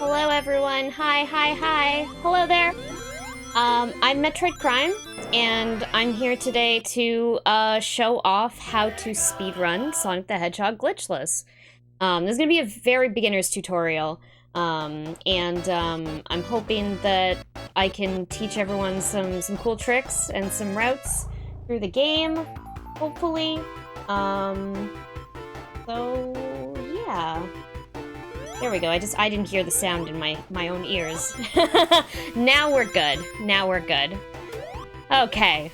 Hello everyone, hi. Hello there. I'm Metroid Crime, and I'm here today to show off how to speedrun Sonic the Hedgehog Glitchless. This is gonna be a very beginner's tutorial, I'm hoping that I can teach everyone some cool tricks and some routes through the game, hopefully. So yeah. There we go. I didn't hear the sound in my own ears. Now we're good. Okay.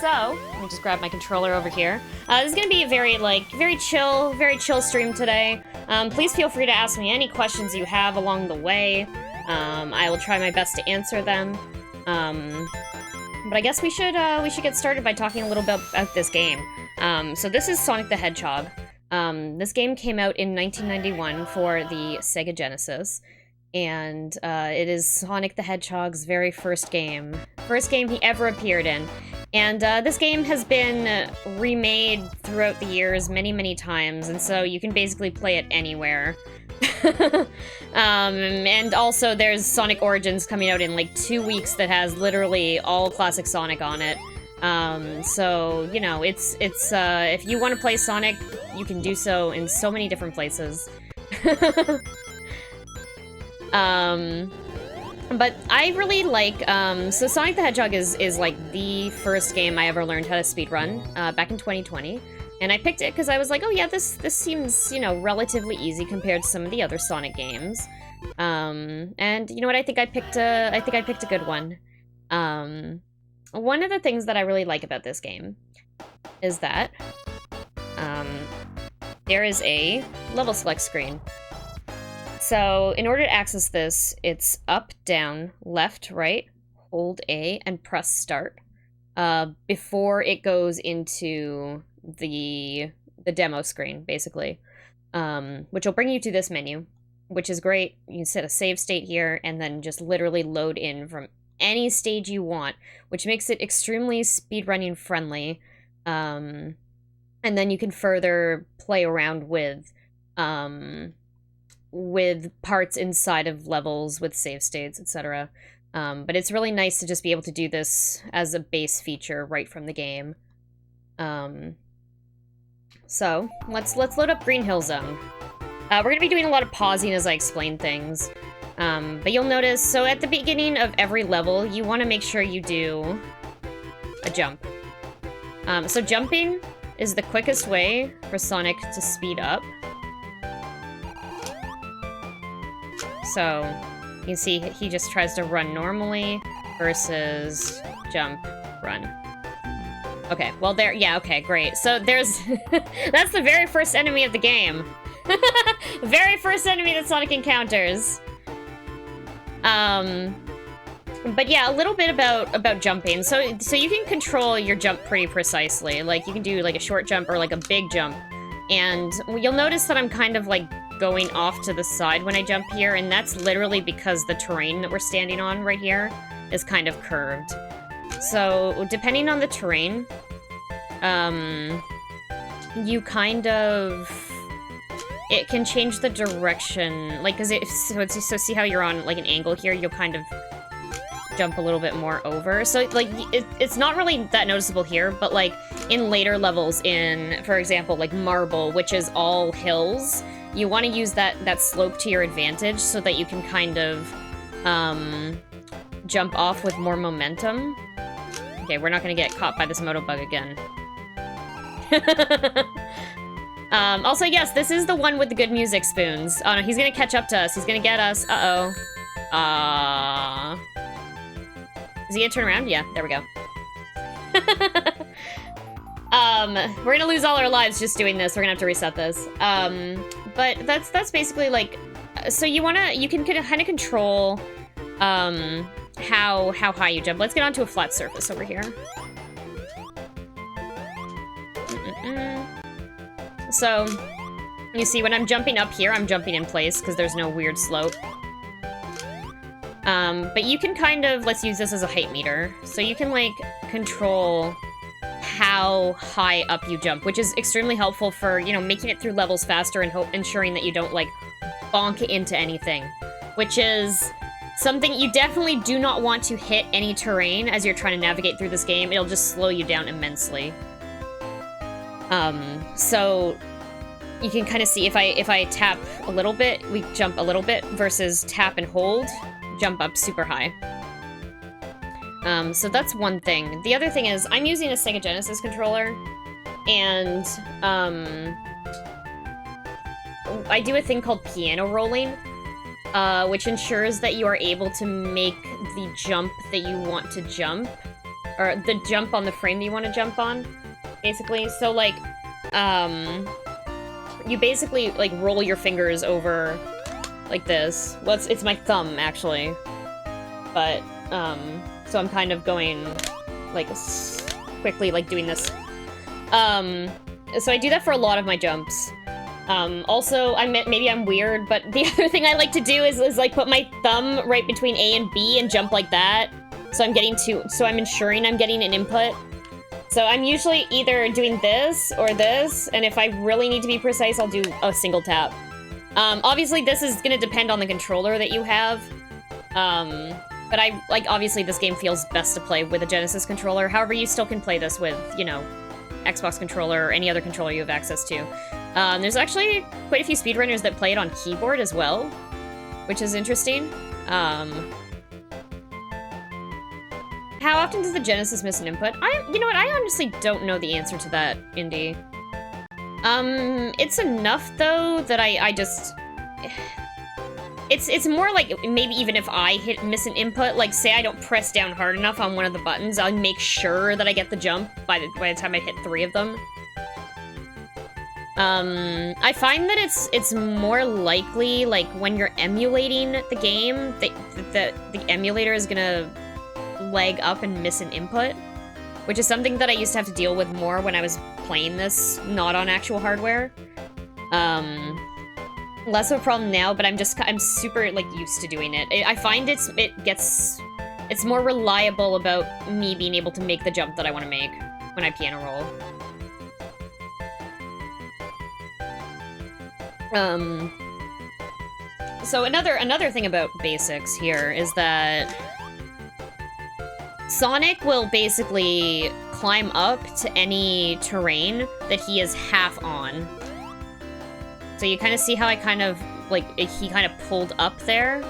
So, let me just grab my controller over here. This is gonna be a very chill stream today. Please feel free to ask me any questions you have along the way. I will try my best to answer them. But I guess we should get started by talking a little bit about this game. So this is Sonic the Hedgehog. This game came out in 1991 for the Sega Genesis, and it is Sonic the Hedgehog's very first game he ever appeared in. And this game has been remade throughout the years many times, and so you can basically play it anywhere. And also there's Sonic Origins coming out in like 2 weeks that has literally all classic Sonic on it. So, you know, it's if you want to play Sonic, you can do so in so many different places. But I really like, so Sonic the Hedgehog is like the first game I ever learned how to speedrun, back in 2020. And I picked it because I was like, oh yeah, this seems, you know, relatively easy compared to some of the other Sonic games. And you know what, I think I picked a good one. One of the things that I really like about this game is that there is a level select screen. So in order to access this, it's up, down, left, right, hold A, and press start before it goes into the demo screen, basically, which will bring you to this menu, which is great. You can set a save state here and then just literally load in from any stage you want, which makes it extremely speedrunning friendly. And then you can further play around with parts inside of levels, with save states, etc. But it's really nice to just be able to do this as a base feature right from the game. So let's load up Green Hill Zone. We're gonna be doing a lot of pausing as I explain things. But you'll notice, so at the beginning of every level, you want to make sure you do a jump. So jumping is the quickest way for Sonic to speed up. So you can see he just tries to run normally versus jump, run. Okay, well there, yeah, okay, great. So there's, that's the very first enemy of the game. Very first enemy that Sonic encounters. But yeah, a little bit about jumping. So you can control your jump pretty precisely. Like, you can do like a short jump or like a big jump. And you'll notice that I'm kind of like going off to the side when I jump here, and that's literally because the terrain that we're standing on right here is kind of curved. So depending on the terrain, you kind of, it can change the direction, like, so see how you're on, like, an angle here, you'll kind of jump a little bit more over. So, like, it's not really that noticeable here, but, like, in later levels in, for example, like, Marble, which is all hills, you want to use that slope to your advantage so that you can kind of, jump off with more momentum. Okay, we're not gonna get caught by this moto bug again. Also, yes, this is the one with the good music spoons. Oh no, he's gonna catch up to us. He's gonna get us. Uh-oh. Is he gonna turn around? Yeah, there we go. We're gonna lose all our lives just doing this. We're gonna have to reset this. But that's basically like, so you can kind of control, how high you jump. Let's get onto a flat surface over here. So, you see, when I'm jumping up here, I'm jumping in place because there's no weird slope. But you can kind of, let's use this as a height meter. So you can, like, control how high up you jump, which is extremely helpful for, you know, making it through levels faster and ensuring that you don't, like, bonk into anything, which is something you definitely do not want to hit any terrain as you're trying to navigate through this game. It'll just slow you down immensely. So you can kind of see if I tap a little bit, we jump a little bit, versus tap and hold, jump up super high. So that's one thing. The other thing is, I'm using a Sega Genesis controller, and, I do a thing called piano rolling, which ensures that you are able to make the jump that you want to jump, or the jump on the frame that you want to jump on, basically. So, like, you basically, like, roll your fingers over like this. Well, it's my thumb, actually. But, so I'm kind of going, like, quickly, like, doing this. So I do that for a lot of my jumps. Also, maybe I'm weird, but the other thing I like to do is like, put my thumb right between A and B and jump like that. So I'm ensuring I'm getting an input. So I'm usually either doing this or this, and if I really need to be precise, I'll do a single tap. Obviously, this is gonna depend on the controller that you have. But obviously this game feels best to play with a Genesis controller. However, you still can play this with, you know, Xbox controller or any other controller you have access to. There's actually quite a few speedrunners that play it on keyboard as well, which is interesting. How often does the Genesis miss an input? You know what, I honestly don't know the answer to that, Indy. It's enough, though, that I just... It's more like, maybe even if I miss an input, like, say I don't press down hard enough on one of the buttons, I'll make sure that I get the jump by the time I hit 3 of them. I find that it's more likely, like, when you're emulating the game, the emulator is gonna lag up and miss an input, which is something that I used to have to deal with more when I was playing this not on actual hardware. Less of a problem now, but I'm super, like, used to doing it. I find it's more reliable about me being able to make the jump that I want to make when I piano roll. So another thing about basics here is that Sonic will basically climb up to any terrain that he is half on. So you kind of see how I kind of, like, he kind of pulled up there.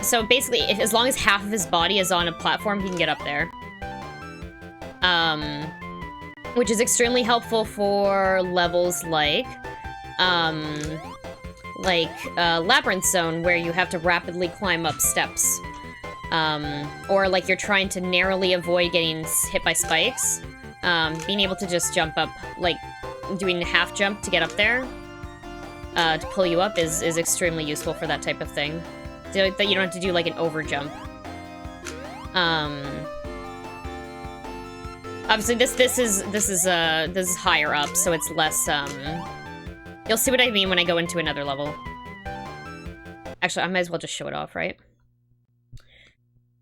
So basically, as long as half of his body is on a platform, he can get up there. Which is extremely helpful for levels like Labyrinth Zone, where you have to rapidly climb up steps. Or like you're trying to narrowly avoid getting hit by spikes. Being able to just jump up, like doing a half jump to get up there, to pull you up is extremely useful for that type of thing. So that you don't have to do like an over jump. Obviously this is higher up, so it's less, you'll see what I mean when I go into another level. Actually, I might as well just show it off, right?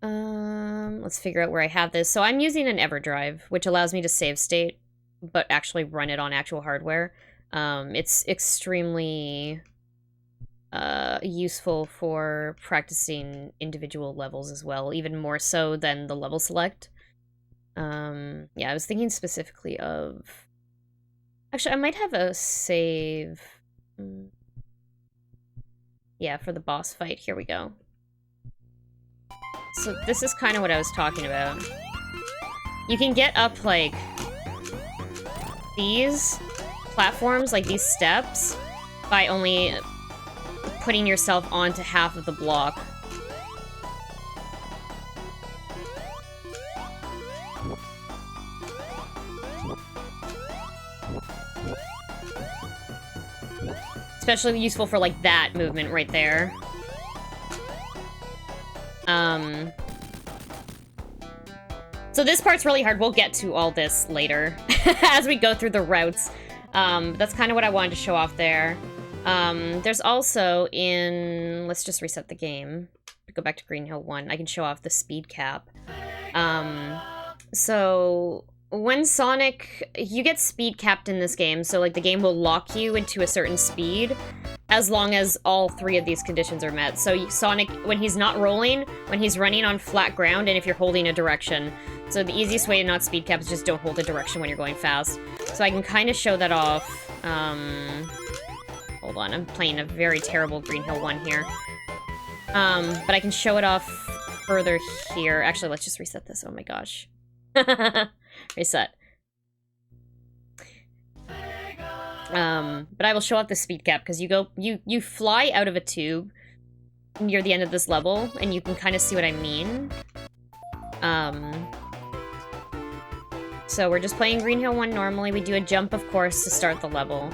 Let's figure out where I have this. So I'm using an EverDrive, which allows me to save state, but actually run it on actual hardware. It's extremely useful for practicing individual levels as well, even more so than the level select. Yeah, I was thinking specifically of... Actually, I might have a save... Yeah, for the boss fight. Here we go. So this is kind of what I was talking about. You can get up, like, these platforms, like these steps, by only putting yourself onto half of the block. Especially useful for, like, that movement right there. So this part's really hard. We'll get to all this later as we go through the routes. That's kind of what I wanted to show off there. There's also let's just reset the game. Go back to Green Hill 1. I can show off the speed cap. So when Sonic... You get speed capped in this game, so, like, the game will lock you into a certain speed as long as all 3 of these conditions are met. So Sonic, when he's not rolling, when he's running on flat ground, and if you're holding a direction. So the easiest way to not speed cap is just don't hold a direction when you're going fast. So I can kind of show that off. Hold on, I'm playing a very terrible Green Hill 1 here. But I can show it off further here. Actually, let's just reset this. Oh my gosh. Reset. But I will show off the speed cap because you fly out of a tube near the end of this level, and you can kind of see what I mean. So we're just playing Green Hill 1 normally. We do a jump, of course, to start the level,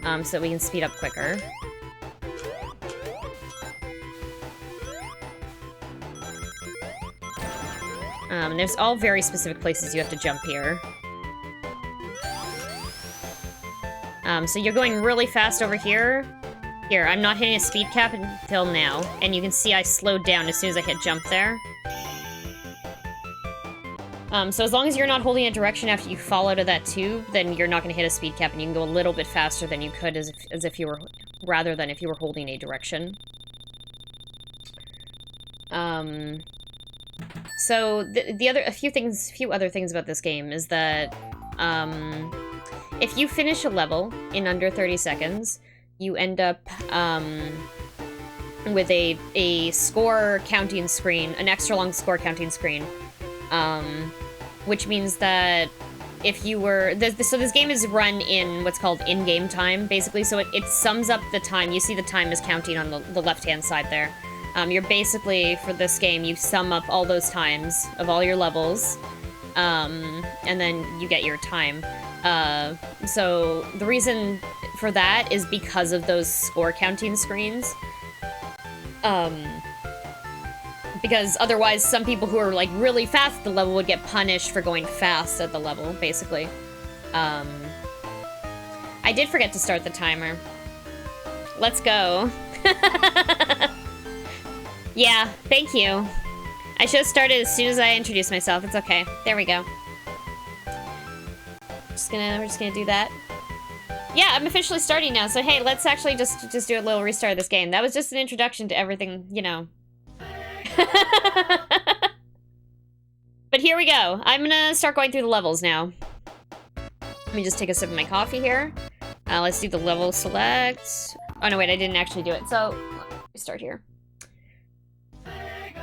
so that we can speed up quicker. There's all very specific places you have to jump here. So you're going really fast over here. Here, I'm not hitting a speed cap until now, and you can see I slowed down as soon as I hit jump there. So as long as you're not holding a direction after you fall out of that tube, then you're not going to hit a speed cap, and you can go a little bit faster than you could as if you were, rather than if you were holding a direction. So a few other things about this game is that, if you finish a level in under 30 seconds, you end up, with a score counting screen, an extra long score counting screen, which means that if you were... So this game is run in what's called in-game time, basically, so it sums up the time. You see the time is counting on the left-hand side there. You're basically, for this game, you sum up all those times of all your levels, and then you get your time. So the reason for that is because of those score counting screens. Because otherwise some people who are like really fast at the level would get punished for going fast at the level, basically. I did forget to start the timer. Let's go. Yeah, thank you. I should have started as soon as I introduced myself. It's okay. There we go. We're just gonna do that. Yeah, I'm officially starting now, so hey, let's actually just do a little restart of this game. That was just an introduction to everything, you know. But here we go. I'm gonna start going through the levels now. Let me just take a sip of my coffee here. Let's do the level select. Oh no, wait, I didn't actually do it. So, let me start here.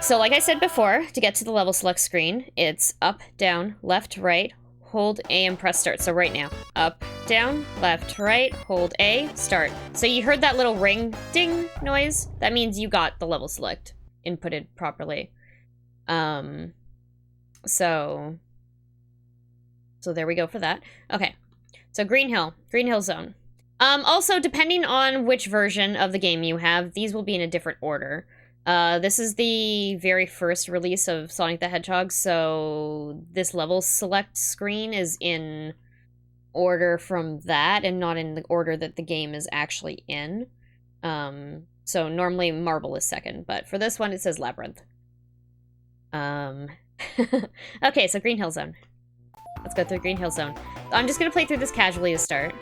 So like I said before, to get to the level select screen, it's up, down, left, right, hold A and press start. So right now, up, down, left, right, hold A, start. So you heard that little ring ding noise? That means you got the level select inputted properly. So there we go for that. Okay, so Green Hill Zone. Also, depending on which version of the game you have, these will be in a different order. This is the very first release of Sonic the Hedgehog, so this level select screen is in order from that and not in the order that the game is actually in. So normally Marble is second, but for this one it says Labyrinth. Okay, so Green Hill Zone. Let's go through Green Hill Zone. I'm just gonna play through this casually to start.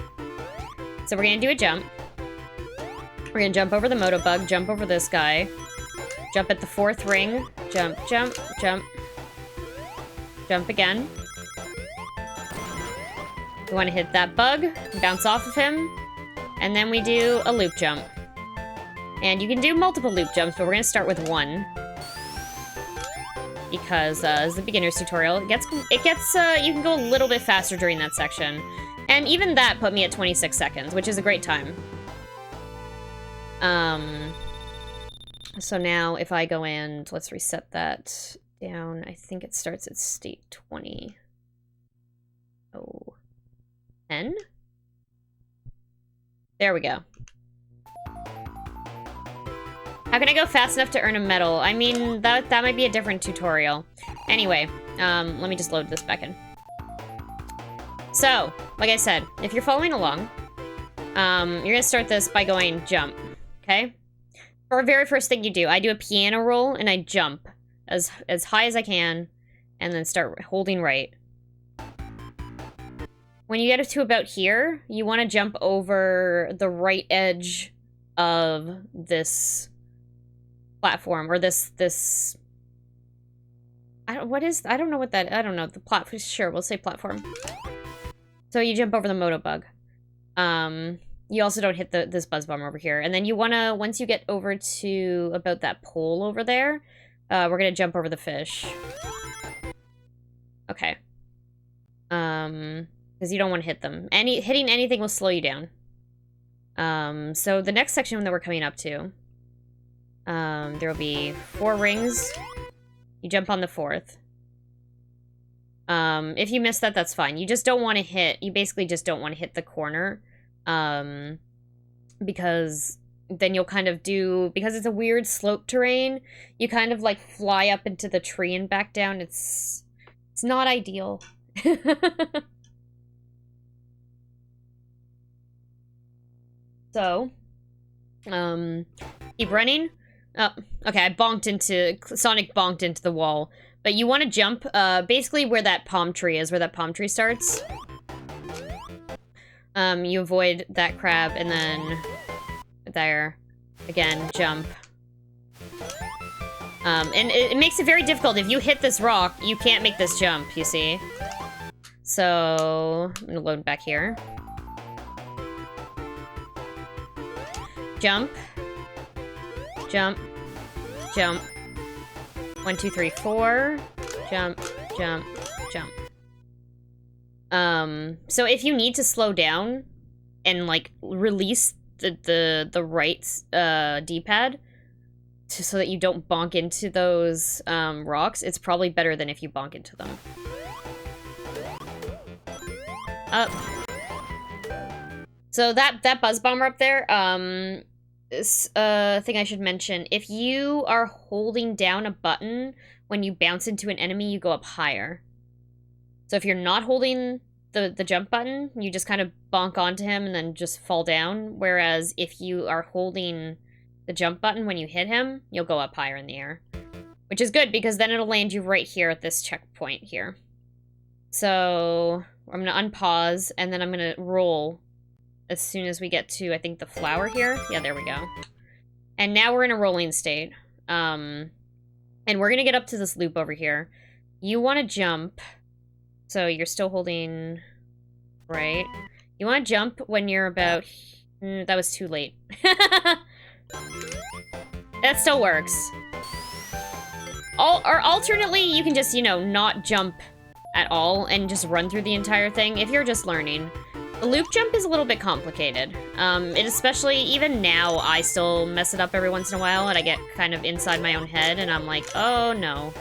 So we're gonna do a jump. We're gonna jump over the Motobug, jump over this guy. Jump at the fourth ring. Jump, jump, jump. Jump again. We want to hit that bug, bounce off of him, and then we do a loop jump. And you can do multiple loop jumps, but we're going to start with one. Because it's the beginner's tutorial. You can go a little bit faster during that section. And even that put me at 26 seconds, which is a great time. So now if I go and let's reset that down, I think it starts at state 20. Oh, 10? There we go. How can I go fast enough to earn a medal? I mean, that might be a different tutorial. Anyway, let me just load this back in. So, like I said, if you're following along, you're gonna start this by going jump, okay? For the very first thing you do, I do a piano roll and I jump as high as I can and then start holding right. when you get to about here, you want to jump over the right edge of this platform, or this... I don't know what that... I don't know. The platform... Sure, we'll say platform. So you jump over the Motobug. You also don't hit this buzz bomb over here. And then you want to... Once you get over to about that pole over there, we're going to jump over the fish. Okay. Because you don't want to hit them. Hitting anything will slow you down. So the next section that we're coming up to, there will be 4 rings. You jump on the 4th. If you miss that, that's fine. You just don't want to hit... You basically just don't want to hit the corner. Because then you'll kind of do... Because it's a weird slope terrain, you kind of, like, fly up into the tree and back down. It's not ideal. So, keep running. Oh, okay, Sonic bonked into the wall. But you want to jump, basically where that palm tree is, where that palm tree starts. You avoid that crab, and then there, again, jump. And it makes it very difficult. If you hit this rock, you can't make this jump, you see? So, I'm gonna load back here. Jump. Jump. Jump. 1, 2, 3, 4. Jump. Jump. Jump. So if you need to slow down and, like, release the right, D-pad so that you don't bonk into those, rocks, it's probably better than if you bonk into them. Up. So that buzz bomber up there, this, thing I should mention, if you are holding down a button when you bounce into an enemy, you go up higher. So if you're not holding the jump button, you just kind of bonk onto him and then just fall down. Whereas if you are holding the jump button when you hit him, you'll go up higher in the air. Which is good, because then it'll land you right here at this checkpoint here. So I'm going to unpause, and then I'm going to roll as soon as we get to, I think, the flower here. Yeah, there we go. And now we're in a rolling state. And we're going to get up to this loop over here. You want to jump... So you're still holding, right? You want to jump when you're about... that was too late. That still works. Or alternately, you can just, you know, not jump at all and just run through the entire thing if you're just learning. The loop jump is a little bit complicated. It especially, even now, I still mess it up every once in a while, and I get kind of inside my own head, and I'm like, oh no.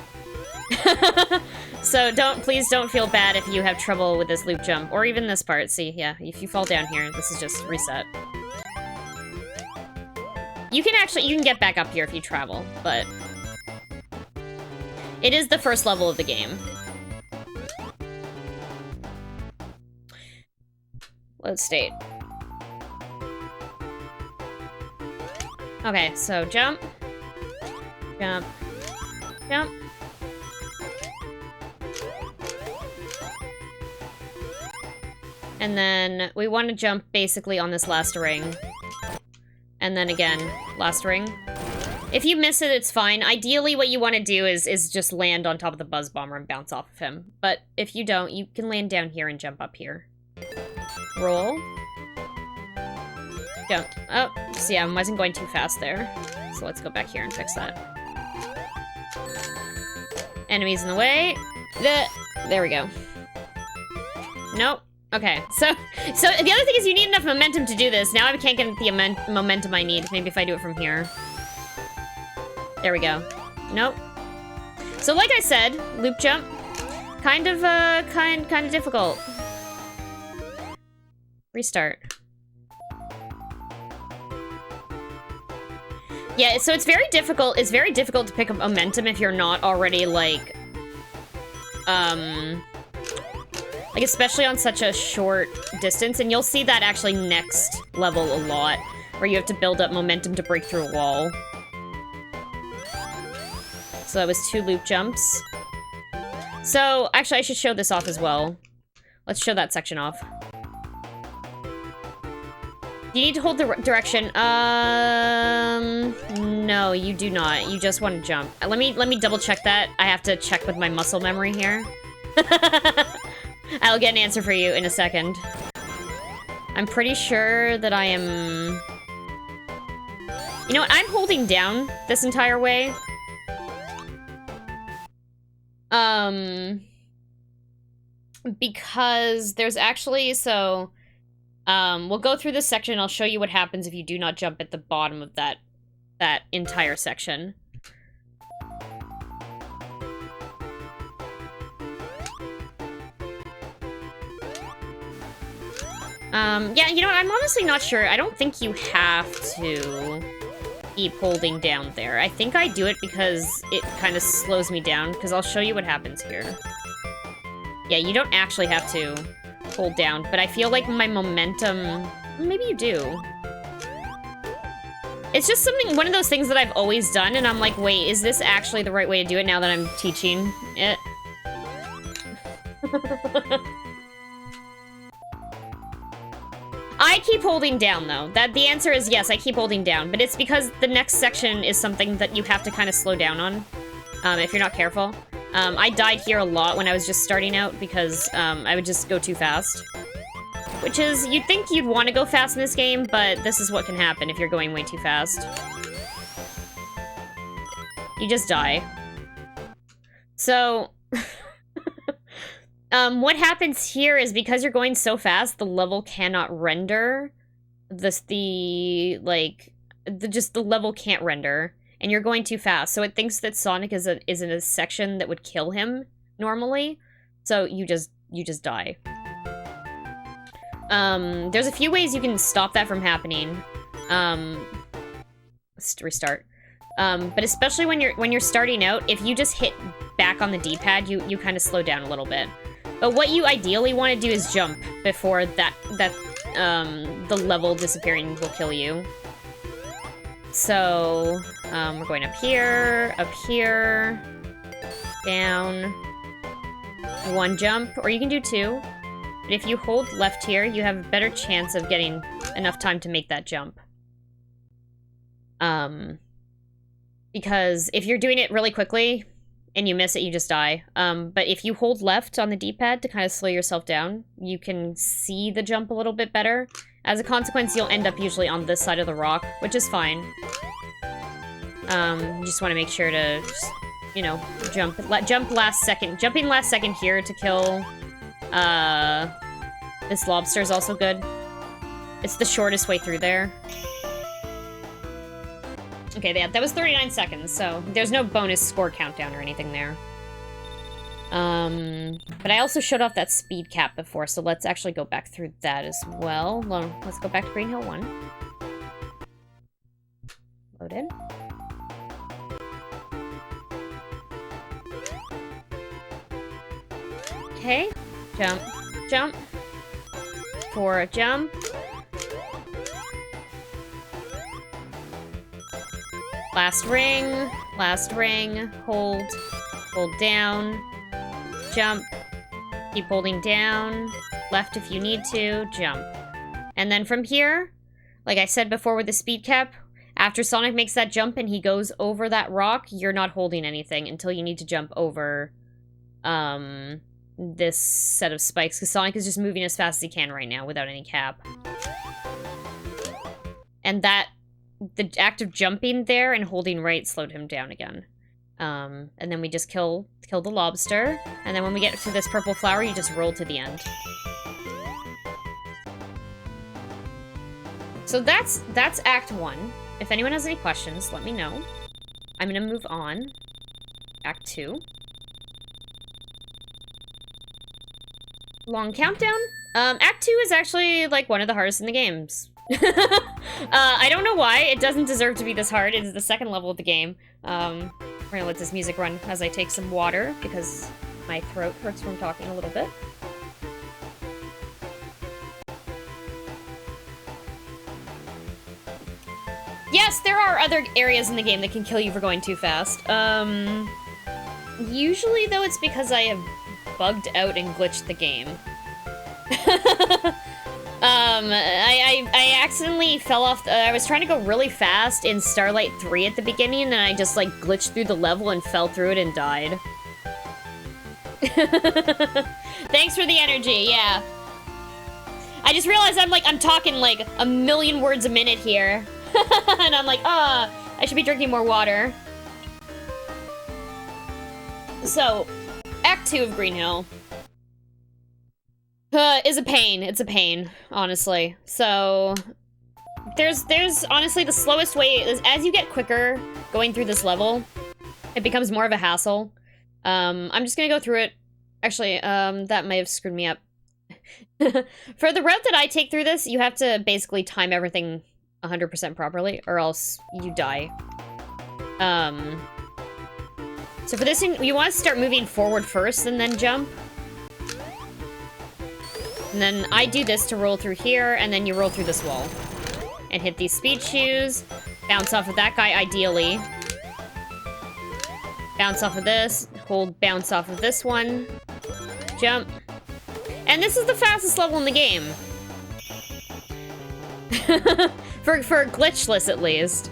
So please don't feel bad if you have trouble with this loop jump, or even this part. See, yeah, if you fall down here, this is just reset. You can get back up here if you travel, but it is the first level of the game. Load state. Okay, so jump, jump, jump. And then we want to jump basically on this last ring. And then again, last ring. If you miss it, it's fine. Ideally, what you want to do is just land on top of the buzz bomber and bounce off of him. But if you don't, you can land down here and jump up here. Roll. Jump. Oh, see, I wasn't going too fast there. So let's go back here and fix that. Enemies in the way. There we go. Nope. Okay, so the other thing is you need enough momentum to do this. Now I can't get the momentum I need. Maybe if I do it from here. There we go. Nope. So like I said, loop jump, kind of difficult. Restart. Yeah, so it's very difficult. It's very difficult to pick up momentum if you're not already like especially on such a short distance, and you'll see that actually next level a lot, where you have to build up momentum to break through a wall. So that was 2 loop jumps. So, actually, I should show this off as well. Let's show that section off. Do you need to hold the direction? No, you do not. You just want to jump. Let me double check that. I have to check with my muscle memory here. I'll get an answer for you in a second. I'm pretty sure that I am... You know what? I'm holding down this entire way. Because there's actually, so... we'll go through this section and I'll show you what happens if you do not jump at the bottom of that entire section. Yeah, you know what, I'm honestly not sure. I don't think you have to keep holding down there. I think I do it because it kind of slows me down, because I'll show you what happens here. Yeah, you don't actually have to hold down, but I feel like my momentum... Maybe you do. It's just something, one of those things that I've always done, and I'm like, wait, is this actually the right way to do it now that I'm teaching it? I keep holding down, though. The answer is yes, I keep holding down, but it's because the next section is something that you have to kind of slow down on, if you're not careful. I died here a lot when I was just starting out because I would just go too fast. Which is, you'd think you'd want to go fast in this game, but this is what can happen if you're going way too fast. You just die. So... what happens here is because you're going so fast, the level cannot render. Just the level can't render. And you're going too fast, so it thinks that Sonic is in a section that would kill him normally. So you just die. There's a few ways you can stop that from happening. Let's restart. But especially when you're starting out, if you just hit back on the D-pad, you kind of slow down a little bit. But what you ideally want to do is jump before the level disappearing will kill you. So, we're going up here, down, one jump, or you can do two. But if you hold left here, you have a better chance of getting enough time to make that jump. Because if you're doing it really quickly and you miss it, you just die. But if you hold left on the D-pad to kind of slow yourself down, you can see the jump a little bit better. As a consequence, you'll end up usually on this side of the rock, which is fine. You just want to make sure to, just, you know, jump last second. Jumping last second here to kill, this lobster is also good. It's the shortest way through there. Okay, that was 39 seconds, so there's no bonus score countdown or anything there. But I also showed off that speed cap before, so let's actually go back through that as well. Let's go back to Green Hill 1. Loaded. Okay, jump. For a jump. Last ring, hold down, jump, keep holding down, left if you need to, jump. And then from here, like I said before with the speed cap, after Sonic makes that jump and he goes over that rock, you're not holding anything until you need to jump over, this set of spikes, because Sonic is just moving as fast as he can right now without any cap. And the act of jumping there and holding right slowed him down again. And then we just kill the lobster, and then when we get to this purple flower, you just roll to the end. So that's Act 1. If anyone has any questions, let me know. I'm gonna move on. Act 2. Long countdown? Act 2 is actually, like, one of the hardest in the games. I don't know why. It doesn't deserve to be this hard. It is the second level of the game. We're gonna let this music run as I take some water, because my throat hurts from talking a little bit. Yes, there are other areas in the game that can kill you for going too fast. Usually, though, it's because I have bugged out and glitched the game. I accidentally fell off. I was trying to go really fast in Starlight 3 at the beginning, and then I just, like, glitched through the level and fell through it and died. Thanks for the energy, yeah. I just realized I'm talking, like, a million words a minute here. And I'm like, I should be drinking more water. So, Act 2 of Green Hill. Is a pain. It's a pain, honestly. So, there's honestly the slowest way is as you get quicker going through this level, it becomes more of a hassle. I'm just gonna go through it. Actually, that may have screwed me up. For the route that I take through this, you have to basically time everything 100% properly, or else you die. So for this thing, you want to start moving forward first and then jump. And then I do this to roll through here, and then you roll through this wall. And hit these speed shoes, bounce off of that guy ideally. Bounce off of this, hold bounce off of this one, jump. And this is the fastest level in the game. for glitchless at least.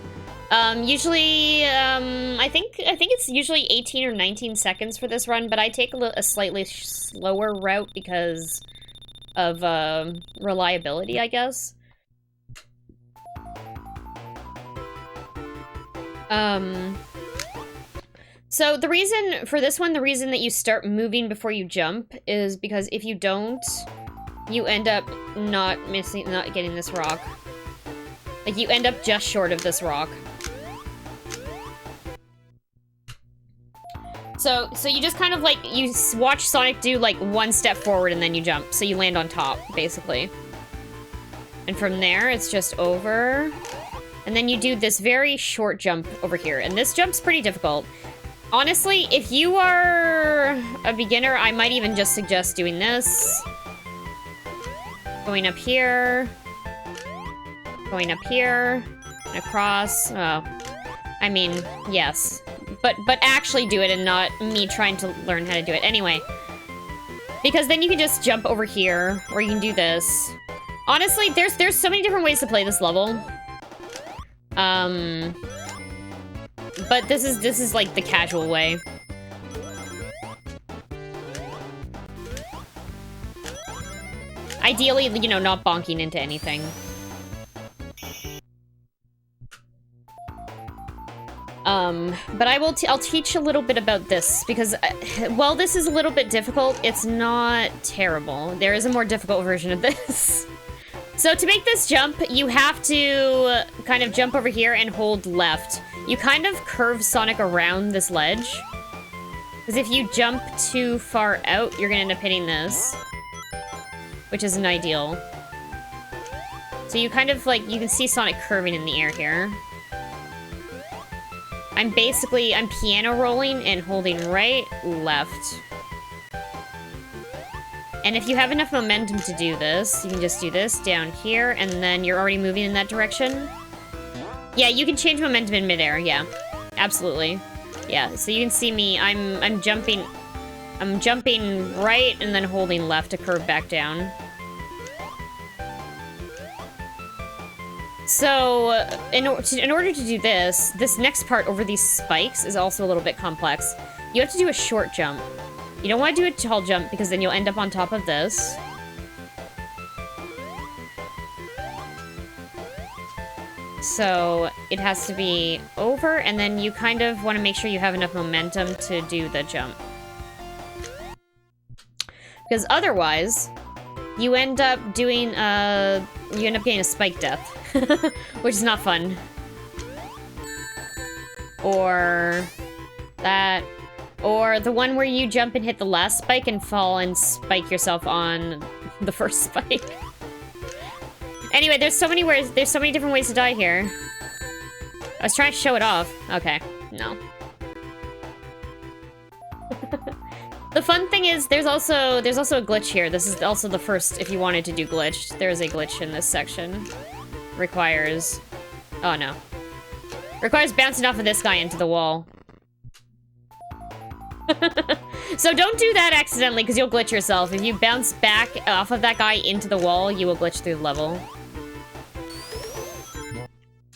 Usually, I think it's usually 18 or 19 seconds for this run, but I take a slightly slower route because of reliability, I guess. So the reason for this one, the reason that you start moving before you jump is because if you don't, you end up not getting this rock. Like, you end up just short of this rock. So you just kind of, like, you watch Sonic do, like, one step forward and then you jump. So you land on top, basically. And from there, it's just over. And then you do this very short jump over here. And this jump's pretty difficult. Honestly, if you are a beginner, I might even just suggest doing this. Going up here. Going up here. Across. Oh. I mean, yes. But actually do it and not me trying to learn how to do it. Anyway. Because then you can just jump over here. Or you can do this. Honestly, there's so many different ways to play this level. But this is like the casual way. Ideally, you know, not bonking into anything. But I'll teach a little bit about this because while this is a little bit difficult, it's not terrible. There is a more difficult version of this. So to make this jump, you have to kind of jump over here and hold left. You kind of curve Sonic around this ledge. Because if you jump too far out, you're gonna end up hitting this. Which isn't ideal. So you kind of, like, you can see Sonic curving in the air here. I'm piano rolling and holding right, left. And if you have enough momentum to do this, you can just do this down here, and then you're already moving in that direction. Yeah, you can change momentum in midair, yeah. Absolutely. Yeah, so you can see me, I'm jumping right and then holding left to curve back down. So, in order to do this next part over these spikes is also a little bit complex. You have to do a short jump. You don't want to do a tall jump because then you'll end up on top of this. So it has to be over, and then you kind of want to make sure you have enough momentum to do the jump. Because otherwise, you end up doing, getting a spike death. Which is not fun. Or that. Or the one where you jump and hit the last spike and fall and spike yourself on the first spike. Anyway, there's so many different ways to die here. I was trying to show it off. Okay, no. The fun thing is, there's also a glitch here. This is also the first, if you wanted to do glitched. There is a glitch in this section. Requires... Oh, no. Requires bouncing off of this guy into the wall. So don't do that accidentally, because you'll glitch yourself. If you bounce back off of that guy into the wall, you will glitch through the level.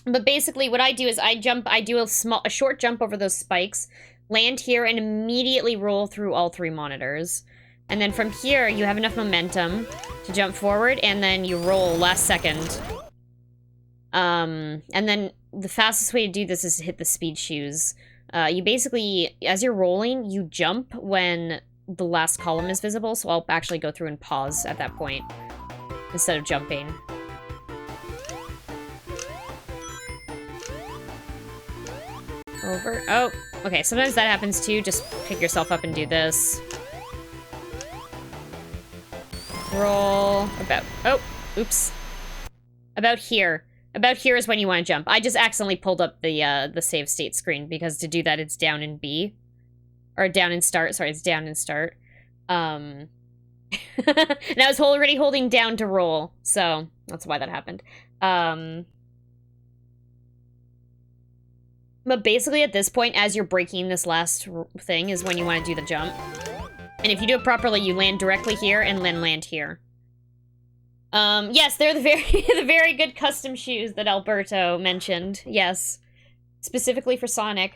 But basically what I do is I do a short jump over those spikes, land here, and immediately roll through all 3 monitors. And then from here, you have enough momentum to jump forward, and then you roll last second. And then the fastest way to do this is to hit the speed shoes. You basically, as you're rolling, you jump when the last column is visible, so I'll actually go through and pause at that point instead of jumping. Over. Oh, okay, sometimes that happens too. Just pick yourself up and do this. Roll about, oh, oops. About here. About here is when you want to jump. I just accidentally pulled up the save state screen because to do that it's down in B. Or down in start, sorry, it's down in start. And I was already holding down to roll, so that's why that happened. But basically at this point, as you're breaking this last thing, is when you want to do the jump. And if you do it properly, you land directly here and then land here. Yes, they're the very good custom shoes that Alberto mentioned. Yes. Specifically for Sonic.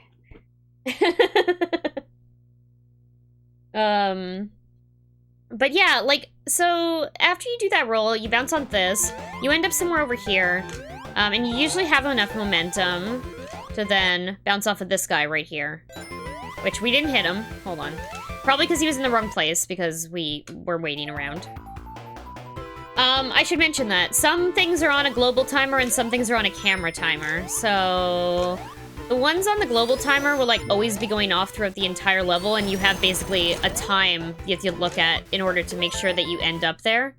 But yeah, like, so after you do that roll, you bounce on this, you end up somewhere over here, and you usually have enough momentum to then bounce off of this guy right here. Which we didn't hit him. Hold on. Probably because he was in the wrong place, because we were waiting around. I should mention that some things are on a global timer and some things are on a camera timer. So the ones on the global timer will like always be going off throughout the entire level, and you have basically a time you have to look at in order to make sure that you end up there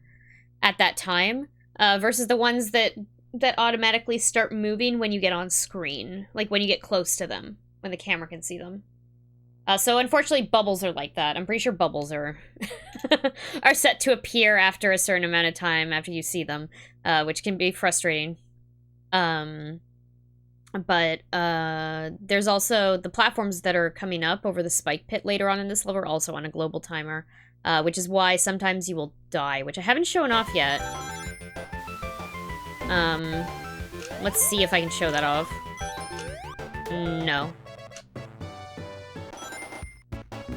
at that time, versus the ones that automatically start moving when you get on screen, like when you get close to them, when the camera can see them. So unfortunately, bubbles are like that. I'm pretty sure bubbles are are set to appear after a certain amount of time after you see them, which can be frustrating. But there's also the platforms that are coming up over the spike pit later on in this level are also on a global timer, which is why sometimes you will die, which I haven't shown off yet. Let's see if I can show that off. No.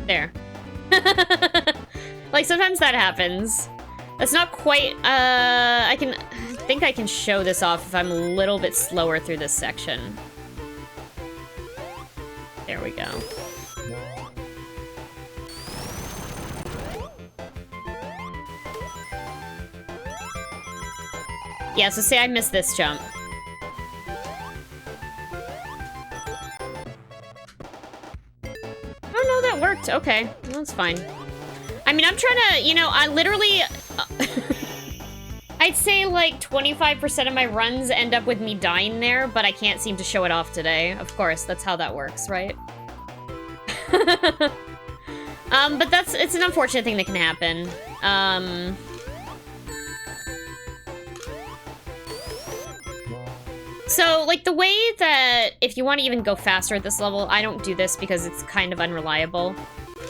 There. Like, sometimes that happens. That's not quite, I think I can show this off if I'm a little bit slower through this section. There we go. Yeah, so say I missed this jump. Oh no, that worked. Okay, that's fine. I mean, I'm trying to, you know, I literally... I'd say like 25% of my runs end up with me dying there, but I can't seem to show it off today. Of course, that's how that works, right? But it's an unfortunate thing that can happen. So, like, the way that, if you want to even go faster at this level, I don't do this because it's kind of unreliable.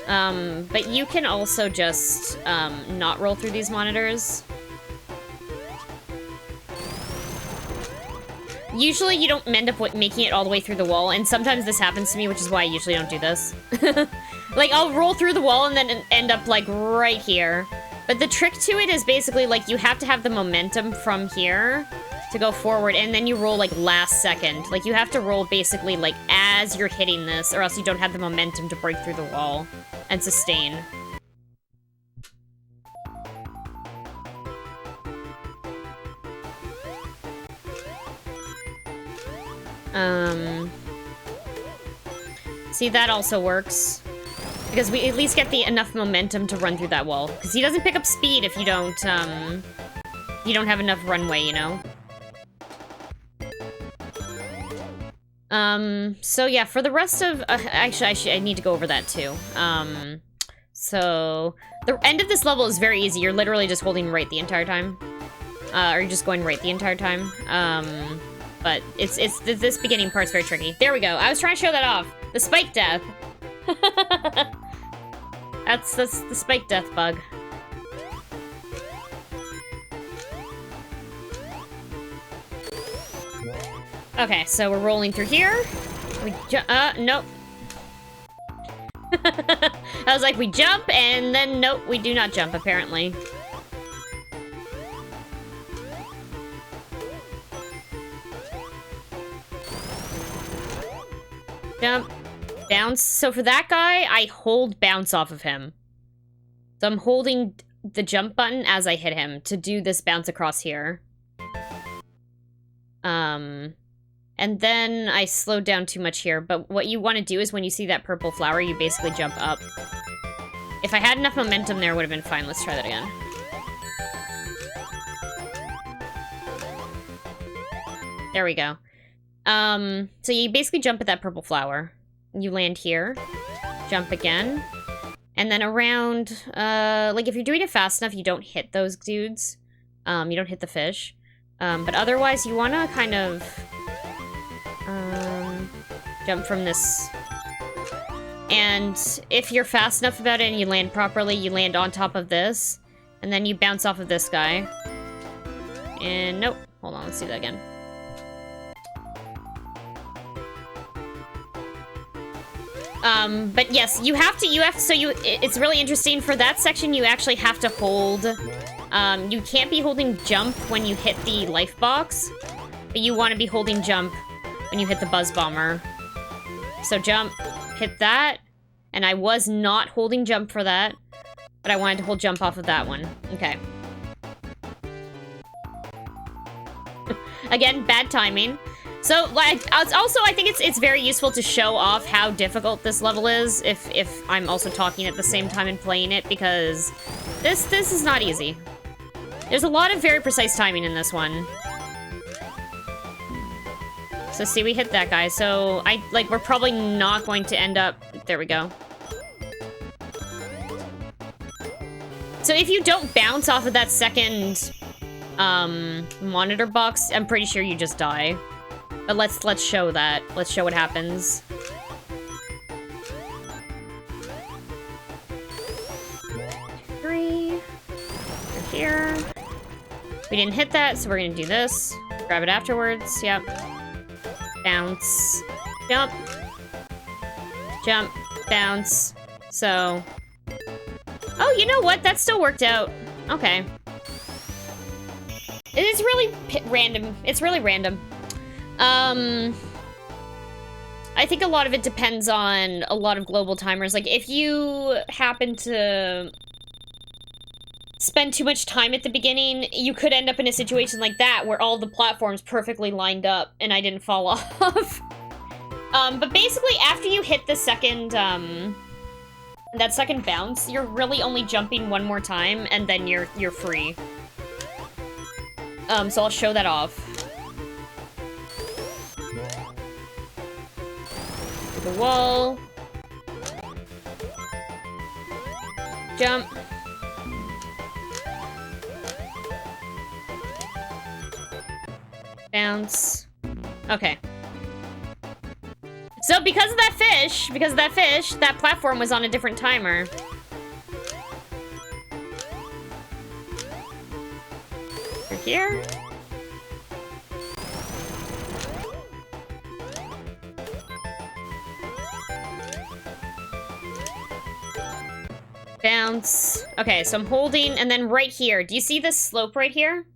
But you can also just, not roll through these monitors. Usually you don't end up making it all the way through the wall, and sometimes this happens to me, which is why I usually don't do this. Like, I'll roll through the wall and then end up, like, right here. But the trick to it is basically, like, you have to have the momentum from here to go forward, and then you roll, like, last second. Like, you have to roll basically, like, as you're hitting this, or else you don't have the momentum to break through the wall and sustain. See, that also works. Because we at least get enough momentum to run through that wall. Because he doesn't pick up speed if you don't have enough runway, you know? So yeah, for the rest of... actually, I need to go over that too. So... the end of this level is very easy. You're literally just holding right the entire time. Or you're just going right the entire time. But this beginning part's very tricky. There we go. I was trying to show that off. The spike death. That's the spike death bug. Okay, so we're rolling through here. Nope. I was like, we jump, and then nope, we do not jump, apparently. Jump. Bounce. So for that guy, I hold bounce off of him. So I'm holding the jump button as I hit him to do this bounce across here. And then I slowed down too much here, but what you want to do is when you see that purple flower, you basically jump up. If I had enough momentum there, it would have been fine. Let's try that again. There we go. So you basically jump at that purple flower. You land here, jump again, and then around, like if you're doing it fast enough, you don't hit those dudes. You don't hit the fish. But otherwise, you want to kind of, jump from this. And if you're fast enough about it and you land properly, you land on top of this, and then you bounce off of this guy. And nope, hold on, let's do that again. But yes, it's really interesting. For that section, you actually have to hold, you can't be holding jump when you hit the life box, but you want to be holding jump when you hit the buzz bomber. So jump, hit that, and I was not holding jump for that, but I wanted to hold jump off of that one. Okay. Again, bad timing. So, like, also, I think it's very useful to show off how difficult this level is if I'm also talking at the same time and playing it, because this is not easy. There's a lot of very precise timing in this one. So, see, we hit that guy, so we're probably not going to end up... There we go. So, if you don't bounce off of that second, monitor box, I'm pretty sure you just die. But let's show that. Let's show what happens. Three. We're here. We didn't hit that, so we're gonna do this. Grab it afterwards. Yep. Bounce. Jump. Jump. Bounce. So. Oh, you know what? That still worked out. Okay. It is really random. It's really random. I think a lot of it depends on a lot of global timers. Like, if you happen to spend too much time at the beginning, you could end up in a situation like that where all the platforms perfectly lined up and I didn't fall off. But basically, after you hit the second, that second bounce, you're really only jumping one more time and then you're free. So I'll show that off. The wall. Jump. Bounce. Okay. So because of that fish, that platform was on a different timer. Over here. Bounce. Okay, so I'm holding, and then right here. Do you see this slope right here?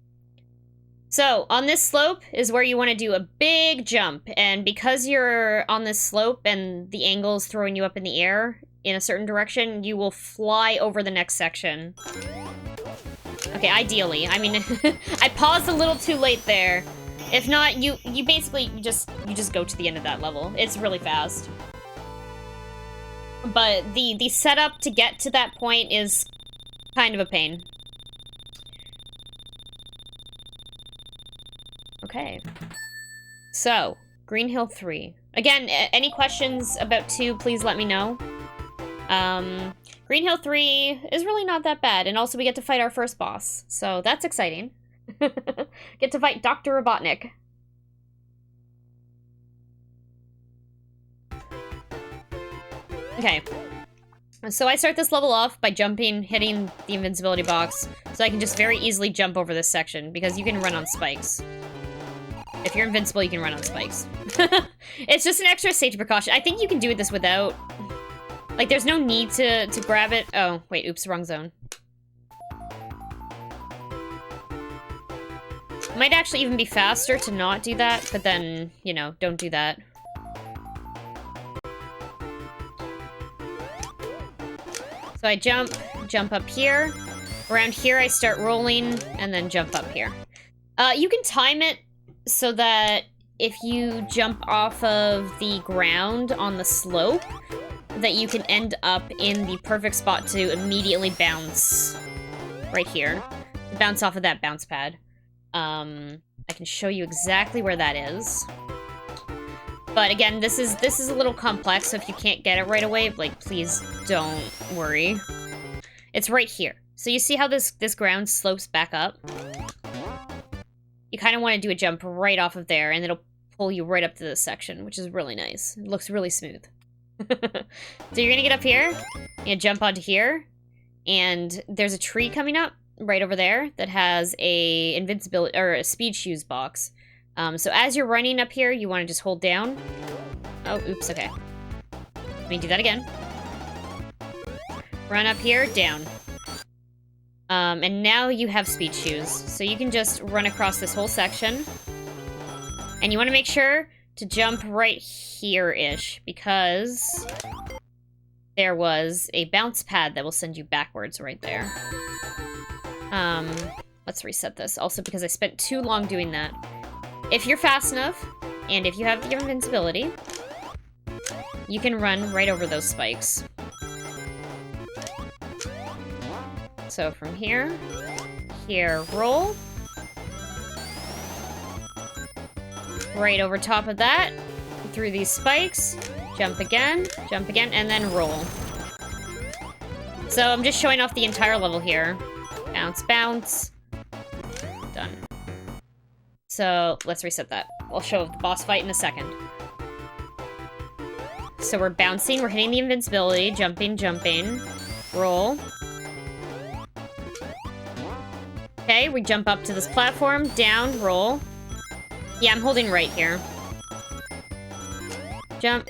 So, on this slope is where you want to do a big jump, and because you're on this slope and the angle is throwing you up in the air in a certain direction, you will fly over the next section. Okay, ideally. I mean, I paused a little too late there. If not, you just go to the end of that level. It's really fast. But the setup to get to that point is kind of a pain. Okay. So, Green Hill 3. Again, any questions about 2, please let me know. Green Hill 3 is really not that bad, and also we get to fight our first boss, so that's exciting. Get to fight Dr. Robotnik. Okay, so I start this level off by jumping, hitting the invincibility box, so I can just very easily jump over this section, because you can run on spikes. If you're invincible, you can run on spikes. It's just an extra safety precaution. I think you can do this without... Like, there's no need to grab it. Oh, wait, oops, wrong zone. Might actually even be faster to not do that, but then, you know, don't do that. So I jump up here. Around here, I start rolling, and then jump up here. You can time it so that if you jump off of the ground on the slope, that you can end up in the perfect spot to immediately bounce right here. Bounce off of that bounce pad. I can show you exactly where that is. But again, this is a little complex, so if you can't get it right away, like, please don't worry. It's right here. So you see how this ground slopes back up? You kind of want to do a jump right off of there, and it'll pull you right up to this section, which is really nice. It looks really smooth. So you're gonna get up here, you jump onto here, and there's a tree coming up right over there that has a invincibility or a speed shoes box. So as you're running up here, you want to just hold down. Oh, oops, okay. Let me do that again. Run up here, down. And now you have speed shoes. So you can just run across this whole section. And you want to make sure to jump right here-ish, because there was a bounce pad that will send you backwards right there. Let's reset this. Also, because I spent too long doing that. If you're fast enough, and if you have your invincibility, you can run right over those spikes. So from here, roll. Right over top of that, through these spikes, jump again, and then roll. So I'm just showing off the entire level here. Bounce, bounce. Done. So let's reset that. I'll show the boss fight in a second. So we're bouncing, we're hitting the invincibility, jumping, roll. Okay, we jump up to this platform, down, roll. Yeah, I'm holding right here. Jump.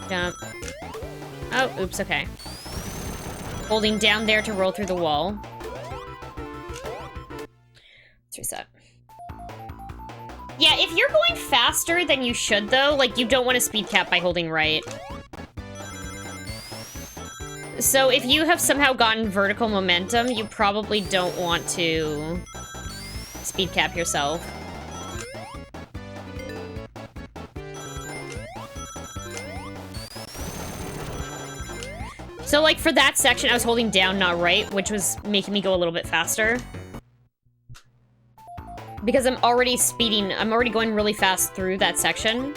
Jump. Oh, oops, okay. Holding down there to roll through the wall. Let's reset. Yeah, if you're going faster than you should, though, like, you don't want to speed cap by holding right. So if you have somehow gotten vertical momentum, you probably don't want to speed cap yourself. So, like, for that section, I was holding down, not right, which was making me go a little bit faster. Because I'm already speeding, I'm already going really fast through that section.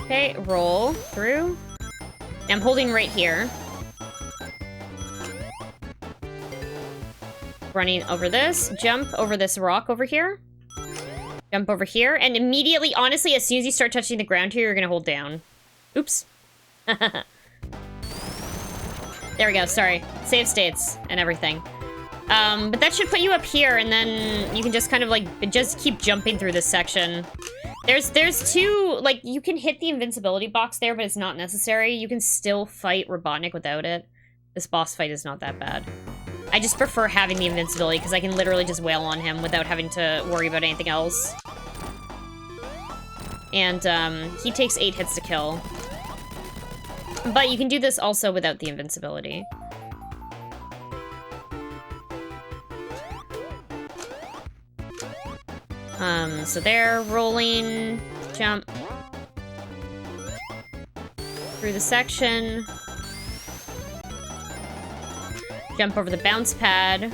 Okay, roll through. I'm holding right here. Running over this, jump over this rock over here. Jump over here, and immediately, honestly, as soon as you start touching the ground here, you're gonna hold down. Oops. There we go, sorry. Save states and everything. But that should put you up here, and then you can just kind of, like, just keep jumping through this section. There's two, like, you can hit the invincibility box there, but it's not necessary. You can still fight Robotnik without it. This boss fight is not that bad. I just prefer having the invincibility, because I can literally just wail on him without having to worry about anything else. And, he takes 8 hits to kill. But you can do this also without the invincibility. So there, rolling, jump. Through the section. Jump over the bounce pad.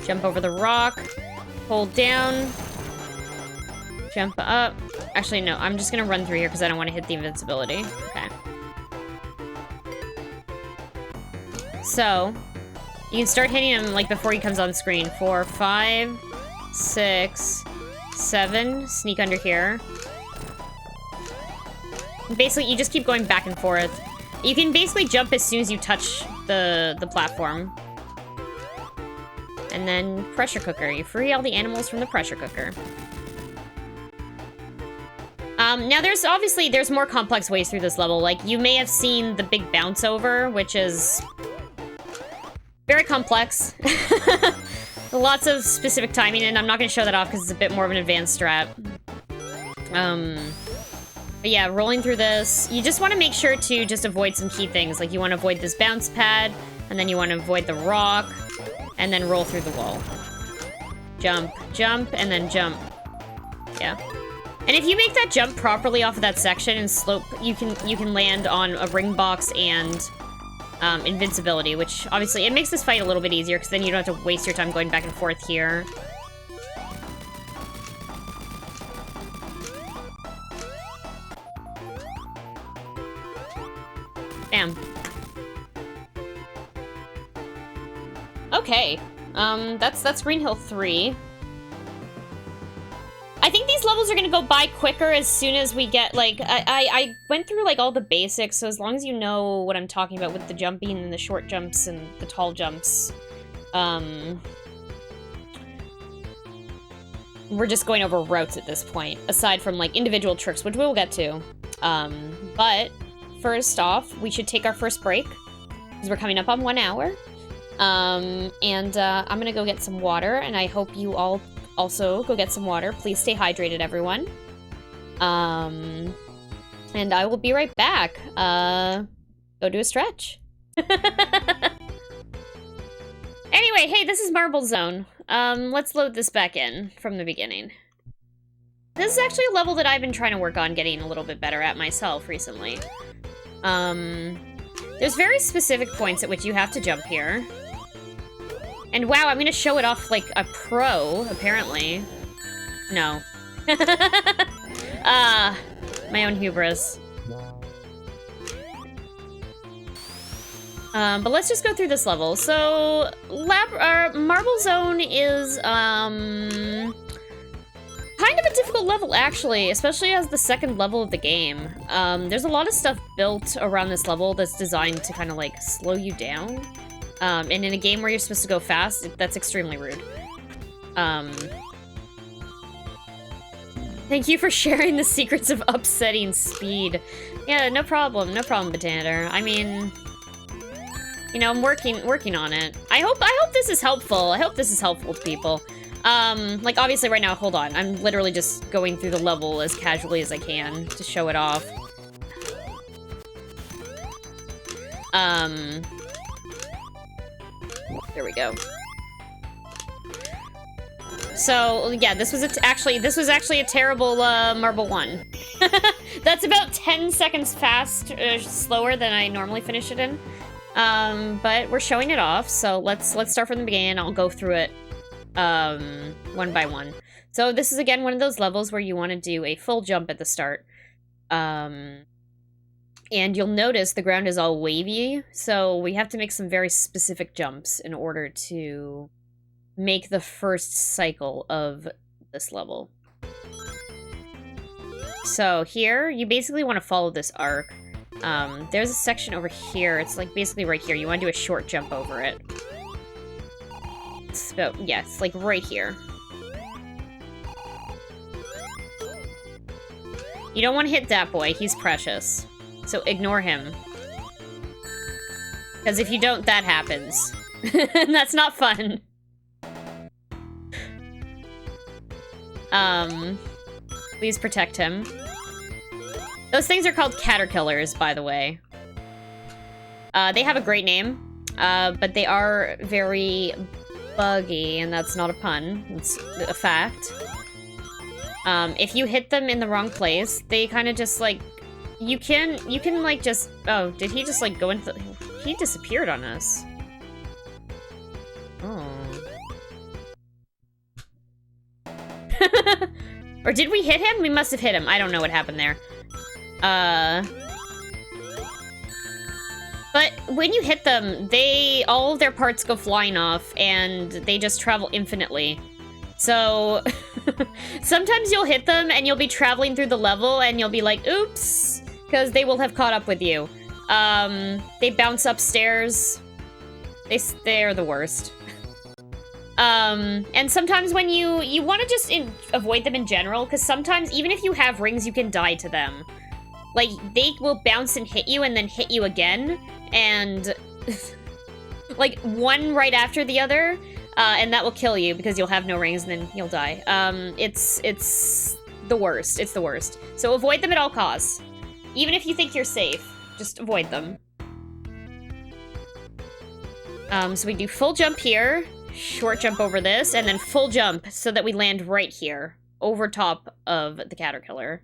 Jump over the rock. Hold down. Jump up. Actually, no, I'm just gonna run through here because I don't want to hit the invincibility. Okay. So, you can start hitting him, like, before he comes on screen. 4, 5, 6, 7. Sneak under here. Basically, you just keep going back and forth. You can basically jump as soon as you touch the platform. And then pressure cooker. You free all the animals from the pressure cooker. Now there's more complex ways through this level. Like, you may have seen the big bounce over, which is very complex. Lots of specific timing, and I'm not going to show that off because it's a bit more of an advanced strat. But yeah, rolling through this, you just want to make sure to just avoid some key things. Like, you want to avoid this bounce pad, and then you want to avoid the rock, and then roll through the wall. Jump, jump, and then jump. Yeah. And if you make that jump properly off of that section and slope, you can land on a ring box and invincibility, which obviously it makes this fight a little bit easier because then you don't have to waste your time going back and forth here. Bam. Okay. That's Green Hill 3. I think these levels are gonna go by quicker as soon as we get, like, I went through, like, all the basics, so as long as you know what I'm talking about with the jumping and the short jumps and the tall jumps, we're just going over routes at this point, aside from, like, individual tricks, which we'll get to. But first off, we should take our first break, because we're coming up on 1 hour. I'm gonna go get some water, and I hope you all also go get some water. Please stay hydrated, everyone. And I will be right back. Go do a stretch. Anyway, hey, this is Marble Zone. Let's load this back in from the beginning. This is actually a level that I've been trying to work on getting a little bit better at myself recently. There's very specific points at which you have to jump here. And wow, I'm gonna show it off like a pro, apparently. No. My own hubris. But let's just go through this level. So, Marble Zone is, kind of a difficult level, actually, especially as the second level of the game. There's a lot of stuff built around this level that's designed to kind of, like, slow you down. And in a game where you're supposed to go fast, that's extremely rude. Thank you for sharing the secrets of upsetting speed. Yeah, no problem, Batander. I mean, you know, I'm working on it. I hope this is helpful. I hope this is helpful to people. Like, obviously right now, hold on. I'm literally just going through the level as casually as I can to show it off. There we go. So, yeah, this was actually a terrible, Marble 1. That's about 10 seconds slower than I normally finish it in. But we're showing it off, so let's start from the beginning. I'll go through it, one by one. So this is, again, one of those levels where you want to do a full jump at the start. And you'll notice the ground is all wavy, so we have to make some very specific jumps in order to make the first cycle of this level. So here, you basically want to follow this arc. There's a section over here. It's like basically right here. You want to do a short jump over it. So, yeah, it's like right here. You don't want to hit that boy. He's precious. So ignore him. Because if you don't, that happens. And that's not fun. Please protect him. Those things are called caterpillars, by the way. They have a great name, but they are very buggy, and that's not a pun. It's a fact. If you hit them in the wrong place, they kind of just, like, you can, like, just... Oh, did he just, like, go into... He disappeared on us. Oh. Or did we hit him? We must have hit him. I don't know what happened there. But when you hit them, all of their parts go flying off, and they just travel infinitely. So, sometimes you'll hit them, and you'll be traveling through the level, and you'll be like, oops, because they will have caught up with you. They bounce upstairs. They're the worst. And sometimes when you want to just avoid them in general, because sometimes, even if you have rings, you can die to them. Like, they will bounce and hit you and then hit you again, and like, one right after the other, and that will kill you because you'll have no rings and then you'll die. It's the worst. It's the worst. So avoid them at all costs. Even if you think you're safe, just avoid them. So we do full jump here, short jump over this, and then full jump so that we land right here, over top of the caterpillar.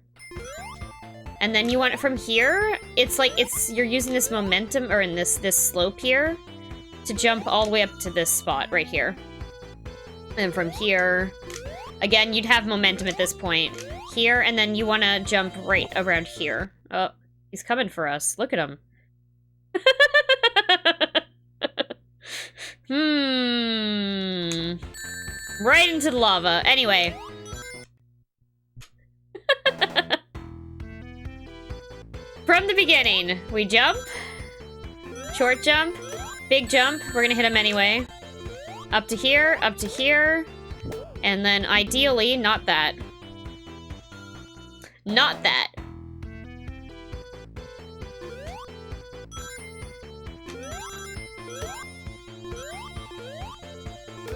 And then you want it from here, it's like, you're using this momentum, or in this slope here, to jump all the way up to this spot right here. And from here, again, you'd have momentum at this point. Here, and then you want to jump right around here. Oh, he's coming for us. Look at him. Right into the lava. Anyway. From the beginning, we jump. Short jump. Big jump. We're gonna hit him anyway. Up to here, up to here. And then ideally, not that. Not that.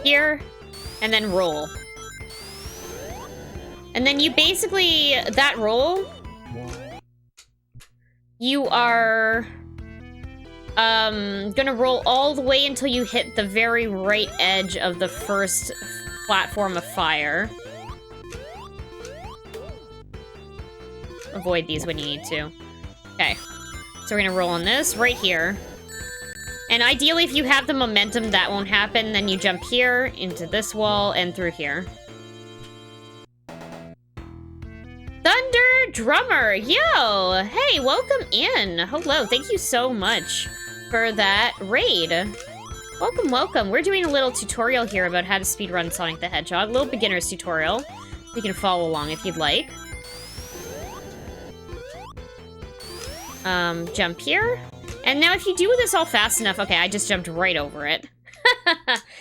Here, and then roll. And then you basically, that roll, you are gonna roll all the way until you hit the very right edge of the first platform of fire. Avoid these when you need to. Okay, so we're gonna roll on this right here. And ideally, if you have the momentum, that won't happen. Then you jump here, into this wall, and through here. Thunder Drummer! Yo! Hey, welcome in! Hello, thank you so much for that raid. Welcome, welcome. We're doing a little tutorial here about how to speedrun Sonic the Hedgehog. A little beginner's tutorial. You can follow along if you'd like. Jump here. And now if you do this all fast enough... Okay, I just jumped right over it.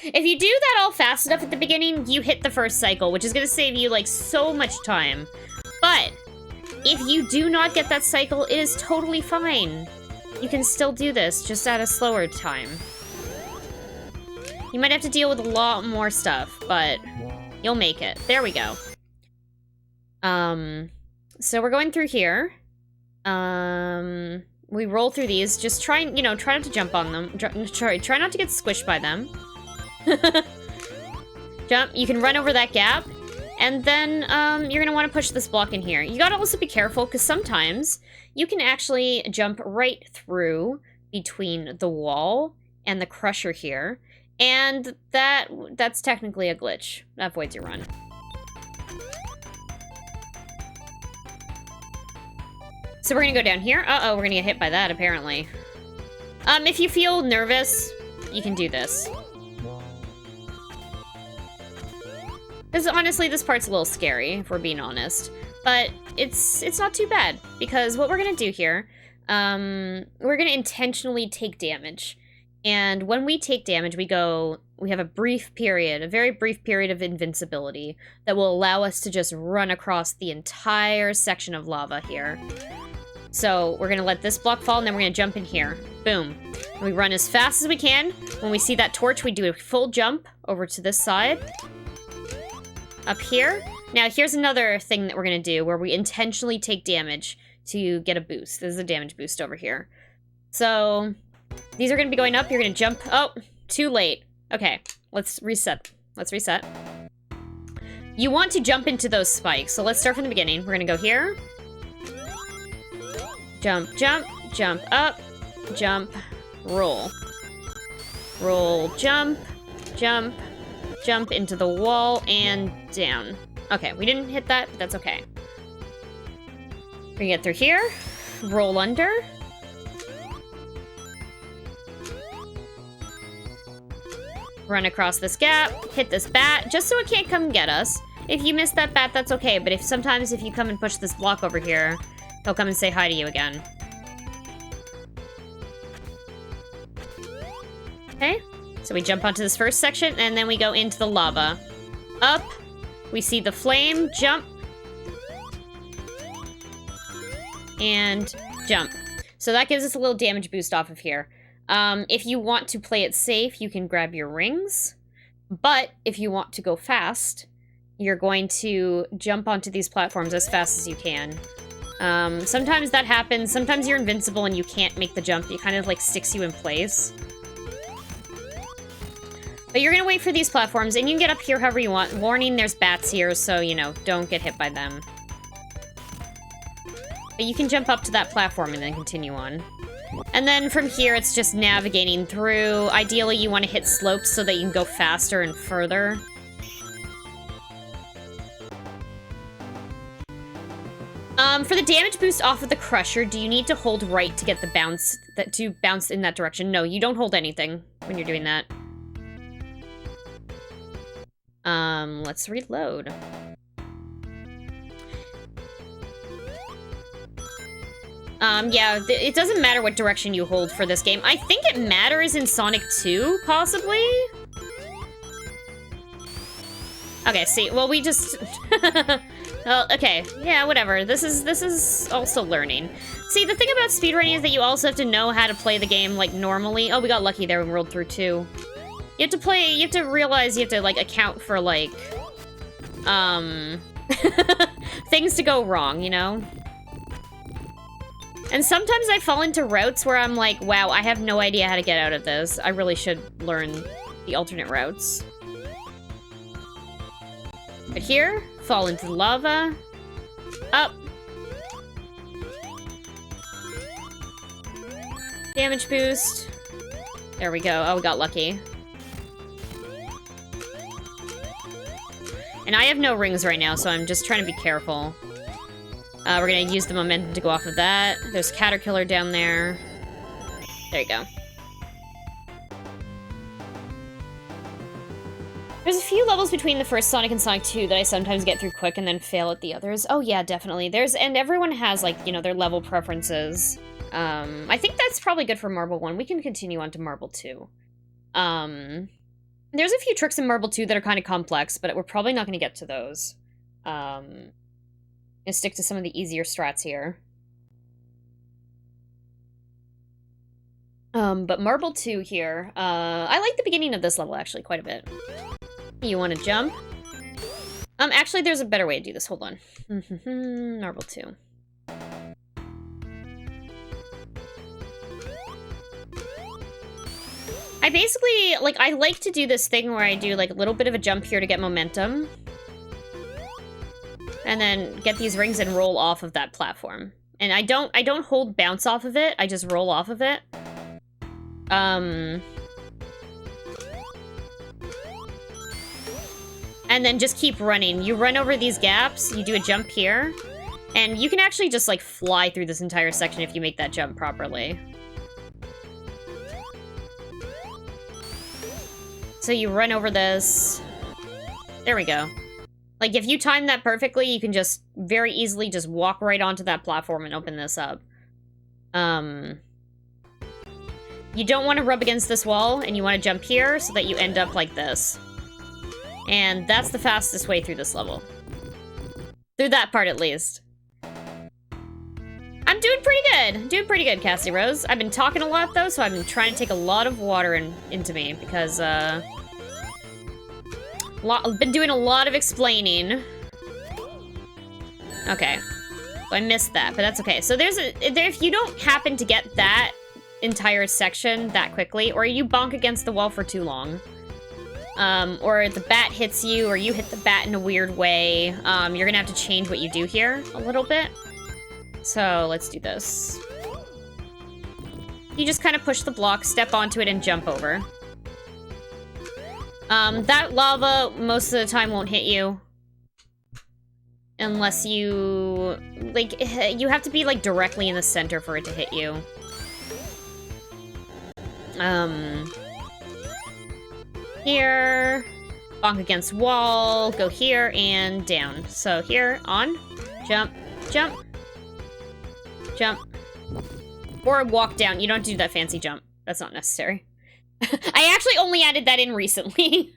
If you do that all fast enough at the beginning, you hit the first cycle, which is going to save you, like, so much time. But if you do not get that cycle, it is totally fine. You can still do this, just at a slower time. You might have to deal with a lot more stuff, but you'll make it. There we go. So we're going through here. We roll through these. Just try, you know, try not to jump on them. Try not to get squished by them. Jump. You can run over that gap. And then, you're gonna want to push this block in here. You gotta also be careful, because sometimes you can actually jump right through between the wall and the crusher here. And that's technically a glitch. That avoids your run. So we're gonna go down here. Uh-oh, we're gonna get hit by that, apparently. If you feel nervous, you can do this. Because honestly, this part's a little scary, if we're being honest. But it's not too bad, because what we're gonna do here, we're gonna intentionally take damage. And when we take damage, we have a brief period, a very brief period of invincibility that will allow us to just run across the entire section of lava here. So we're gonna let this block fall, and then we're gonna jump in here. Boom. And we run as fast as we can. When we see that torch, we do a full jump over to this side. Up here. Now, here's another thing that we're gonna do, where we intentionally take damage to get a boost. This is a damage boost over here. So, these are gonna be going up. You're gonna jump. Oh, too late. Okay, let's reset. Let's reset. You want to jump into those spikes. So let's start from the beginning. We're gonna go here. Jump, jump, jump up, jump, roll. Roll, jump, jump, jump into the wall, and down. Okay, we didn't hit that, but that's okay. We're gonna get through here, roll under. Run across this gap, hit this bat, just so it can't come get us. If you miss that bat, that's okay, but sometimes if you come and push this block over here, he'll come and say hi to you again. Okay, so we jump onto this first section, and then we go into the lava. Up, we see the flame, jump, and jump. So that gives us a little damage boost off of here. If you want to play it safe, you can grab your rings, but if you want to go fast, you're going to jump onto these platforms as fast as you can. Sometimes that happens. Sometimes you're invincible and you can't make the jump. It kind of like sticks you in place. But you're gonna wait for these platforms, and you can get up here however you want. Warning, there's bats here, so, you know, don't get hit by them. But you can jump up to that platform and then continue on. And then from here, it's just navigating through. Ideally, you want to hit slopes so that you can go faster and further. For the damage boost off of the Crusher, do you need to hold right to get the bounce, to bounce in that direction? No, you don't hold anything when you're doing that. Let's reload. Yeah, it doesn't matter what direction you hold for this game. I think it matters in Sonic 2, possibly? Okay, see, well, we just... Well, okay, yeah, whatever. This is also learning. See, the thing about speedrunning is that you also have to know how to play the game, like, normally. Oh, we got lucky there when we rolled through 2. You have to realize you have to, like, account for, like, things to go wrong, you know? And sometimes I fall into routes where I'm like, wow, I have no idea how to get out of this. I really should learn the alternate routes. But here, fall into the lava. Up. Damage boost. There we go. Oh, we got lucky. And I have no rings right now, so I'm just trying to be careful. We're gonna use the momentum to go off of that. There's Caterpillar down there. There you go. There's a few levels between the first Sonic and Sonic 2 that I sometimes get through quick and then fail at the others. Oh yeah, definitely. And everyone has, like, you know, their level preferences. I think that's probably good for Marble 1. We can continue on to Marble 2. There's a few tricks in Marble 2 that are kind of complex, but we're probably not going to get to those. Gonna stick to some of the easier strats here. But Marble 2 here, I like the beginning of this level actually quite a bit. You want to jump? Actually, there's a better way to do this. Hold on. Marble 2. I basically, like, I like to do this thing where I do, like, a little bit of a jump here to get momentum. And then get these rings and roll off of that platform. And I don't hold bounce off of it, I just roll off of it. And then just keep running. You run over these gaps, you do a jump here, and you can actually just, like, fly through this entire section if you make that jump properly. So you run over this. There we go. Like, if you time that perfectly, you can just very easily just walk right onto that platform and open this up. You don't want to rub against this wall, and you want to jump here so that you end up like this. And that's the fastest way through this level. Through that part, at least. I'm doing pretty good. Doing pretty good, Cassie Rose. I've been talking a lot, though, so I've been trying to take a lot of water into me, because, I've been doing a lot of explaining. Okay. So I missed that, but that's okay. So if you don't happen to get that entire section that quickly, or you bonk against the wall for too long, or the bat hits you, or you hit the bat in a weird way, you're gonna have to change what you do here a little bit. So let's do this. You just kind of push the block, step onto it, and jump over. That lava most of the time won't hit you. Unless you... like, you have to be, like, directly in the center for it to hit you. Here... bonk against wall, go here, and down. So here, on, jump, jump, jump. Or walk down. You don't do that fancy jump. That's not necessary. I actually only added that in recently.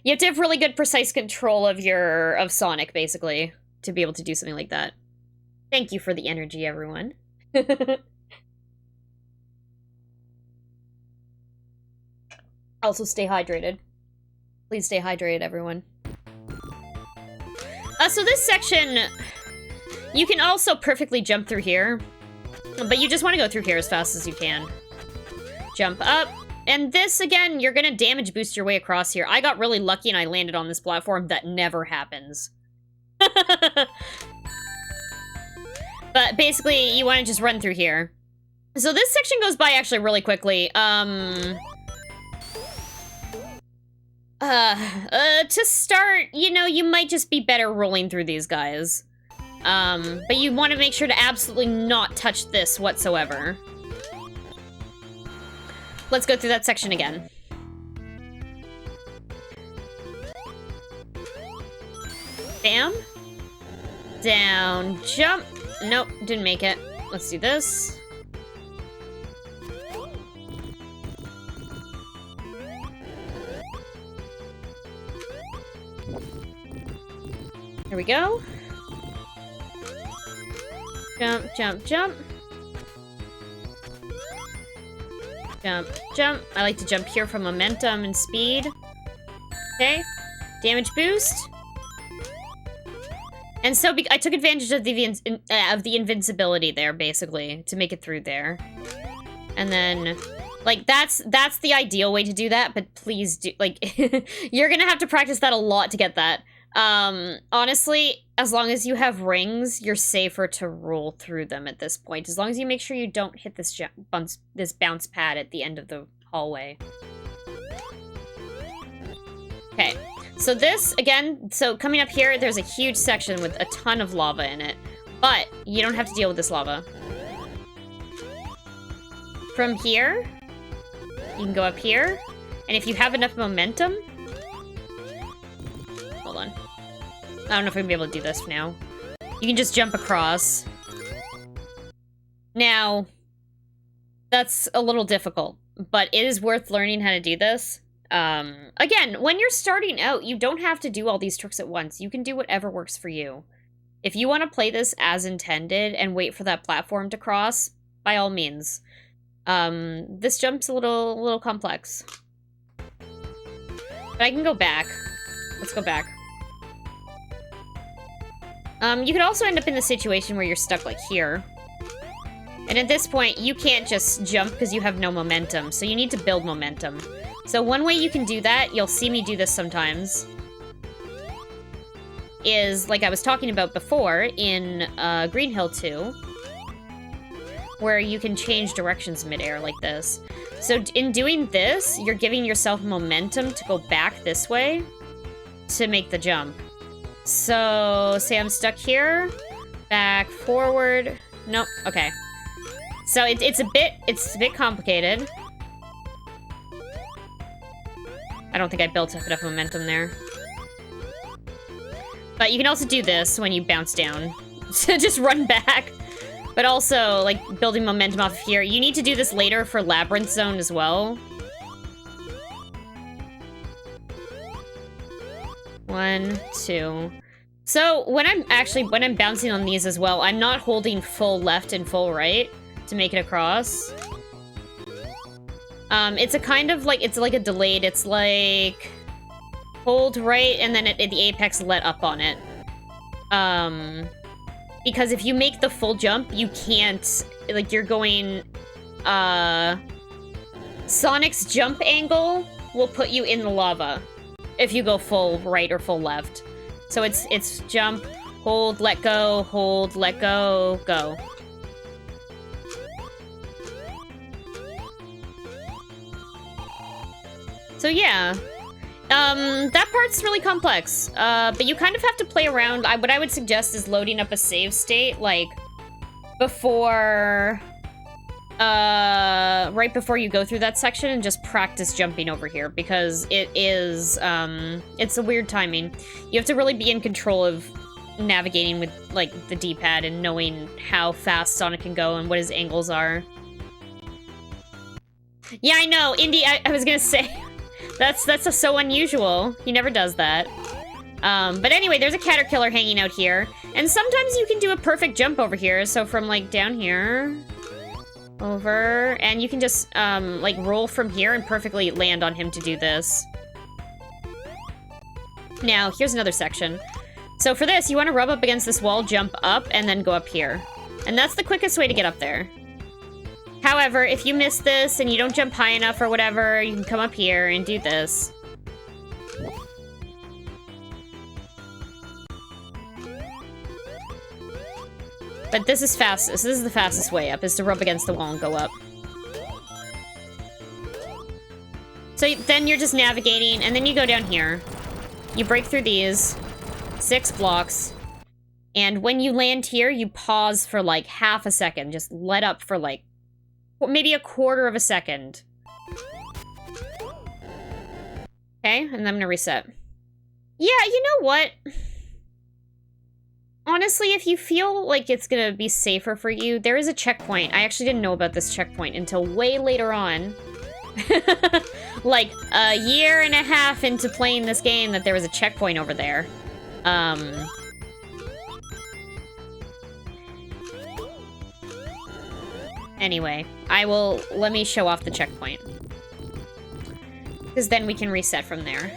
You have to have really good precise control of Sonic, basically, to be able to do something like that. Thank you for the energy, everyone. Also, stay hydrated. Please stay hydrated, everyone. So this section, you can also perfectly jump through here, but you just want to go through here as fast as you can. Jump up. And this, again, you're gonna damage boost your way across here. I got really lucky and I landed on this platform. That never happens. But basically, you want to just run through here. So this section goes by actually really quickly. To start, you know, you might just be better rolling through these guys. But you want to make sure to absolutely not touch this whatsoever. Let's go through that section again. Bam. Down, jump. Nope, didn't make it. Let's do this. Here we go. Jump, jump, jump. Jump, jump. I like to jump here for momentum and speed. Okay. Damage boost. And so I took advantage of the invincibility there, basically, to make it through there. And then, like, that's the ideal way to do that, but please do, like, you're gonna have to practice that a lot to get that. Honestly, as long as you have rings, you're safer to roll through them at this point. As long as you make sure you don't hit this bounce pad at the end of the hallway. Okay, so this, again, so coming up here, there's a huge section with a ton of lava in it. But you don't have to deal with this lava. From here, you can go up here, and if you have enough momentum... Hold on. I don't know if I'm gonna be able to do this now. You can just jump across. Now, that's a little difficult, but it is worth learning how to do this. Again, when you're starting out, you don't have to do all these tricks at once. You can do whatever works for you. If you want to play this as intended and wait for that platform to cross, by all means. This jump's a little complex. But I can go back. Let's go back. You could also end up in the situation where you're stuck like here. And at this point, you can't just jump because you have no momentum, so you need to build momentum. So one way you can do that, you'll see me do this sometimes, is, like I was talking about before, in Green Hill 2, where you can change directions mid-air like this. So in doing this, you're giving yourself momentum to go back this way to make the jump. So, say I'm stuck here, back, forward, nope, okay. So it's a bit complicated. I don't think I built up enough momentum there. But you can also do this when you bounce down, to just run back. But also, like, building momentum off of here. You need to do this later for Labyrinth Zone as well. 1, 2. So, when I'm bouncing on these as well, I'm not holding full left and full right to make it across. It's a kind of like, it's like a delayed, it's like, hold right, and then at the apex let up on it. Because if you make the full jump, you can't, like, you're going, Sonic's jump angle will put you in the lava if you go full right or full left. So it's jump, hold, let go, go. So yeah, that part's really complex, but you kind of have to play around. What I would suggest is loading up a save state, like, before, right before you go through that section, and just practice jumping over here, because it is, it's a weird timing. You have to really be in control of navigating with, like, the D-pad and knowing how fast Sonic can go and what his angles are. Yeah, I know. Indy, I was gonna say, that's so unusual. He never does that. But anyway, there's a caterpillar hanging out here. And sometimes you can do a perfect jump over here. So from, like, down here, over, and you can just, like, roll from here and perfectly land on him to do this. Now, here's another section. So for this, you want to rub up against this wall, jump up, and then go up here. And that's the quickest way to get up there. However, if you miss this and you don't jump high enough or whatever, you can come up here and do this. But this is fastest. This is the fastest way up, is to rub against the wall and go up. So then you're just navigating, and then you go down here. You break through these 6 blocks, and when you land here, you pause for like half a second. Just let up for like maybe a quarter of a second. Okay, and then I'm gonna reset. Yeah, you know what? Honestly, if you feel like it's gonna be safer for you, there is a checkpoint. I actually didn't know about this checkpoint until way later on. Like, a year and a half into playing this game that there was a checkpoint over there. Anyway, let me show off the checkpoint. Because then we can reset from there.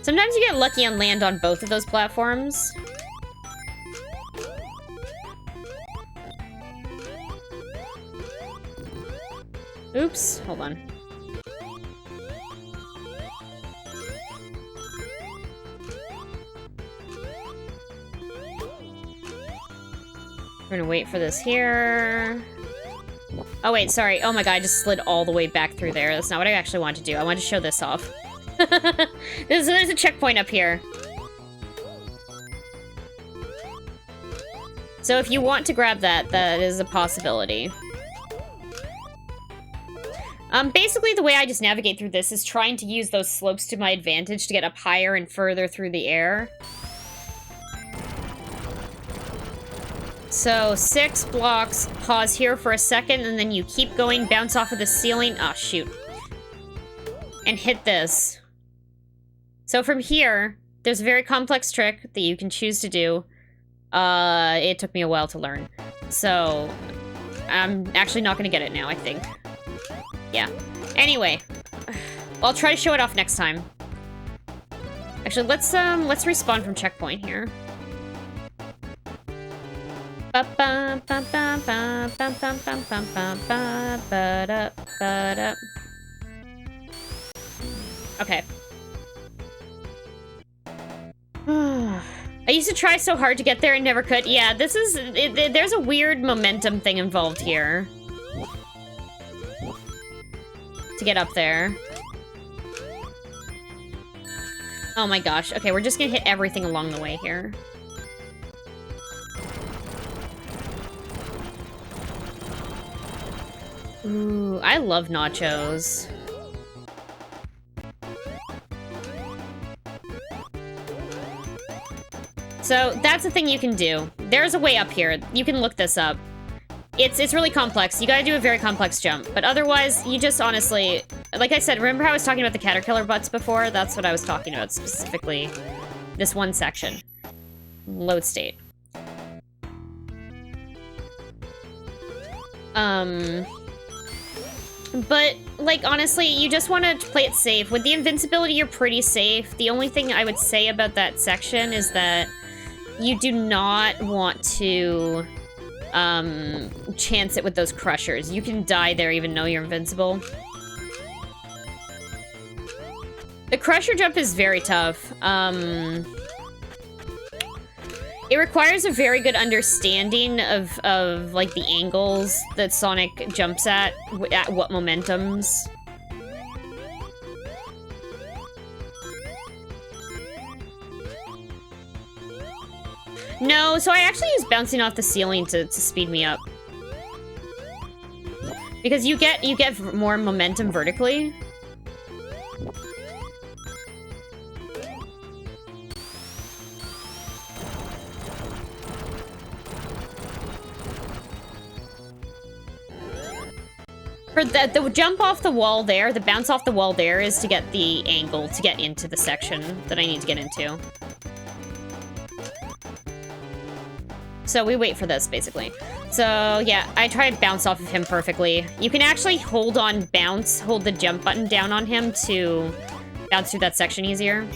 Sometimes you get lucky and land on both of those platforms. Oops, hold on. We're gonna wait for this here. Oh wait, sorry. Oh my god, I just slid all the way back through there. That's not what I actually wanted to do. I wanted to show this off. There's a checkpoint up here. So if you want to grab that, that is a possibility. Basically the way I just navigate through this is trying to use those slopes to my advantage to get up higher and further through the air. So 6 blocks, pause here for a second, and then you keep going, bounce off of the ceiling. Oh, shoot. And hit this. So from here, there's a very complex trick that you can choose to do. It took me a while to learn. So I'm actually not gonna get it now, I think. Yeah. Anyway, I'll try to show it off next time. Actually, let's respawn from checkpoint here. Okay. I used to try so hard to get there and never could. Yeah, this is... there's a weird momentum thing involved here. To get up there. Oh my gosh. Okay, we're just gonna hit everything along the way here. Ooh, I love nachos. So, that's a thing you can do. There's a way up here. You can look this up. It's really complex. You gotta do a very complex jump. But otherwise, you just honestly... Like I said, remember how I was talking about the caterpillar butts before? That's what I was talking about, specifically. This one section. Load state. But, like, honestly, you just want to play it safe. With the invincibility, you're pretty safe. The only thing I would say about that section is that you do not want to... chance it with those crushers. You can die there even though you're invincible. The crusher jump is very tough. It requires a very good understanding of like the angles that Sonic jumps at what momentums. No, so I actually use bouncing off the ceiling to speed me up. Because you get more momentum vertically. For the jump off the wall there, the bounce off the wall there is to get the angle to get into the section that I need to get into. So we wait for this, basically. So, yeah, I try to bounce off of him perfectly. You can actually hold on bounce, hold the jump button down on him to bounce through that section easier.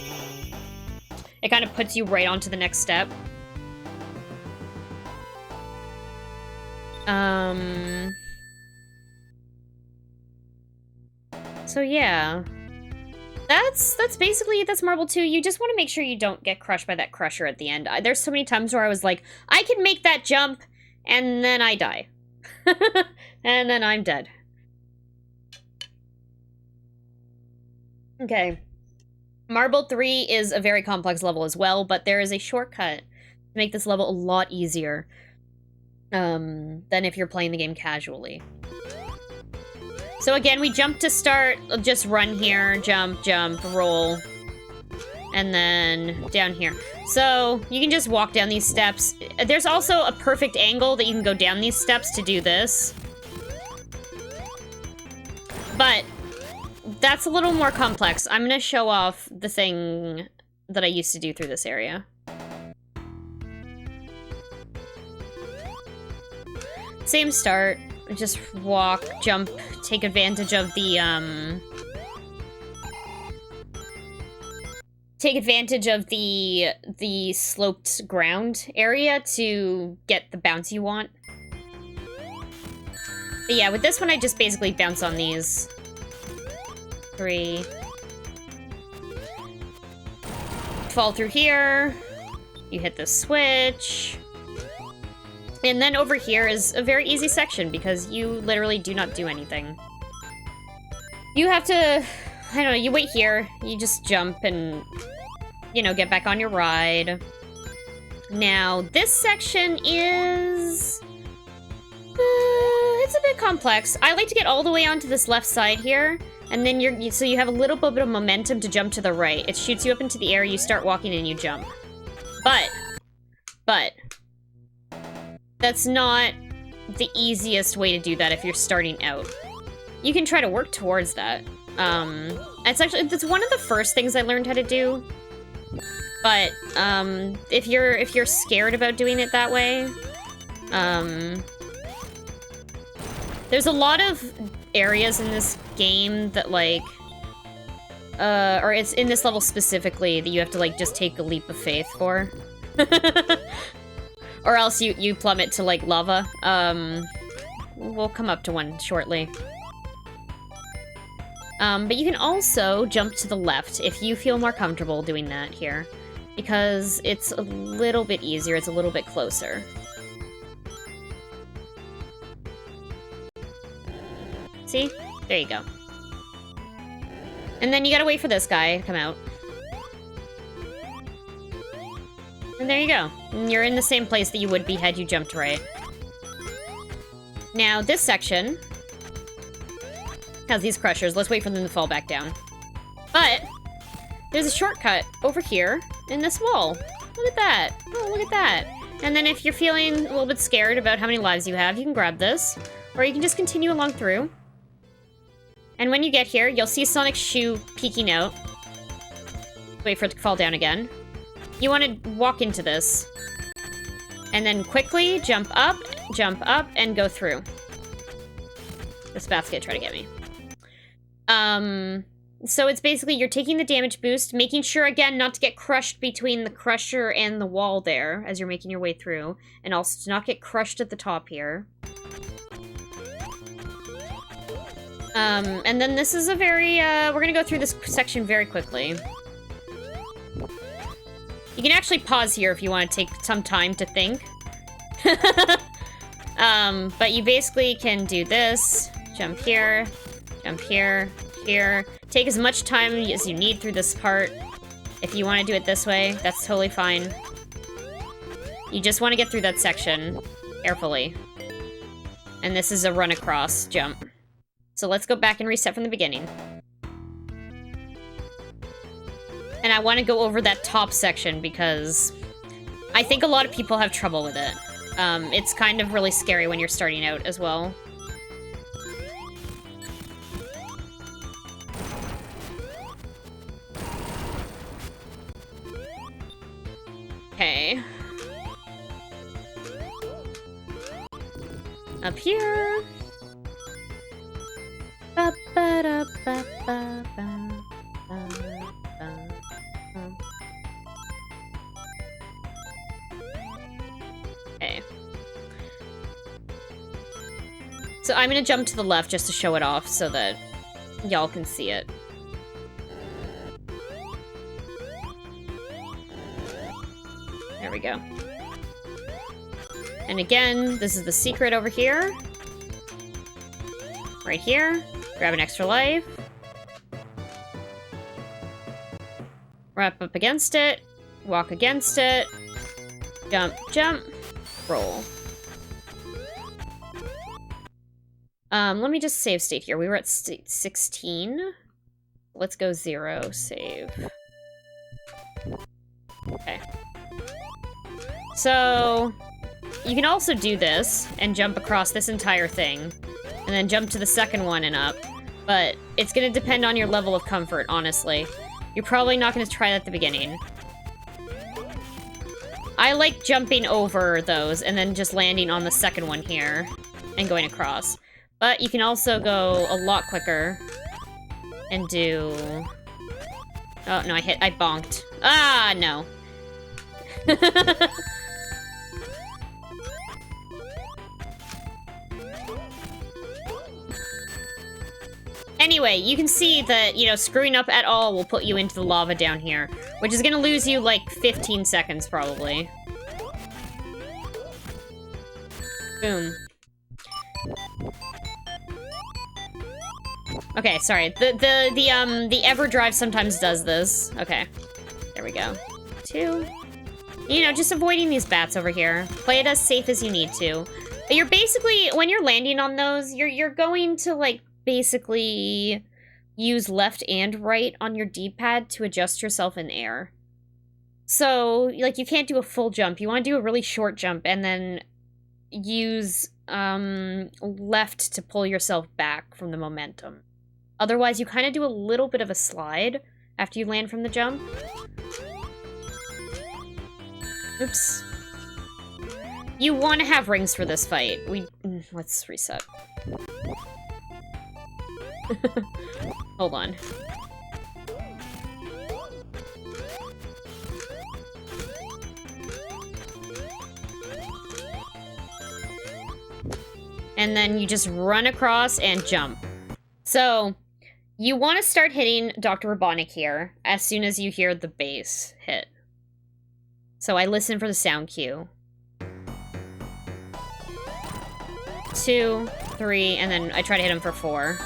It kind of puts you right onto the next step. So yeah. That's basically, that's Marble 2. You just want to make sure you don't get crushed by that crusher at the end. There's so many times where I was like, I can make that jump, and then I die. And then I'm dead. Okay. Marble 3 is a very complex level as well, but there is a shortcut to make this level a lot easier than if you're playing the game casually. So again, we jump to start, just run here, jump, jump, roll, and then down here. So you can just walk down these steps. There's also a perfect angle that you can go down these steps to do this. But that's a little more complex. I'm gonna show off the thing that I used to do through this area. Same start. Just walk, jump, take advantage of the, the sloped ground area to get the bounce you want. But yeah, with this one, I just basically bounce on these. 3. Fall through here. You hit the switch. And then over here is a very easy section because you literally do not do anything. You have to, I don't know, you wait here, you just jump and, you know, get back on your ride. Now, this section is, it's a bit complex. I like to get all the way onto this left side here, and then so you have a little bit of momentum to jump to the right. It shoots you up into the air, you start walking and you jump. But, that's not the easiest way to do that if you're starting out. You can try to work towards that. It's one of the first things I learned how to do. But if you're scared about doing it that way, there's a lot of areas in this game that like, or it's in this level specifically that you have to like just take a leap of faith for. Or else you plummet to, like, lava. We'll come up to one shortly. But you can also jump to the left if you feel more comfortable doing that here. Because it's a little bit easier, it's a little bit closer. See? There you go. And then you gotta wait for this guy to come out. And there you go. And you're in the same place that you would be had you jumped right. Now, this section has these crushers. Let's wait for them to fall back down. But there's a shortcut over here in this wall. Look at that. Oh, look at that. And then if you're feeling a little bit scared about how many lives you have, you can grab this. Or you can just continue along through. And when you get here, you'll see Sonic's shoe peeking out. Wait for it to fall down again. You want to walk into this. And then quickly jump up, and go through. This bat's gonna try to get me. So it's basically you're taking the damage boost, making sure, again, not to get crushed between the crusher and the wall there as you're making your way through. And also to not get crushed at the top here. And then this is a very, we're gonna go through this section very quickly. You can actually pause here if you want to take some time to think. But you basically can do this, jump here, here. Take as much time as you need through this part. If you want to do it this way, that's totally fine. You just want to get through that section carefully. And this is a run across jump. So let's go back and reset from the beginning. And I want to go over that top section because I think a lot of people have trouble with it. It's kind of really scary when you're starting out as well. Okay. Up here. Okay. So I'm gonna jump to the left just to show it off so that y'all can see it. There we go. And again, this is the secret over here. Right here. Grab an extra life. Wrap up against it. Walk against it. Jump, jump. Roll. Let me just save state here. We were at state 16. Let's go 0, save. Okay. So, you can also do this and jump across this entire thing, and then jump to the second one and up, but it's gonna depend on your level of comfort, honestly. You're probably not gonna try that at the beginning. I like jumping over those and then just landing on the second one here and going across. But you can also go a lot quicker and do... Oh, no, I bonked. Ah, no. Anyway, you can see that, you know, screwing up at all will put you into the lava down here, which is gonna lose you, like, 15 seconds, probably. Boom. Okay, sorry. The EverDrive sometimes does this. Okay. There we go. 2. You know, just avoiding these bats over here. Play it as safe as you need to. But you're basically, when you're landing on those, you're going to, like, basically use left and right on your D-pad to adjust yourself in air. So, like, you can't do a full jump. You want to do a really short jump and then use left to pull yourself back from the momentum. Otherwise, you kind of do a little bit of a slide after you land from the jump. Oops. You want to have rings for this fight. Let's reset. Hold on. And then you just run across and jump. So, you want to start hitting Dr. Robotnik here as soon as you hear the bass hit. So I listen for the sound cue. 2, 3, and then I try to hit him for 4.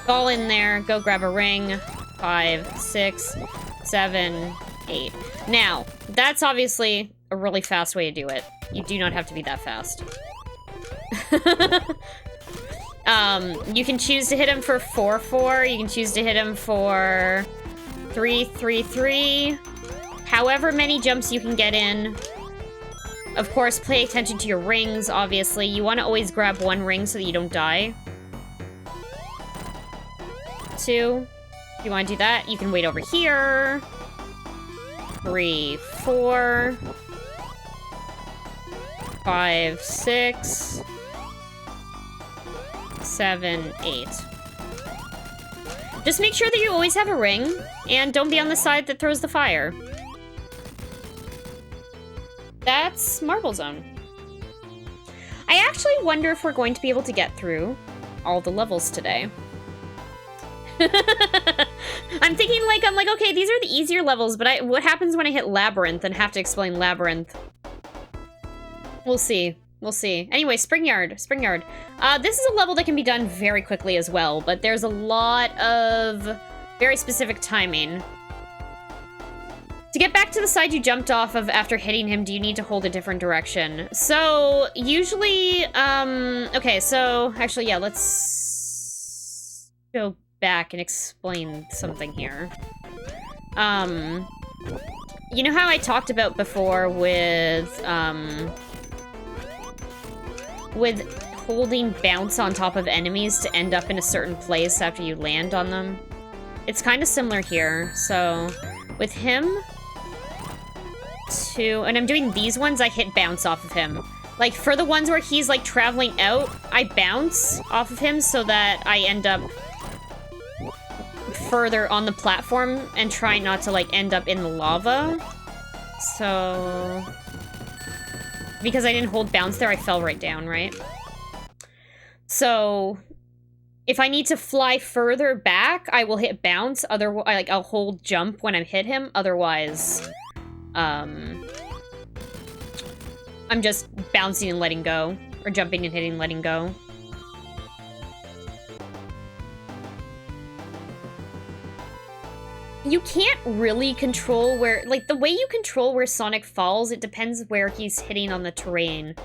Fall in there, go grab a ring. 5, 6, 7, 8. Now, that's obviously a really fast way to do it. You do not have to be that fast. You can choose to hit him for 4, 4. You can choose to hit him for 3, 3, 3. However many jumps you can get in. Of course, pay attention to your rings, obviously. You want to always grab one ring so that you don't die. 2. If you want to do that, you can wait over here. 3, 4. 5, 6. 7, 8. Just make sure that you always have a ring, and don't be on the side that throws the fire. That's Marble Zone. I actually wonder if we're going to be able to get through all the levels today. I'm thinking, like, okay, these are the easier levels, but what happens when I hit Labyrinth and have to explain Labyrinth? We'll see. We'll see. Anyway, Springyard. Springyard. This is a level that can be done very quickly as well, but there's a lot of very specific timing. To get back to the side you jumped off of after hitting him, do you need to hold a different direction? So, usually, okay, so, actually, yeah, let's go back and explain something here. You know how I talked about before with holding bounce on top of enemies to end up in a certain place after you land on them? It's kind of similar here. So, with him, 2, and I'm doing these ones, I hit bounce off of him. Like, for the ones where he's, like, traveling out, I bounce off of him so that I end up further on the platform and try not to, like, end up in the lava. So... because I didn't hold bounce there, I fell right down, right? So... if I need to fly further back, I will hit bounce. Otherwise, like, I'll hold jump when I hit him. Otherwise, I'm just bouncing and letting go. Or jumping and hitting, letting go. You can't really control where... like, the way you control where Sonic falls, it depends where he's hitting on the terrain.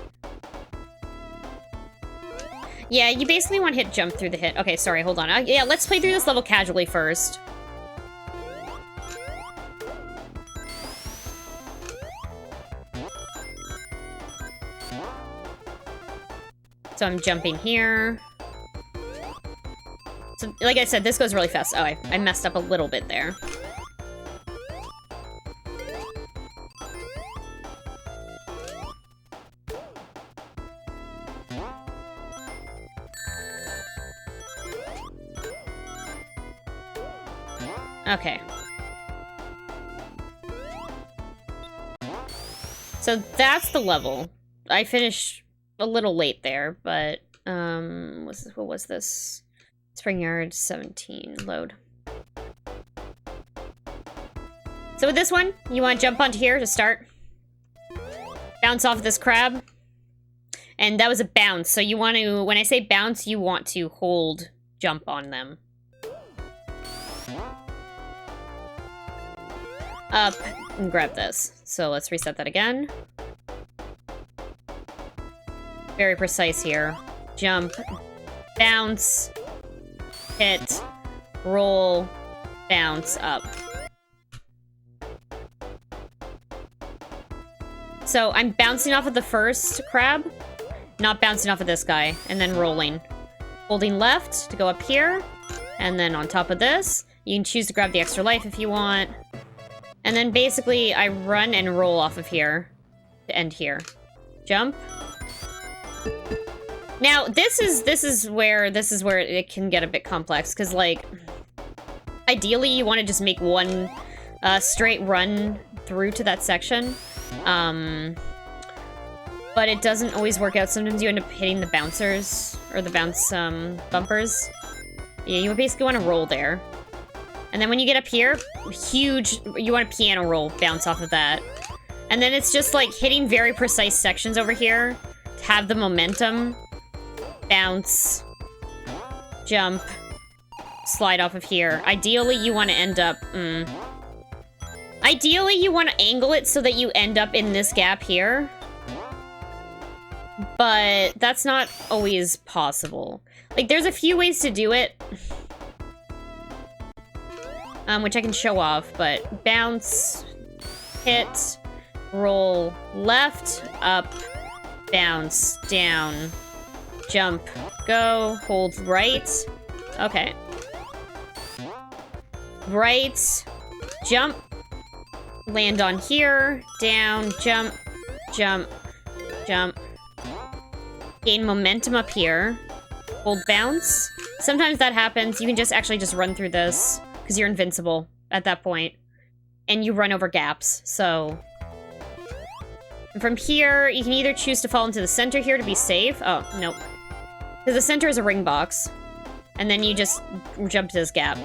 Yeah, you basically want to hit jump through the hit. Okay, sorry, hold on. Yeah, let's play through this level casually first. So I'm jumping here. So, like I said, this goes really fast. Oh, I messed up a little bit there. Okay. So that's the level. I finished a little late there, but, what was this? Spring Yard 17, load. So with this one, you want to jump onto here to start. Bounce off this crab. And that was a bounce, so you want to, when I say bounce, you want to hold jump on them. Up and grab this. So let's reset that again. Very precise here. Jump, bounce, hit, roll, bounce, up. So I'm bouncing off of the first crab, not bouncing off of this guy, and then rolling. Holding left to go up here, and then on top of this, you can choose to grab the extra life if you want. And then basically, I run and roll off of here to end here. Jump. Now, this is where it can get a bit complex, because, like, ideally you want to just make one straight run through to that section. But it doesn't always work out. Sometimes you end up hitting the bouncers, or the bounce bumpers. Yeah, you basically want to roll there. And then when you get up here, huge, you want a piano roll, bounce off of that. And then it's just like hitting very precise sections over here to have the momentum. Bounce, jump, slide off of here. Ideally, you want to end up, ideally, you want to angle it so that you end up in this gap here. But that's not always possible. Like, there's a few ways to do it. Which I can show off, but bounce, hit, roll, left, up, bounce, down, jump, go, hold right. Okay. Right, jump, land on here, down, jump, jump, jump. Gain momentum up here. Hold bounce. Sometimes that happens. You can just actually just run through this, because you're invincible at that point. And you run over gaps, so... And from here, you can either choose to fall into the center here to be safe. Oh, nope. Because the center is a ring box. And then you just jump to this gap.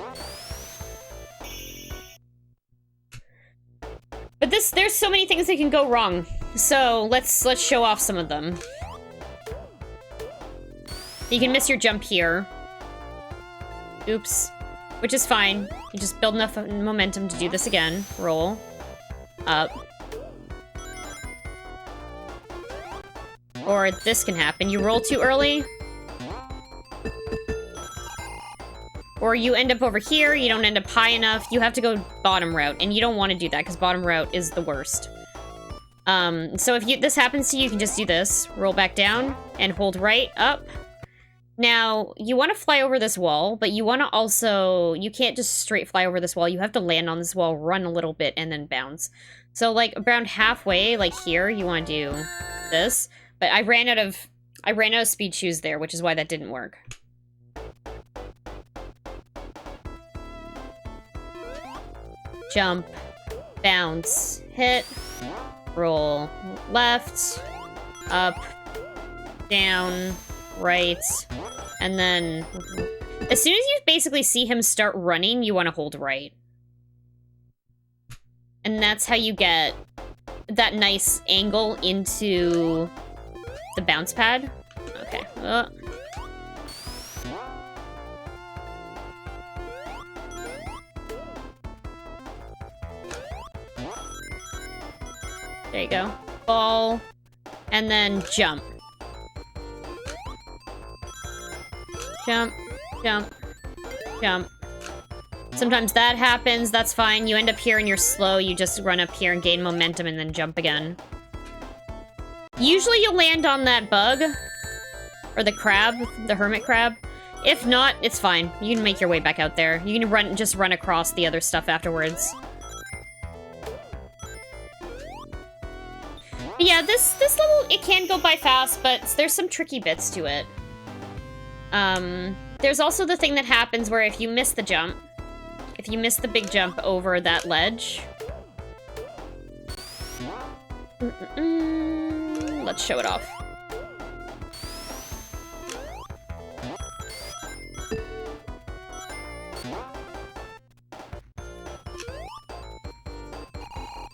But there's so many things that can go wrong. So, let's show off some of them. You can miss your jump here. Oops. Which is fine. You just build enough momentum to do this again. Roll. Up. Or this can happen. You roll too early. Or you end up over here, you don't end up high enough. You have to go bottom route, and you don't want to do that, because bottom route is the worst. So if this happens to you, you can just do this. Roll back down, and hold right, up. Now, you want to fly over this wall, but you want to also... You can't just straight fly over this wall. You have to land on this wall, run a little bit, and then bounce. So, like, around halfway, like here, you want to do this. But I ran out of speed shoes there, which is why that didn't work. Jump, bounce, hit, roll, left, up, down, right, and then as soon as you basically see him start running, you want to hold right. And that's how you get that nice angle into the bounce pad. Okay. There you go. Ball, and then jump. Jump, jump, jump. Sometimes that happens, that's fine. You end up here and you're slow, you just run up here and gain momentum and then jump again. Usually you'll land on that bug, or the crab, the hermit crab. If not, it's fine. You can make your way back out there. You can just run across the other stuff afterwards. But yeah, this level, it can go by fast, but there's some tricky bits to it. There's also the thing that happens where if you miss the jump, if you miss the big jump over that ledge... Let's show it off.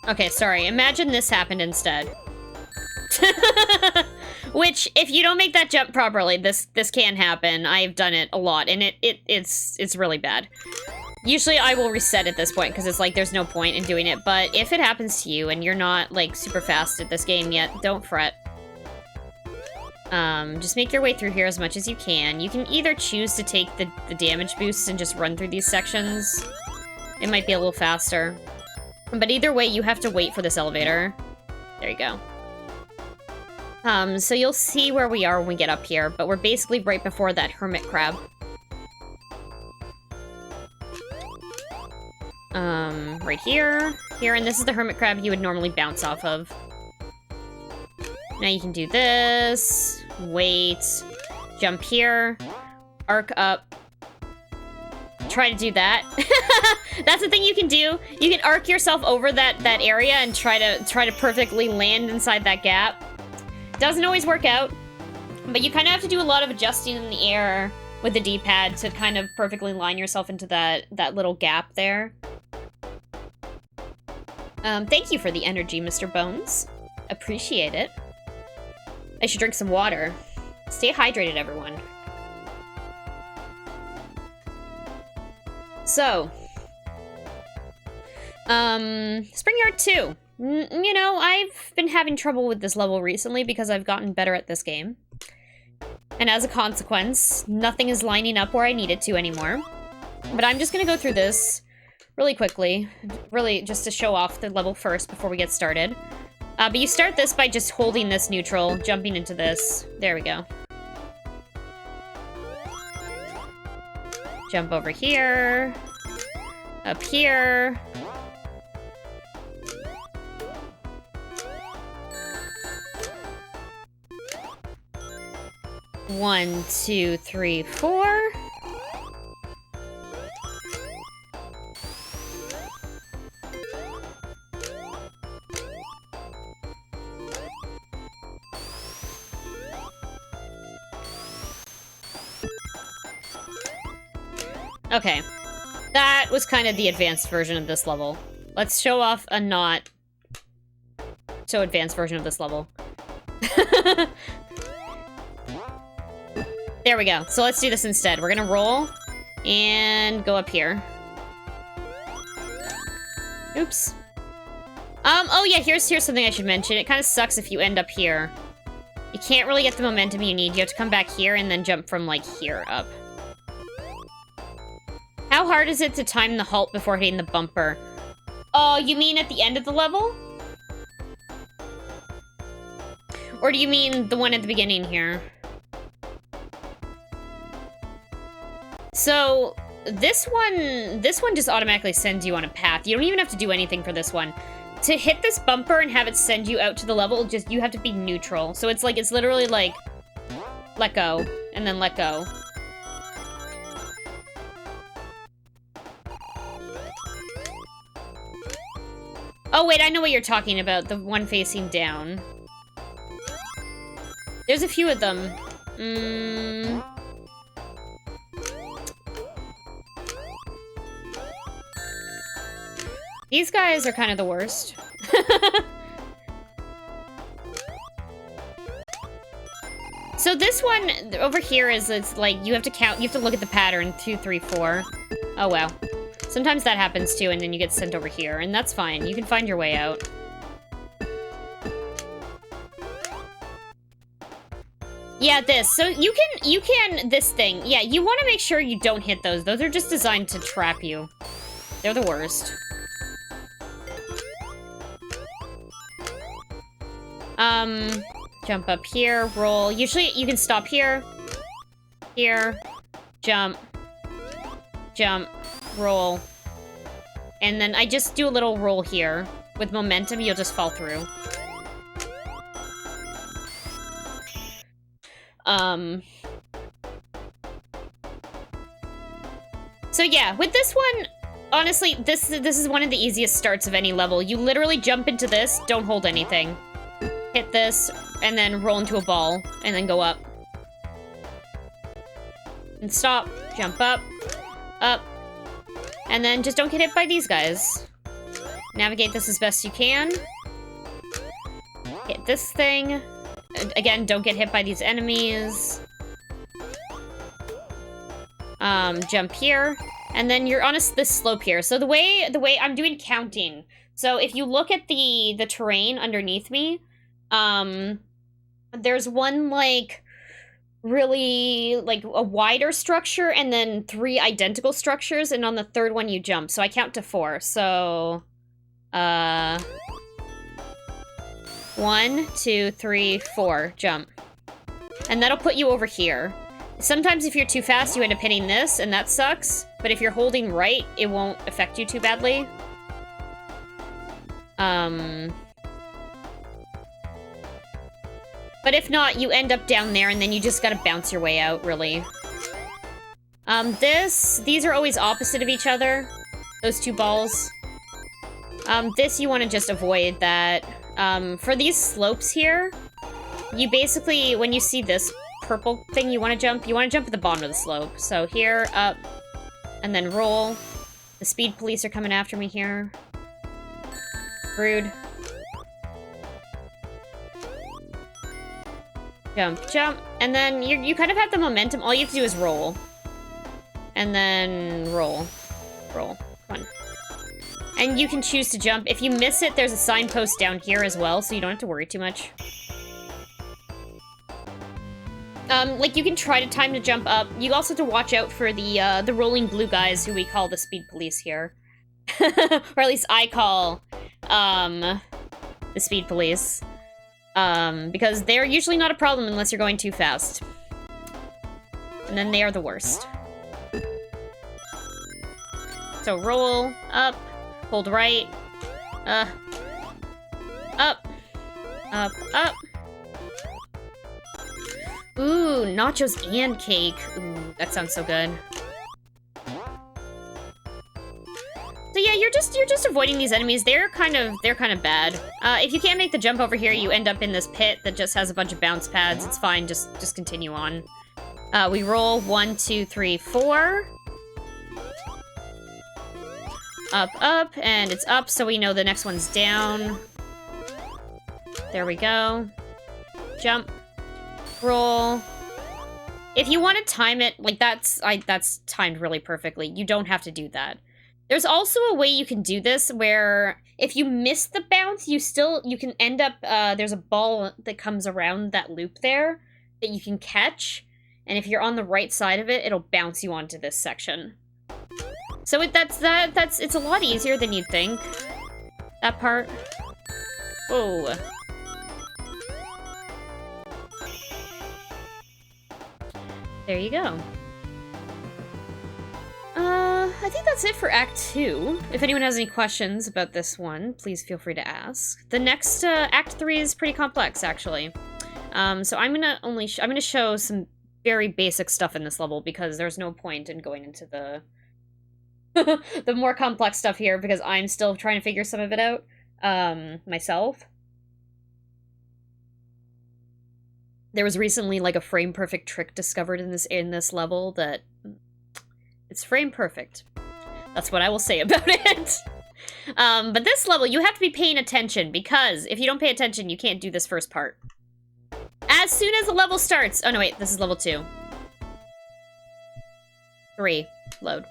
Okay, sorry. Imagine this happened instead. Which, if you don't make that jump properly, this can happen. I've done it a lot, and it's really bad. Usually I will reset at this point, because it's like, there's no point in doing it, but if it happens to you, and you're not, like, super fast at this game yet, don't fret. Just make your way through here as much as you can. You can either choose to take the damage boosts and just run through these sections. It might be a little faster. But either way, you have to wait for this elevator. There you go. So you'll see where we are when we get up here, but we're basically right before that hermit crab. Right here, and this is the hermit crab you would normally bounce off of. Now you can do this, wait, jump here, arc up, try to do that. That's the thing you can do. You can arc yourself over that area and try to perfectly land inside that gap. Doesn't always work out, but you kind of have to do a lot of adjusting in the air with the D-pad to kind of perfectly line yourself into that little gap there. Thank you for the energy, Mr. Bones. Appreciate it. I should drink some water. Stay hydrated, everyone. So, Spring Yard 2. You know, I've been having trouble with this level recently because I've gotten better at this game. And as a consequence, nothing is lining up where I need it to anymore. But I'm just gonna go through this really quickly, really just to show off the level first before we get started. But you start this by just holding this neutral, jumping into this. There we go. Jump over here. Up here. One, two, three, four. Okay, that was kind of the advanced version of this level. Let's show off a not so advanced version of this level. There we go. So let's do this instead. We're gonna roll and go up here. Oops. Oh yeah, here's something I should mention. It kind of sucks if you end up here. You can't really get the momentum you need. You have to come back here and then jump from, like, here up. How hard is it to time the halt before hitting the bumper? Oh, you mean at the end of the level? Or do you mean the one at the beginning here? So, this one just automatically sends you on a path. You don't even have to do anything for this one. to hit this bumper and have it send you out to the level, just you have to be neutral. So it's like, it's literally like, let go, and then let go. Oh wait, I know what you're talking about, the one facing down. There's a few of them. These guys are kind of the worst. So this one over here is, it's like, you have to count, you have to look at the pattern, 2, 3, 4. Oh wow. Sometimes that happens too, and then you get sent over here, and that's fine. You can find your way out. Yeah, this. So you can, this thing. Yeah, you want to make sure you don't hit those. Those are just designed to trap you. They're the worst. Jump up here, roll. Usually you can stop here, jump, roll. And then I just do a little roll here. With momentum, you'll just fall through. So yeah, with this one, honestly, this is one of the easiest starts of any level. You literally jump into this, don't hold anything. Hit this, and then roll into a ball, and then go up. And stop, jump up, and then just don't get hit by these guys. Navigate this as best you can. Hit this thing. Again, don't get hit by these enemies. Jump here. And then you're on this slope here. So the way I'm doing counting. So if you look at the terrain underneath me, there's one, like, really, like, a wider structure, and then 3 identical structures, and on the 3rd one you jump. So I count to 4. So, 1, 2, 3, 4, jump. And that'll put you over here. Sometimes if you're too fast, you end up hitting this, and that sucks. But if you're holding right, it won't affect you too badly. But if not, you end up down there, and then you just gotta bounce your way out, really. These are always opposite of each other. Those 2 balls. This, you want to just avoid that. For these slopes here, you basically, when you see this purple thing you want to jump at the bottom of the slope. So here, up, and then roll. The speed police are coming after me here. Rude. Jump, jump, and then you kind of have the momentum. All you have to do is roll. And then roll. Roll. Come on. And you can choose to jump. If you miss it, there's a signpost down here as well, so you don't have to worry too much. Like, you can try to time to jump up. You also have to watch out for the rolling blue guys, who we call the speed police here. Or at least I call, the speed police. Because they're usually not a problem unless you're going too fast. And then they are the worst. So roll, up, hold right, up, up, up. Ooh, nachos and cake. Ooh, that sounds so good. So yeah, you're just avoiding these enemies. They're kind of bad. If you can't make the jump over here, you end up in this pit that just has a bunch of bounce pads. It's fine, just continue on. We roll 1, 2, 3, 4. Up, up, and it's up, so we know the next one's down. There we go. Jump. Roll. If you want to time it, like, that's timed really perfectly. You don't have to do that. There's also a way you can do this where if you miss the bounce, you can end up, there's a ball that comes around that loop there that you can catch, and if you're on the right side of it, it'll bounce you onto this section. So it's a lot easier than you'd think. That part. Whoa. There you go. I think that's it for Act 2. If anyone has any questions about this one, please feel free to ask. The next, Act 3 is pretty complex, actually. So I'm gonna show some very basic stuff in this level because there's no point in going into the the more complex stuff here because I'm still trying to figure some of it out, myself. There was recently, like, a frame-perfect trick discovered in this level that... It's frame-perfect. That's what I will say about it. But this level, you have to be paying attention, because if you don't pay attention, you can't do this first part. As soon as the level starts... Oh, no, wait, this is level 2. 3. Load.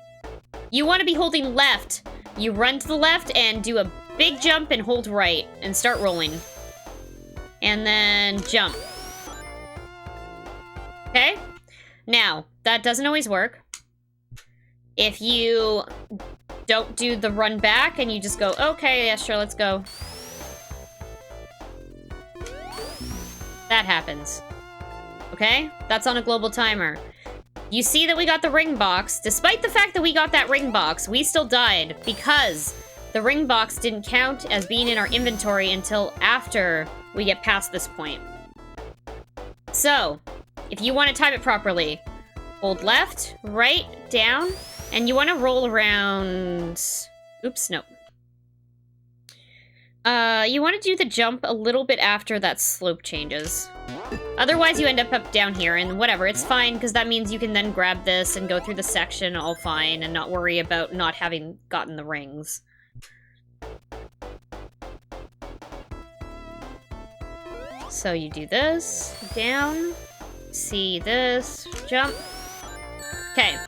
You want to be holding left. You run to the left and do a big jump and hold right, and start rolling. And then jump. Okay? Now, that doesn't always work. If you don't do the run back and you just go, okay, yeah, sure, let's go. That happens. Okay? That's on a global timer. You see that we got the ring box. Despite the fact that we got that ring box, we still died because the ring box didn't count as being in our inventory until after we get past this point. So... if you want to time it properly, hold left, right, down, and you want to roll around... Oops, no. You want to do the jump a little bit after that slope changes. Otherwise, you end up down here, and whatever, it's fine, because that means you can then grab this and go through the section all fine and not worry about not having gotten the rings. So you do this, down... see this, jump. Okay,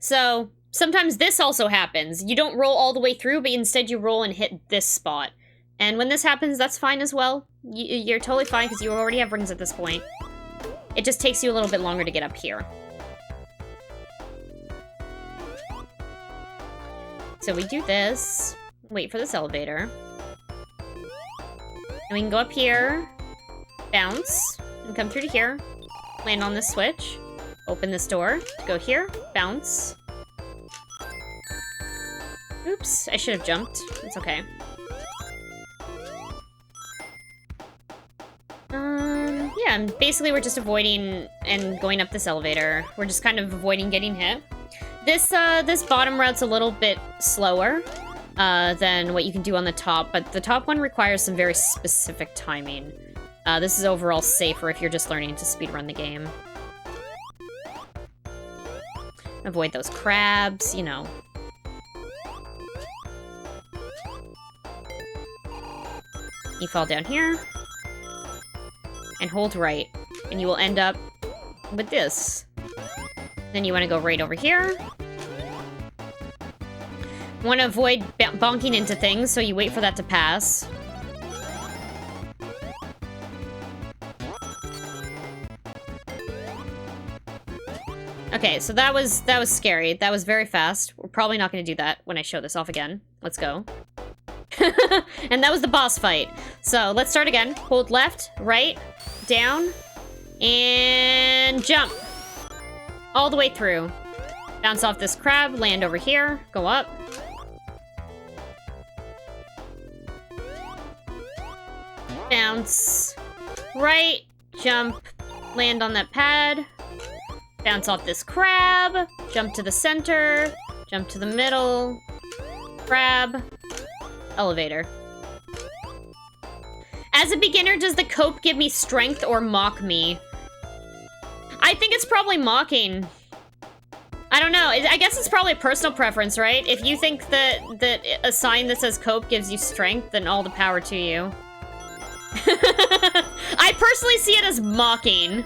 so sometimes this also happens. You don't roll all the way through, but instead you roll and hit this spot. And when this happens, that's fine as well. You're totally fine because you already have rings at this point. It just takes you a little bit longer to get up here. So we do this, wait for this elevator. And we can go up here, bounce, and come through to here. Land on this switch, open this door, go here, bounce. Oops, I should have jumped. It's okay. Yeah, and basically we're just avoiding and going up this elevator. We're just kind of avoiding getting hit. This bottom route's a little bit slower than what you can do on the top, but the top one requires some very specific timing. This is overall safer if you're just learning to speedrun the game. Avoid those crabs, you know. You fall down here. And hold right. And you will end up with this. Then you want to go right over here. You want to avoid bonking into things, so you wait for that to pass. Okay, so that was scary. That was very fast. We're probably not going to do that when I show this off again. Let's go. And that was the boss fight. So let's start again. Hold left, right, down, and jump. All the way through. Bounce off this crab, land over here, go up. Bounce. Right, jump, land on that pad. Bounce off this crab, jump to the center, jump to the middle, crab, elevator. As a beginner, does the cope give me strength or mock me? I think it's probably mocking. I don't know. I guess it's probably personal preference, right? If you think that a sign that says cope gives you strength, then all the power to you. I personally see it as mocking.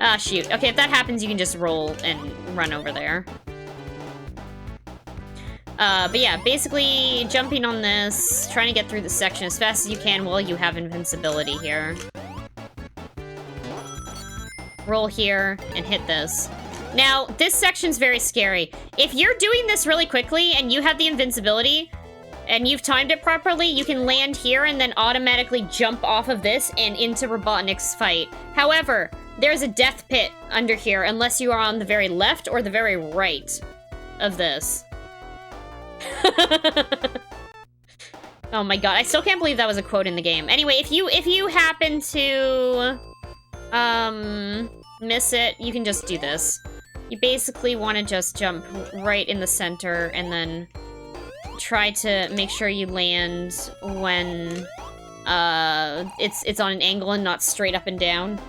Ah, shoot. Okay, if that happens, you can just roll and run over there. But yeah, basically jumping on this, trying to get through the section as fast as you can while you have invincibility here. Roll here and hit this. Now, this section's very scary. If you're doing this really quickly and you have the invincibility and you've timed it properly, you can land here and then automatically jump off of this and into Robotnik's fight. However, There's a death pit under here, unless you are on the very left or the very right of this. Oh my god, I still can't believe that was a quote in the game. Anyway, if you happen to miss it, you can just do this. You basically want to just jump right in the center and then try to make sure you land when it's on an angle and not straight up and down.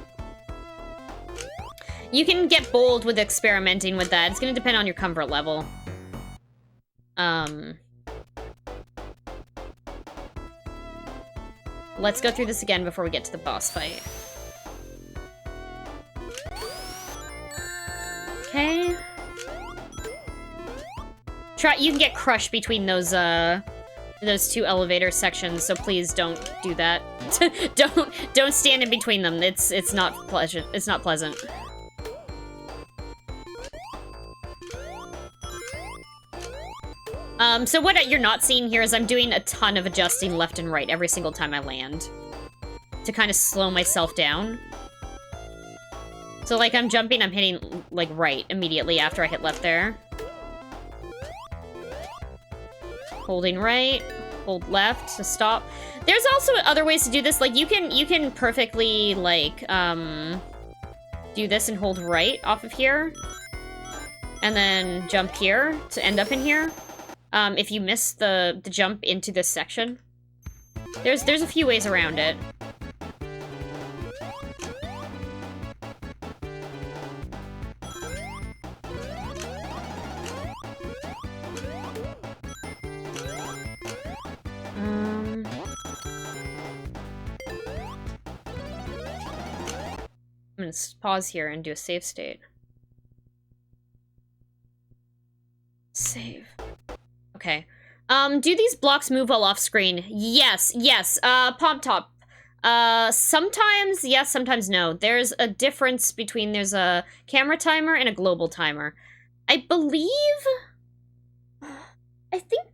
You can get bold with experimenting with that. It's gonna depend on your comfort level. Let's go through this again before we get to the boss fight. Okay. You can get crushed between those two elevator sections, so please don't do that. don't stand in between them. It's not pleasant. It's not pleasant. So what you're not seeing here is I'm doing a ton of adjusting left and right every single time I land to kind of slow myself down. So like I'm jumping, I'm hitting like right immediately after I hit left there. Holding right, hold left to stop. There's also other ways to do this. Like you can perfectly like do this and hold right off of here, and then jump here to end up in here. If you miss the jump into this section, there's a few ways around it. I'm gonna pause here and do a save state. Save. Okay. Do these blocks move while off screen? Yes, yes. Pop Top. Sometimes yes, sometimes no. There's a difference between there's a camera timer and a global timer. I think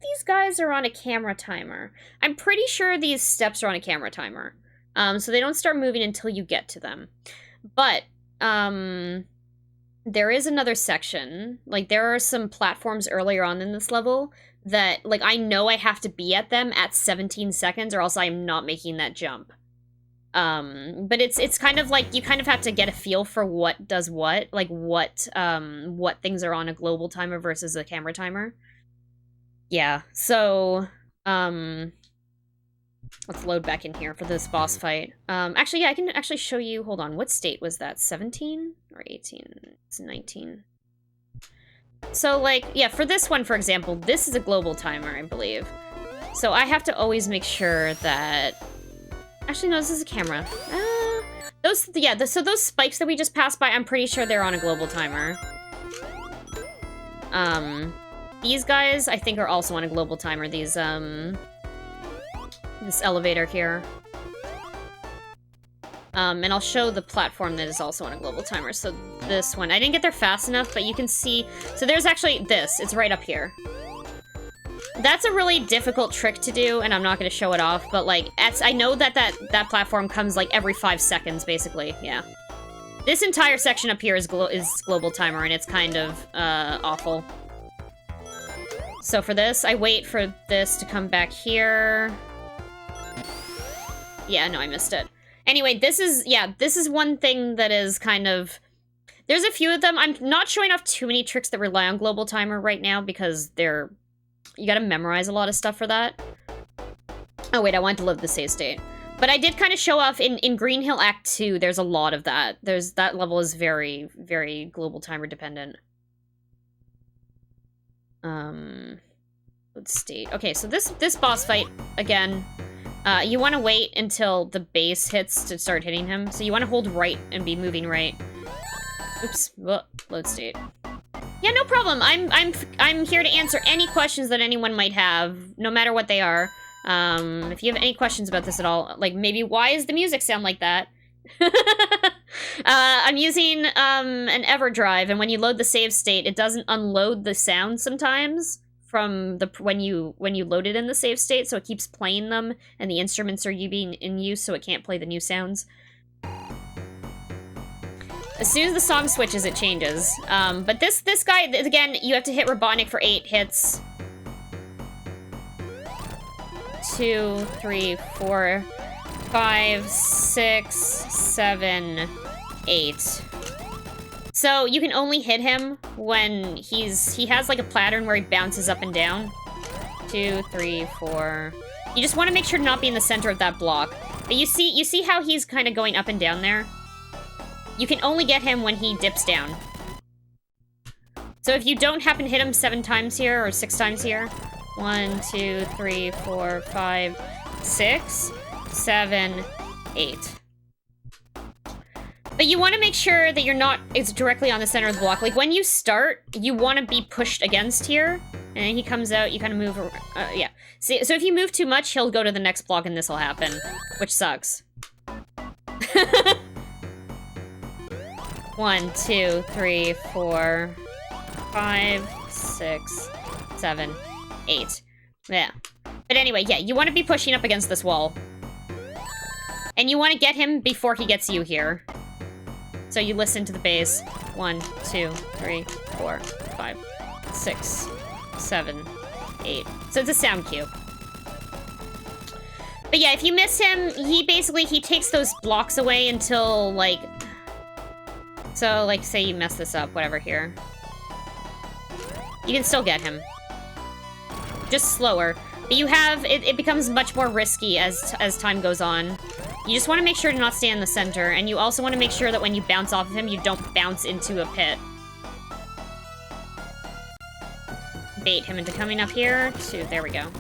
these guys are on a camera timer. I'm pretty sure these steps are on a camera timer. So they don't start moving until you get to them. But, there is another section. Like, there are some platforms earlier on in this level that, like, I know I have to be at them at 17 seconds or else I'm not making that jump. But it's kind of like, you kind of have to get a feel for what does what. Like, what things are on a global timer versus a camera timer. Yeah, so, let's load back in here for this boss fight. Actually, yeah, I can actually show you, hold on, what state was that? 17 or 18? It's 19. So, like, yeah, for this one, for example, this is a global timer, I believe. So I have to always make sure that... Actually, no, this is a camera. So those spikes that we just passed by, I'm pretty sure they're on a global timer. These guys, I think, are also on a global timer. These, this elevator here. And I'll show the platform that is also on a global timer. So this one, I didn't get there fast enough, but you can see, so there's actually this, it's right up here. That's a really difficult trick to do, and I'm not gonna show it off, but like, I know that platform comes like every 5 seconds, basically, yeah. This entire section up here is global timer, and it's kind of, awful. So for this, I wait for this to come back here. Yeah, no, I missed it. Anyway, this is one thing that is kind of... There's a few of them. I'm not showing off too many tricks that rely on global timer right now because they're... You gotta memorize a lot of stuff for that. Oh wait, I wanted to load the save state. But I did kind of show off in Green Hill Act 2, there's a lot of that. That level is very, very global timer dependent. Load state. Okay, so this boss fight, again... you want to wait until the base hits to start hitting him. So you want to hold right and be moving right. Oops. Whoa. Load state. Yeah, no problem. I'm here to answer any questions that anyone might have, no matter what they are. If you have any questions about this at all, like maybe why does the music sound like that? I'm using an EverDrive, and when you load the save state, it doesn't unload the sound sometimes from the when you load it in the save state, so it keeps playing them, and the instruments are being in use, so it can't play the new sounds. As soon as the song switches, it changes. But this guy, again, you have to hit Robotnik for 8 hits. 2, 3, 4, 5, 6, 7, 8. So you can only hit him when he has like a pattern where he bounces up and down. 2, 3, 4. You just want to make sure to not be in the center of that block. But you see how he's kind of going up and down there? You can only get him when he dips down. So if you don't happen to hit him 7 times here or 6 times here, 1, 2, 3, 4, 5, 6, 7, 8. But you want to make sure that you're not directly on the center of the block. Like, when you start, you want to be pushed against here. And then he comes out, you kind of move, yeah. See, so if you move too much, he'll go to the next block and this will happen. Which sucks. 1, 2, 3, 4, 5, 6, 7, 8. Yeah. But anyway, yeah, you want to be pushing up against this wall. And you want to get him before he gets you here. So you listen to the bass. 1, 2, 3, 4, 5, 6, 7, 8. So it's a sound cue. But yeah, if you miss him, he takes those blocks away until, like... So, like, say you mess this up, whatever, here. You can still get him. Just slower. But you have... It becomes much more risky as time goes on. You just want to make sure to not stay in the center, and you also want to make sure that when you bounce off of him, you don't bounce into a pit. Bait him into coming up here to... There we go.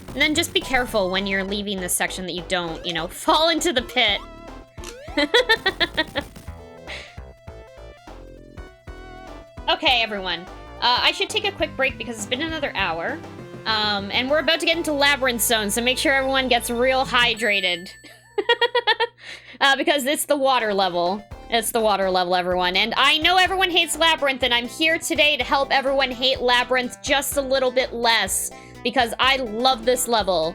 And then just be careful when you're leaving this section that you don't, you know, fall into the pit. Okay, everyone. I should take a quick break because it's been another hour. And we're about to get into Labyrinth Zone, so make sure everyone gets real hydrated. Because it's the water level. It's the water level, everyone. And I know everyone hates Labyrinth, and I'm here today to help everyone hate Labyrinth just a little bit less. Because I love this level.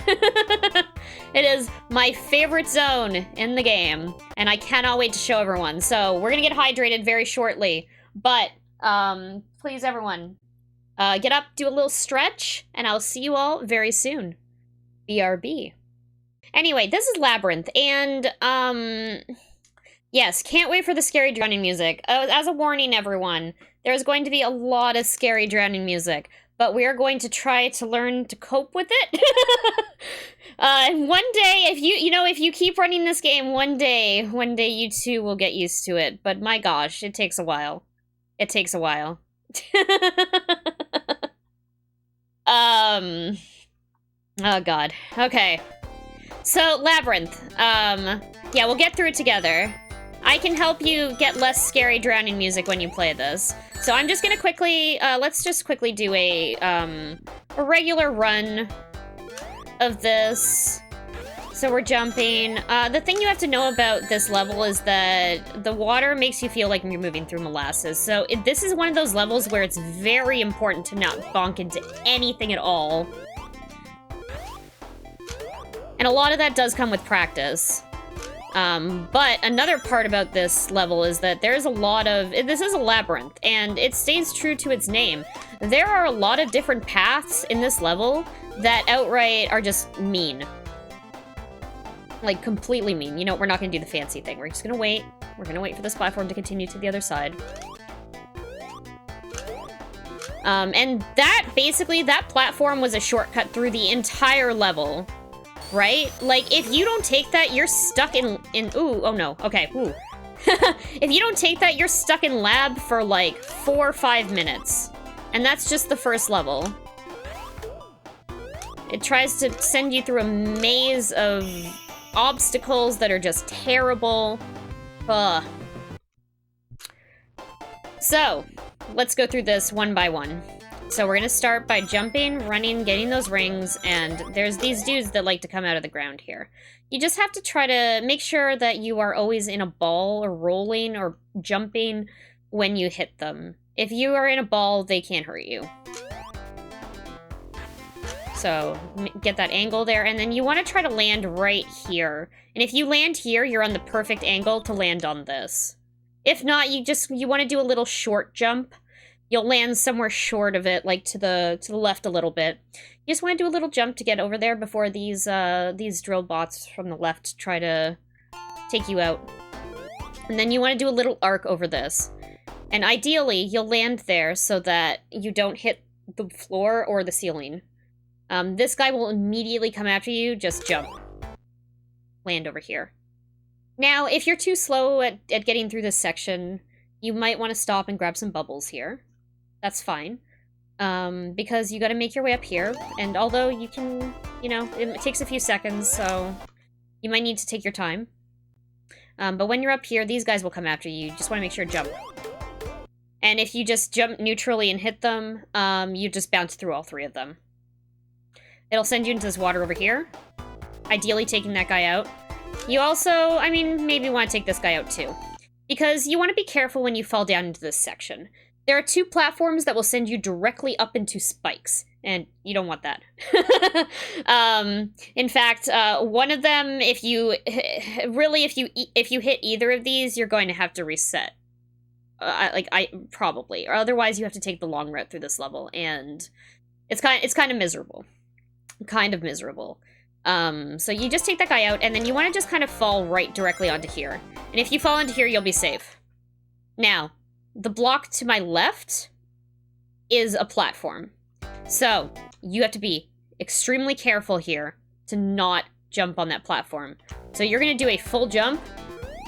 It is my favorite zone in the game. And I cannot wait to show everyone. So we're gonna get hydrated very shortly. But, please, everyone, get up, do a little stretch, and I'll see you all very soon. BRB. Anyway, this is Labyrinth, and, yes, can't wait for the scary drowning music. As a warning, everyone, there's going to be a lot of scary drowning music, but we are going to try to learn to cope with it. One day, if you keep running this game, one day you too will get used to it, but my gosh, it takes a while. It takes a while. Oh god. Okay. So, Labyrinth. Yeah, we'll get through it together. I can help you get less scary drowning music when you play this. So I'm just gonna quickly, let's just quickly do a regular run of this. So we're jumping. The thing you have to know about this level is that the water makes you feel like you're moving through molasses. So this is one of those levels where it's very important to not bonk into anything at all. And a lot of that does come with practice. But another part about this level is that there's a lot of... This is a labyrinth, and it stays true to its name. There are a lot of different paths in this level that outright are just mean. Like, completely mean. You know, we're not gonna do the fancy thing. We're just gonna wait. We're gonna wait for this platform to continue to the other side. And that, basically, that platform was a shortcut through the entire level. Right? Like, if you don't take that, you're stuck in ooh, oh no, okay, ooh. If you don't take that, you're stuck in lab for, like, 4 or 5 minutes. And that's just the first level. It tries to send you through a maze of obstacles that are just terrible. Ugh. So, let's go through this one by one. So we're gonna start by jumping, running, getting those rings, and there's these dudes that like to come out of the ground here. You just have to try to make sure that you are always in a ball or rolling or jumping when you hit them. If you are in a ball, they can't hurt you. So get that angle there, and then you want to try to land right here. And if you land here, you're on the perfect angle to land on this. If not, you want to do a little short jump. You'll land somewhere short of it, like to the left a little bit. You just want to do a little jump to get over there before these drill bots from the left try to take you out. And then you want to do a little arc over this. And ideally, you'll land there so that you don't hit the floor or the ceiling. This guy will immediately come after you, just jump. Land over here. Now, if you're too slow at getting through this section, you might want to stop and grab some bubbles here. That's fine. Because you gotta make your way up here, and although you can, you know, it takes a few seconds, so you might need to take your time. But when you're up here, these guys will come after you. You just want to make sure to jump. And if you just jump neutrally and hit them, you just bounce through all three of them. It'll send you into this water over here. Ideally taking that guy out. You also, I mean, maybe want to take this guy out too. Because you want to be careful when you fall down into this section. There are two platforms that will send you directly up into spikes, and you don't want that. In fact, one of them, if you hit either of these, you're going to have to reset. Probably, or otherwise you have to take the long route through this level, and it's kind of miserable. Kind of miserable. So you just take that guy out, and then you want to just kind of fall right directly onto here. And if you fall into here, you'll be safe. Now, the block to my left is a platform. So, you have to be extremely careful here to not jump on that platform. So you're going to do a full jump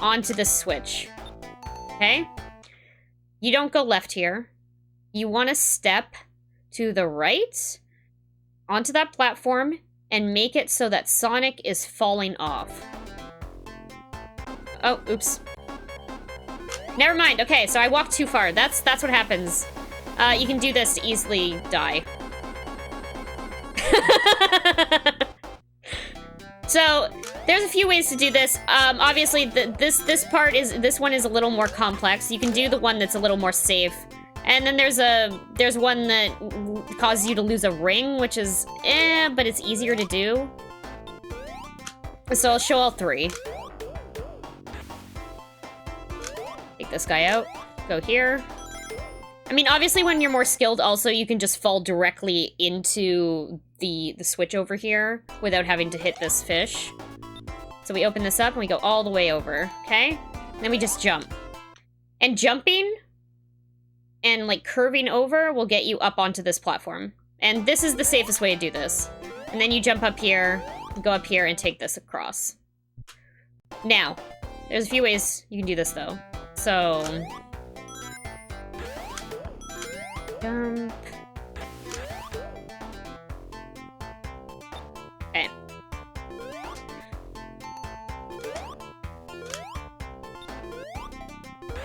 onto this switch. Okay? You don't go left here. You want to step to the right onto that platform and make it so that Sonic is falling off. Oh, oops. Never mind. Okay, so I walked too far. That's what happens. You can do this to easily die. So, there's a few ways to do this. Obviously, this one is a little more complex. You can do the one that's a little more safe. And then there's one that causes you to lose a ring, which is but it's easier to do. So I'll show all three. Take this guy out. Go here. I mean, obviously when you're more skilled also, you can just fall directly into the switch over here without having to hit this fish. So we open this up and we go all the way over, okay? And then we just jump. And jumping and like curving over will get you up onto this platform. And this is the safest way to do this. And then you jump up here, go up here, and take this across. Now, there's a few ways you can do this though. So, jump. Okay.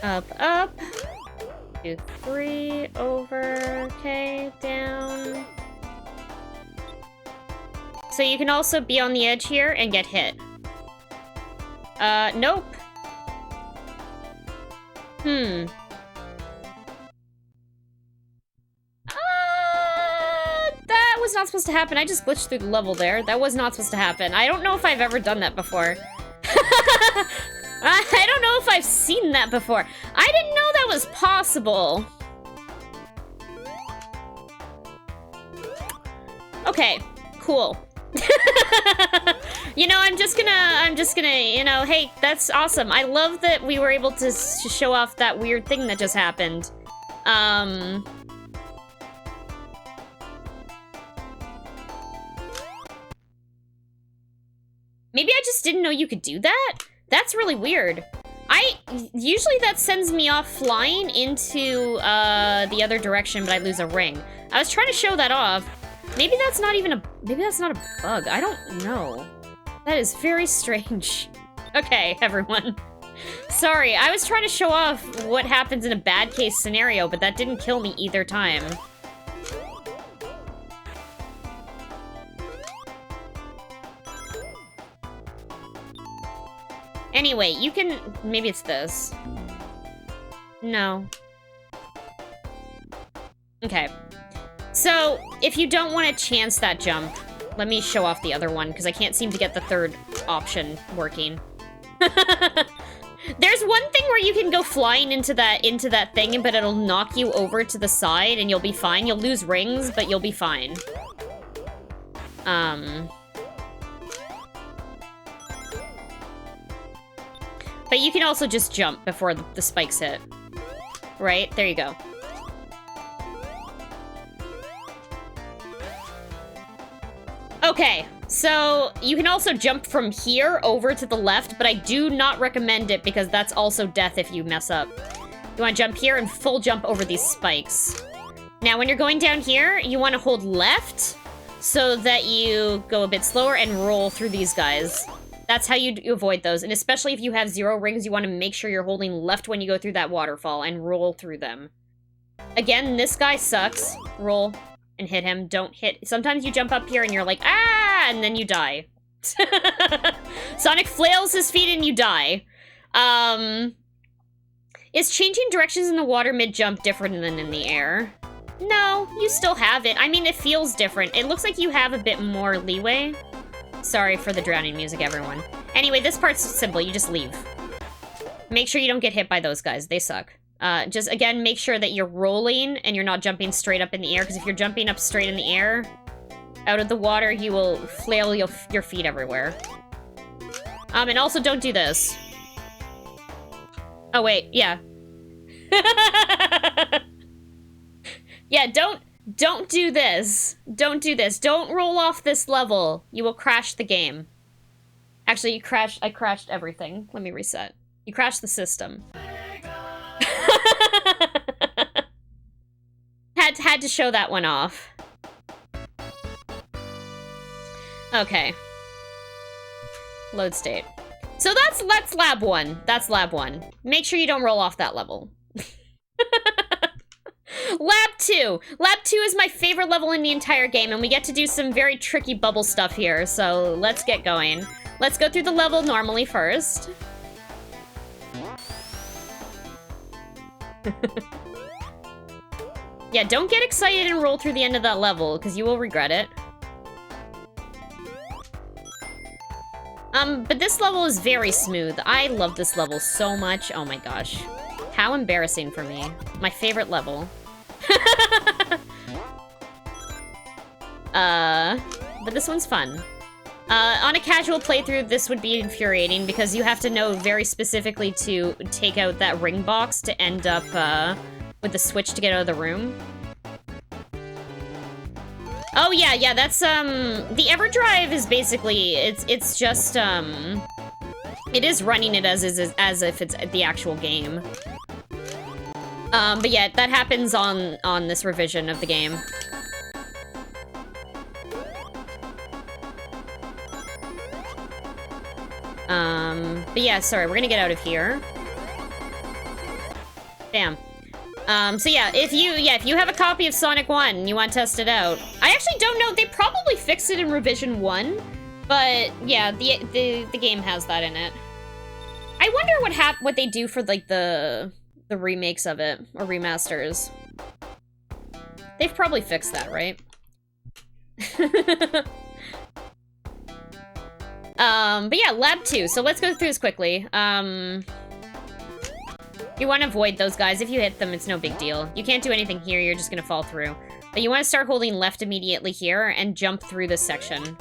Up, up. 2, 3, over, okay, down. So you can also be on the edge here and get hit. Nope. That was not supposed to happen. I just glitched through the level there. That was not supposed to happen. I don't know if I've ever done that before. I don't know if I've seen that before. I didn't know that was possible. Okay, cool. You know, I'm just gonna, you know, hey, that's awesome. I love that we were able to show off that weird thing that just happened. Maybe I just didn't know you could do that? That's really weird. Usually that sends me off flying into, the other direction, but I lose a ring. I was trying to show that off. Maybe that's not even maybe that's not a bug. I don't know. That is very strange. Okay, everyone. Sorry, I was trying to show off what happens in a bad case scenario, but that didn't kill me either time. Anyway, you can... Maybe it's this. No. Okay. So, if you don't want to chance that jump, let me show off the other one, because I can't seem to get the third option working. There's one thing where you can go flying into that thing, but it'll knock you over to the side and you'll be fine. You'll lose rings, but you'll be fine. But you can also just jump before the spikes hit. Right? There you go. Okay, so you can also jump from here over to the left, but I do not recommend it because that's also death if you mess up. You want to jump here and full jump over these spikes. Now, when you're going down here, you want to hold left so that you go a bit slower and roll through these guys. That's how you avoid those. And especially if you have 0 rings, you want to make sure you're holding left when you go through that waterfall and roll through them. Again, this guy sucks. Roll and hit him. Don't hit. Sometimes you jump up here and you're like, ah, and then you die. Sonic flails his feet and you die. Is changing directions in the water mid-jump different than in the air? No, you still have it. I mean, it feels different. It looks like you have a bit more leeway. Sorry for the drowning music, everyone. Anyway, this part's simple. You just leave. Make sure you don't get hit by those guys. They suck. Just, again, make sure that you're rolling and you're not jumping straight up in the air, because if you're jumping up straight in the air, out of the water, you will flail your feet everywhere. And also don't do this. Oh, wait. Yeah. Yeah, don't do this. Don't do this. Don't roll off this level. You will crash the game. Actually, I crashed everything. Let me reset. You crashed the system. Had to show that one off. Okay. Load state. So that's lab 1. That's lab 1. Make sure you don't roll off that level. Lab 2. Lab 2 is my favorite level in the entire game, and we get to do some very tricky bubble stuff here, so let's get going. Let's go through the level normally first. Yeah, don't get excited and roll through the end of that level, because you will regret it. But this level is very smooth. I love this level so much. Oh my gosh. How embarrassing for me. My favorite level. But this one's fun. On a casual playthrough, this would be infuriating because you have to know very specifically to take out that ring box to end up, with the switch to get out of the room. Oh yeah, that's, the EverDrive is basically, it's just, it is running it as if it's the actual game. But yeah, that happens on this revision of the game. But yeah, sorry, we're gonna get out of here. Damn. So yeah, if you have a copy of Sonic 1 and you want to test it out, I actually don't know, they probably fixed it in revision 1, but yeah, the game has that in it. I wonder what they do for like the remakes of it, or remasters. They've probably fixed that, right? But yeah, lab 2, so let's go through this quickly. You want to avoid those guys. If you hit them, it's no big deal. You can't do anything here, you're just gonna fall through. But you want to start holding left immediately here and jump through this section.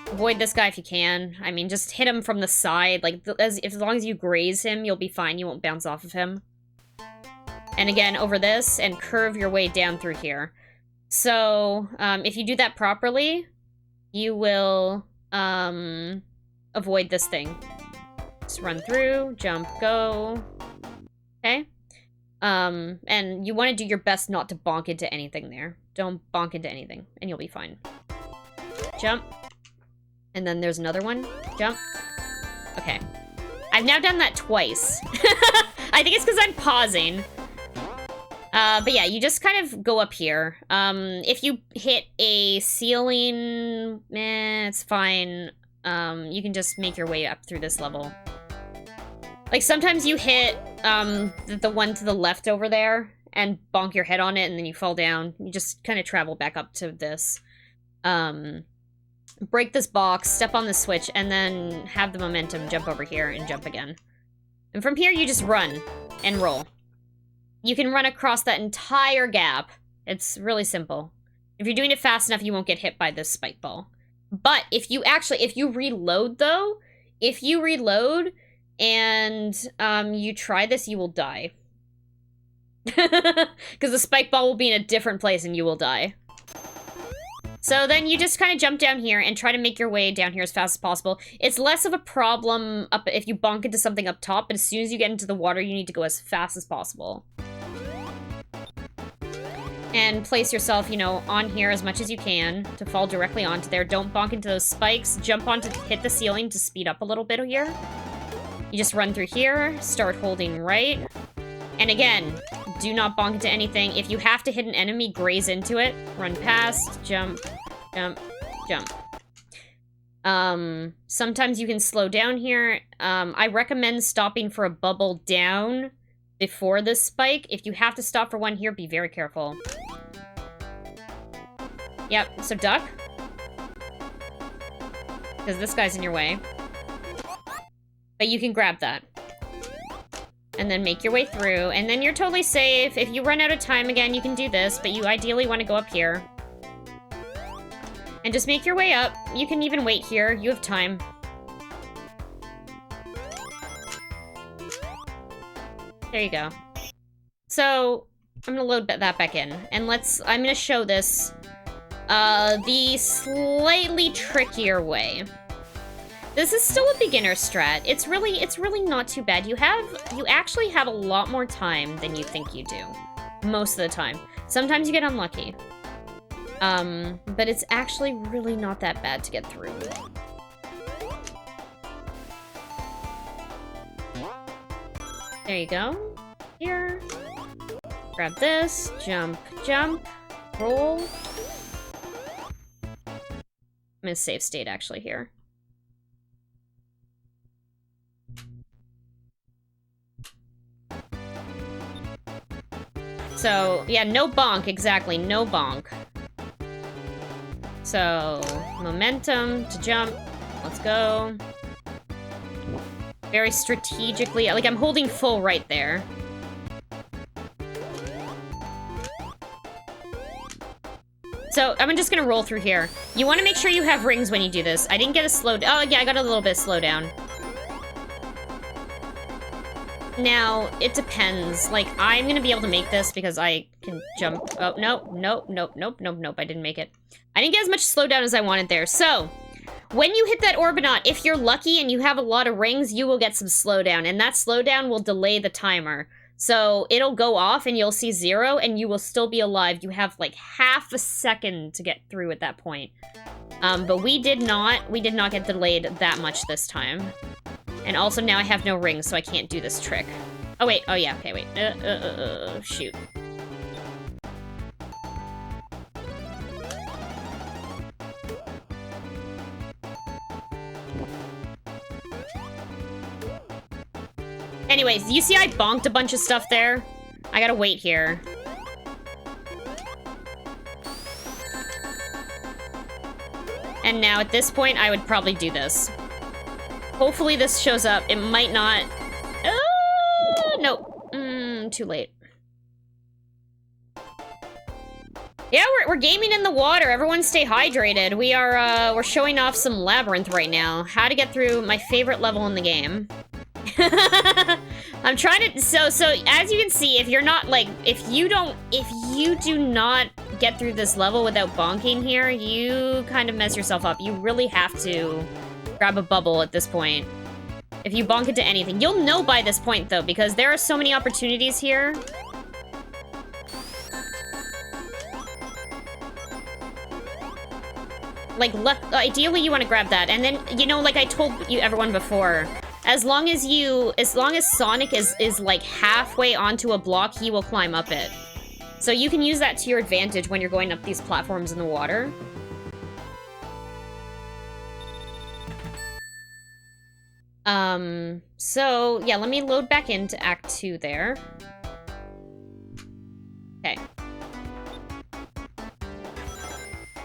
Avoid this guy if you can. I mean, just hit him from the side. Like, as long as you graze him, you'll be fine. You won't bounce off of him. And again, over this, and curve your way down through here. So, if you do that properly, you will, avoid this thing. Just run through, jump, go. Okay? And you want to do your best not to bonk into anything there. Don't bonk into anything, and you'll be fine. Jump. And then there's another one. Jump. Okay. I've now done that twice. I think it's because I'm pausing. But yeah, you just kind of go up here. If you hit a ceiling, it's fine. You can just make your way up through this level. Like, sometimes you hit, the one to the left over there and bonk your head on it, and then you fall down. You just kind of travel back up to this. Break this box, step on the switch, and then have the momentum jump over here and jump again. And from here, you just run and roll. You can run across that entire gap. It's really simple. If you're doing it fast enough, you won't get hit by this spike ball. But if you reload, though, if you reload and you try this, you will die. Because the spike ball will be in a different place and you will die. So then you just kind of jump down here and try to make your way down here as fast as possible. It's less of a problem up if you bonk into something up top, but as soon as you get into the water, you need to go as fast as possible. And place yourself, you know, on here as much as you can to fall directly onto there. Don't bonk into those spikes. Jump on to hit the ceiling to speed up a little bit here. You just run through here, start holding right. And again, do not bonk into anything. If you have to hit an enemy, graze into it. Run past, jump, jump, jump. Sometimes you can slow down here. I recommend stopping for a bubble down before this spike. If you have to stop for one here, be very careful. Yep, so duck. Because this guy's in your way. But you can grab that. And then make your way through, and then you're totally safe. If you run out of time again, you can do this, but you ideally want to go up here. And just make your way up. You can even wait here. You have time. There you go. So, I'm gonna load that back in. And I'm gonna show this the slightly trickier way. This is still a beginner strat. It's really not too bad. You actually have a lot more time than you think you do. Most of the time. Sometimes you get unlucky. But it's actually really not that bad to get through. There you go. Here. Grab this. Jump, jump. Roll. I'm gonna save state actually here. So, yeah, no bonk, exactly, no bonk. So, momentum to jump, let's go. Very strategically, like I'm holding full right there. So, I'm just gonna roll through here. You wanna make sure you have rings when you do this. I didn't get a slow, oh yeah, I got a little bit of slowdown. Now, it depends. Like, I'm gonna be able to make this because I can jump. Oh, nope, I didn't make it. I didn't get as much slowdown as I wanted there. So, when you hit that Orbinaut, if you're lucky and you have a lot of rings, you will get some slowdown, and that slowdown will delay the timer. So, it'll go off and you'll see 0, and you will still be alive. You have, like, half a second to get through at that point. But we did not get delayed that much this time. And also now I have no rings, so I can't do this trick. Oh, wait. Oh, yeah. Okay, wait. Shoot. Anyways, you see I bonked a bunch of stuff there? I gotta wait here. And now at this point, I would probably do this. Hopefully this shows up. It might not. Nope. Too late. Yeah, we're gaming in the water. Everyone stay hydrated. We're showing off some Labyrinth right now. How to get through my favorite level in the game. I'm trying to, so as you can see, if you're not, like, if you do not get through this level without bonking here, you kind of mess yourself up. You really have to grab a bubble at this point. If you bonk into anything. You'll know by this point, though, because there are so many opportunities here. Like, ideally you want to grab that. And then, you know, like I told everyone before, as long as Sonic is like halfway onto a block, he will climb up it. So you can use that to your advantage when you're going up these platforms in the water. So, yeah, let me load back into Act 2 there. Okay.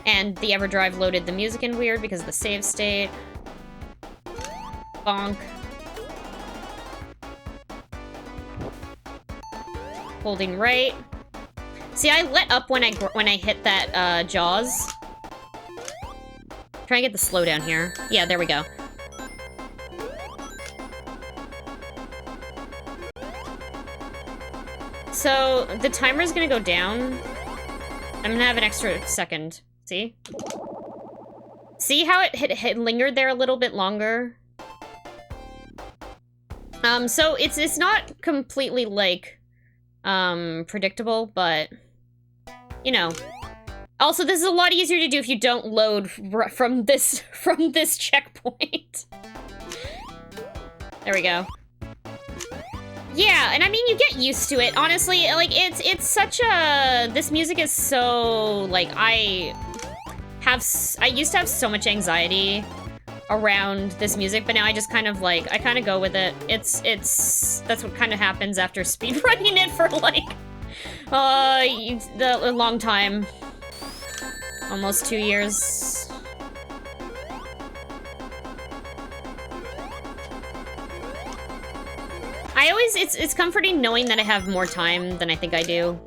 And the EverDrive loaded the music in weird because of the save state. Bonk. holding right. See, I let up when I hit that, Jaws. Try and get the slowdown here. Yeah, there we go. So, the timer's gonna go down. I'm gonna have an extra second. See? See how it lingered there a little bit longer? So it's not completely, like, predictable, but, you know. Also, this is a lot easier to do if you don't load from this checkpoint. There we go. Yeah, and I mean, you get used to it. Honestly, like, it's such a... This music is so, like, I used to have so much anxiety around this music, but now I just kind of, like, I kind of go with it. That's what kind of happens after speedrunning it for, like, a long time. Almost 2 years. I always, it's comforting knowing that I have more time than I think I do.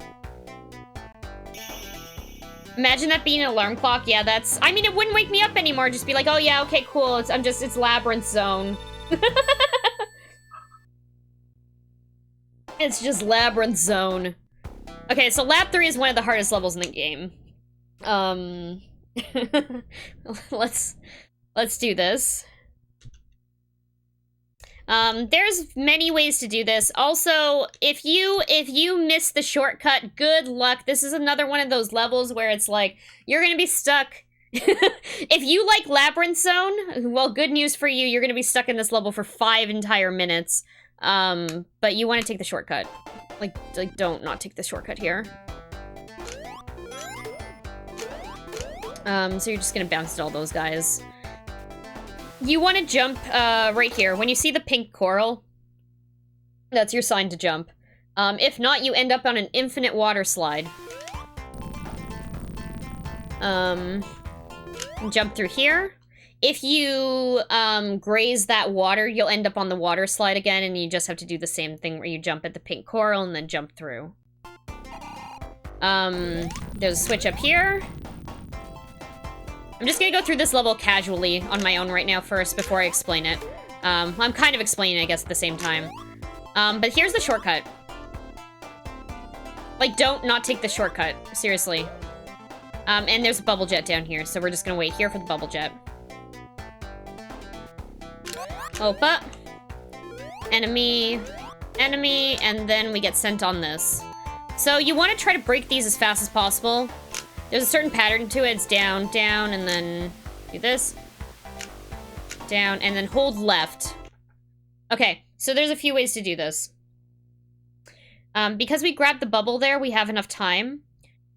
Imagine that being an alarm clock. Yeah, that's... I mean, it wouldn't wake me up anymore. Just be like, oh yeah, okay, cool. It's Labyrinth Zone. It's just Labyrinth Zone. Okay, so Lab 3 is one of the hardest levels in the game. Let's do this. There's many ways to do this. Also, if you miss the shortcut, good luck. This is another one of those levels where it's like, you're gonna be stuck. If you like Labyrinth Zone, well, good news for you, you're gonna be stuck in this level for 5 entire minutes. But you want to take the shortcut. Like, don't not take the shortcut here. So you're just gonna bounce at all those guys. You want to jump, right here. When you see the pink coral, that's your sign to jump. If not, you end up on an infinite water slide. Jump through here. If you, graze that water, you'll end up on the water slide again, and you just have to do the same thing where you jump at the pink coral and then jump through. There's a switch up here. I'm just gonna go through this level casually on my own right now first before I explain it. I'm kind of explaining, I guess, at the same time. But here's the shortcut. Like, don't not take the shortcut. Seriously. And there's a bubble jet down here, so we're just gonna wait here for the bubble jet. Opa. Enemy. Enemy, and then we get sent on this. So you want to try to break these as fast as possible. There's a certain pattern to it. It's down, down, and then do this. Down, and then hold left. Okay, so there's a few ways to do this. Because we grabbed the bubble there, we have enough time.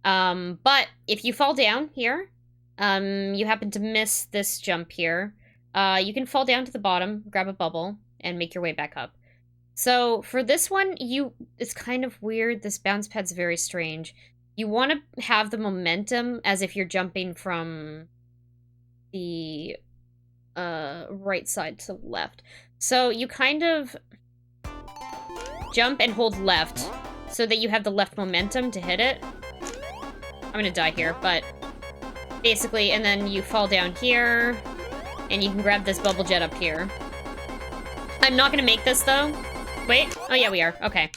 But if you fall down here, you happen to miss this jump here, you can fall down to the bottom, grab a bubble, and make your way back up. So for this one, it's kind of weird. This bounce pad's very strange. You want to have the momentum as if you're jumping from the right side to left. So you kind of jump and hold left so that you have the left momentum to hit it. I'm gonna die here, but basically, and then you fall down here, and you can grab this bubble jet up here. I'm not gonna make this, though. Wait. Oh, yeah, we are. Okay.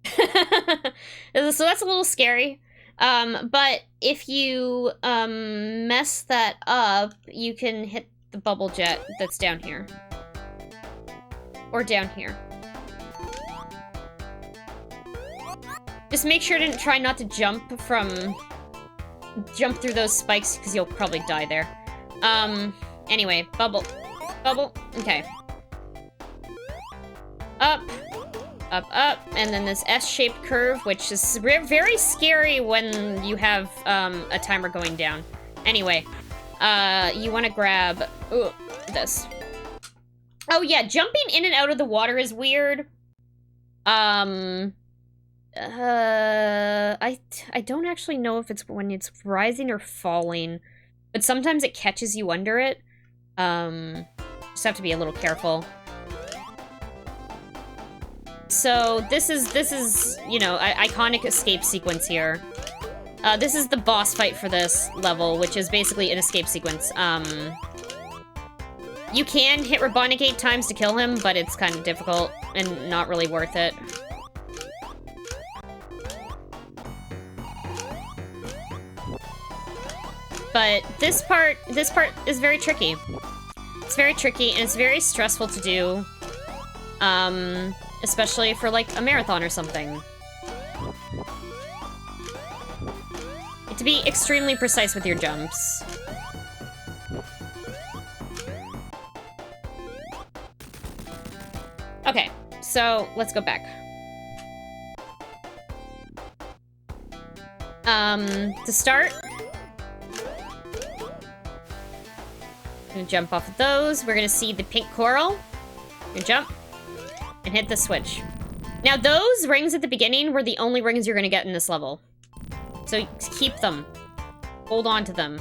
So that's a little scary. But if you, mess that up, you can hit the bubble jet that's down here. Or down here. Just make sure to try not to jump through those spikes, because you'll probably die there. Anyway, bubble. Bubble. Okay. Up. Up, up, and then this S-shaped curve, which is very scary when you have, a timer going down. Anyway, you want to grab, this. Oh yeah, jumping in and out of the water is weird. I don't actually know if it's when it's rising or falling, but sometimes it catches you under it. Just have to be a little careful. so this is, you know, iconic escape sequence here. This is the boss fight for this level, which is basically an escape sequence. You can hit Robotnik 8 times to kill him, but it's kind of difficult and not really worth it. But this part is very tricky. It's very tricky, and it's very stressful to do. Especially for, like, a marathon or something. You have to be extremely precise with your jumps. Okay, so let's go back. To start, I'm gonna jump off of those. We're gonna see the pink coral. Gonna jump and hit the switch. Now, those rings at the beginning were the only rings you're gonna get in this level. So keep them. Hold on to them.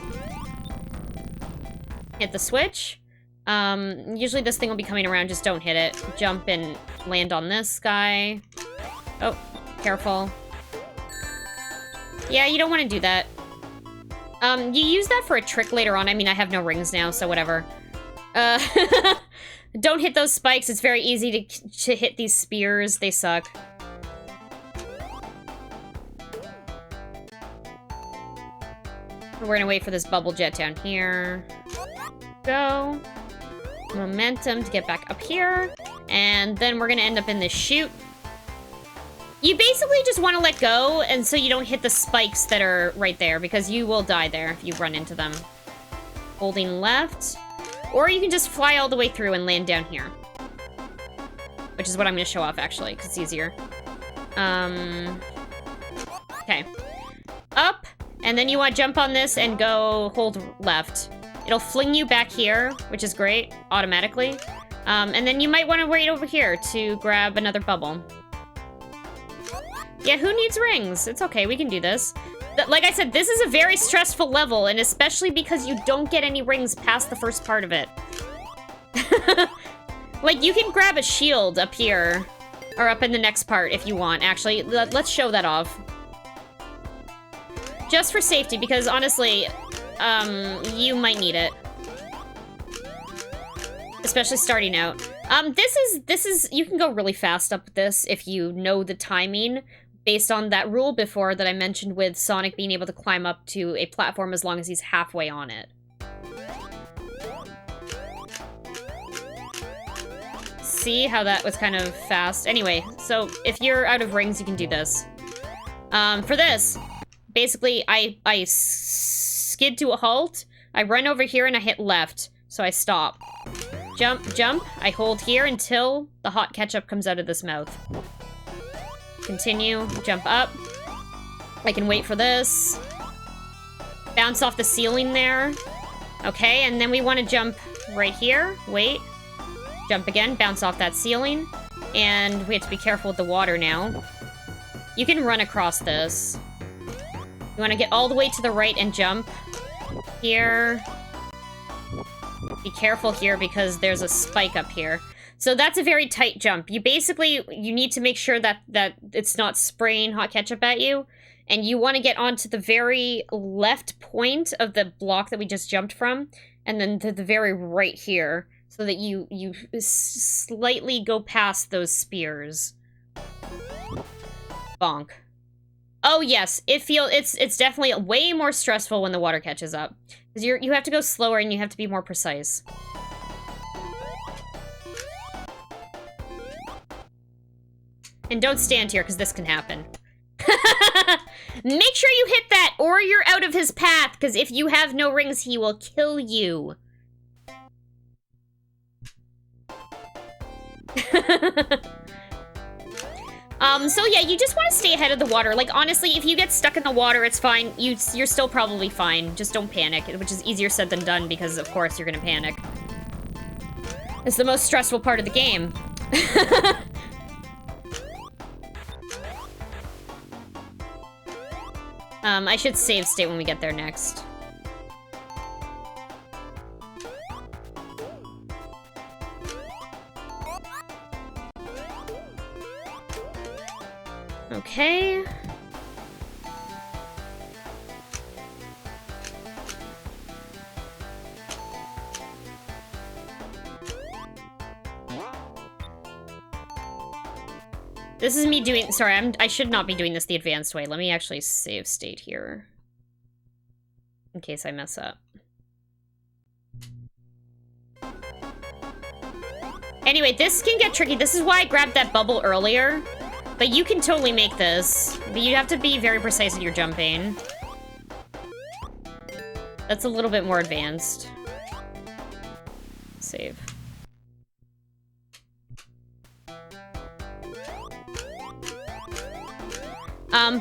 Hit the switch. Usually this thing will be coming around, just don't hit it. Jump and land on this guy. Oh, careful. Yeah, you don't want to do that. You use that for a trick later on. I mean, I have no rings now, so whatever. Don't hit those spikes. It's very easy to hit these spears. They suck. We're gonna wait for this bubble jet down here. Go. Momentum to get back up here. And then we're gonna end up in this chute. You basically just want to let go, and so you don't hit the spikes that are right there, because you will die there if you run into them. Holding left. Or you can just fly all the way through and land down here. Which is what I'm going to show off, actually, because it's easier. Okay. Up, and then you want to jump on this and go hold left. It'll fling you back here, which is great, automatically. And then you might want to wait over here to grab another bubble. Yeah, who needs rings? It's okay, we can do this. Like I said, this is a very stressful level, and especially because you don't get any rings past the first part of it. Like, you can grab a shield up here, or up in the next part if you want, actually. Let's show that off. Just for safety, because honestly, you might need it. Especially starting out. This is, you can go really fast up with this if you know the timing, based on that rule before that I mentioned with Sonic being able to climb up to a platform as long as he's halfway on it. See how that was kind of fast? Anyway, so if you're out of rings, you can do this. For this, basically, I skid to a halt, I run over here and I hit left, so I stop. Jump, jump, I hold here until the hot ketchup comes out of this mouth. Continue, jump up. I can wait for this. Bounce off the ceiling there. Okay, and then we want to jump right here. Wait. Jump again, bounce off that ceiling. And we have to be careful with the water now. You can run across this. You want to get all the way to the right and jump. Here. Be careful here because there's a spike up here. So that's a very tight jump. You need to make sure that it's not spraying hot ketchup at you. And you want to get onto the very left point of the block that we just jumped from. And then to the very right here. So that you slightly go past those spears. Bonk. Oh yes, it's definitely way more stressful when the water catches up. Because you have to go slower and you have to be more precise. And don't stand here, because this can happen. Make sure you hit that, or you're out of his path, because if you have no rings, he will kill you. So yeah, you just want to stay ahead of the water. Like, honestly, if you get stuck in the water, it's fine. You're still probably fine. Just don't panic, which is easier said than done, because of course you're gonna panic. It's the most stressful part of the game. I should save state when we get there next. Okay. This is me doing, sorry, I should not be doing this the advanced way. Let me actually save state here. In case I mess up. Anyway, this can get tricky. This is why I grabbed that bubble earlier. But you can totally make this. But you have to be very precise in your jumping. That's a little bit more advanced. Save.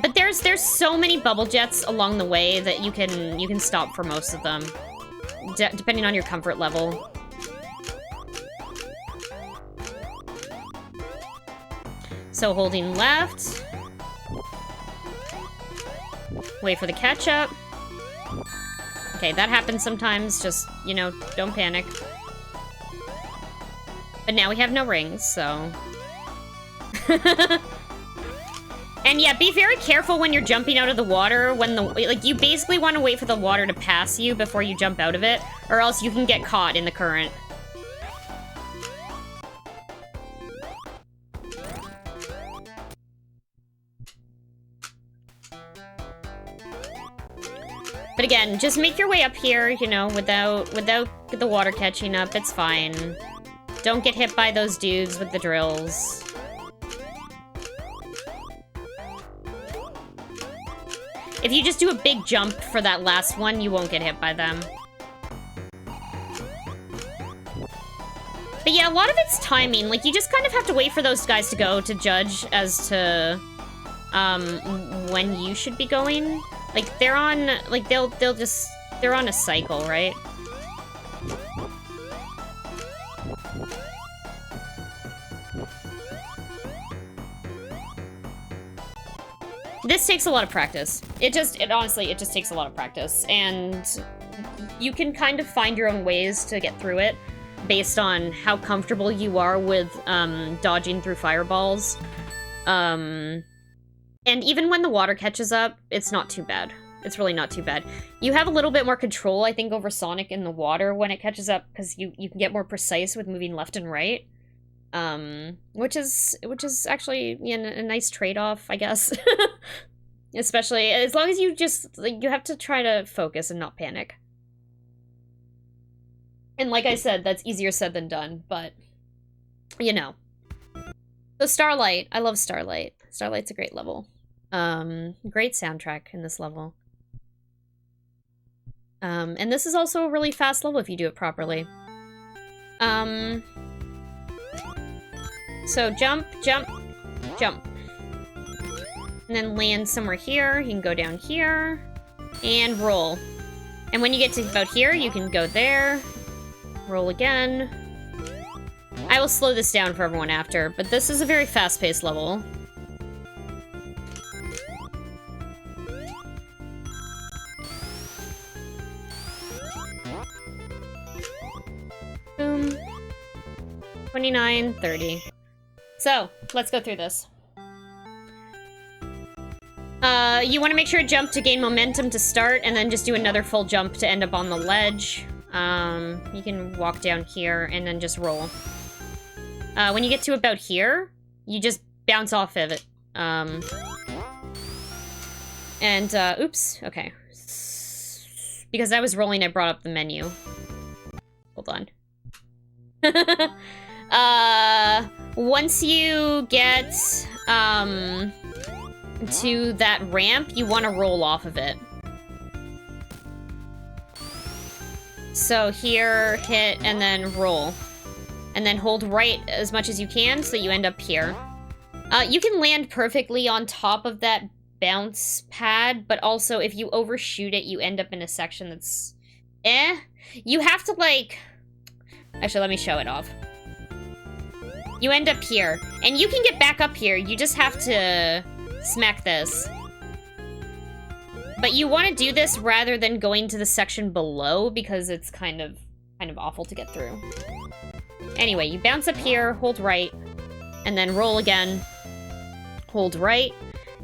But there's so many bubble jets along the way that you can stop for most of them, depending on your comfort level. So holding left, wait for the catch up. Okay, that happens sometimes. Just, you know, don't panic. But now we have no rings, so. And yeah, be very careful when you're jumping out of the water, when like, you basically want to wait for the water to pass you before you jump out of it, or else you can get caught in the current. But again, just make your way up here, you know, without the water catching up, it's fine. Don't get hit by those dudes with the drills. If you just do a big jump for that last one, you won't get hit by them. But yeah, a lot of it's timing. Like, you just kind of have to wait for those guys to go to judge as to, when you should be going. Like, they're on, like, they're on a cycle, right? This takes a lot of practice. Honestly, it just takes a lot of practice. And you can kind of find your own ways to get through it based on how comfortable you are with, dodging through fireballs. And even when the water catches up, it's not too bad. It's really not too bad. You have a little bit more control, I think, over Sonic in the water when it catches up, because you can get more precise with moving left and right. Which is actually, you know, a nice trade-off, I guess. Especially, as long as you just, like, you have to try to focus and not panic. And like I said, that's easier said than done, but, you know. So Starlight, I love Starlight. Starlight's a great level. Great soundtrack in this level. And this is also a really fast level if you do it properly. So jump, jump, jump. And then land somewhere here. You can go down here. And roll. And when you get to about here, you can go there. Roll again. I will slow this down for everyone after, but this is a very fast-paced level. Boom. 29, 30. So, let's go through this. You want to make sure to jump to gain momentum to start, and then just do another full jump to end up on the ledge. You can walk down here, and then just roll. When you get to about here, you just bounce off of it. Oops, okay. Because I was rolling, I brought up the menu. Hold on. Once you get, to that ramp, you want to roll off of it. So here, hit, and then roll. And then hold right as much as you can so you end up here. You can land perfectly on top of that bounce pad, but also if you overshoot it, you end up in a section that's You have to, like... Actually, let me show it off. You end up here, and you can get back up here. You just have to smack this. But you want to do this rather than going to the section below, because it's kind of awful to get through. Anyway, you bounce up here, hold right, and then roll again. Hold right.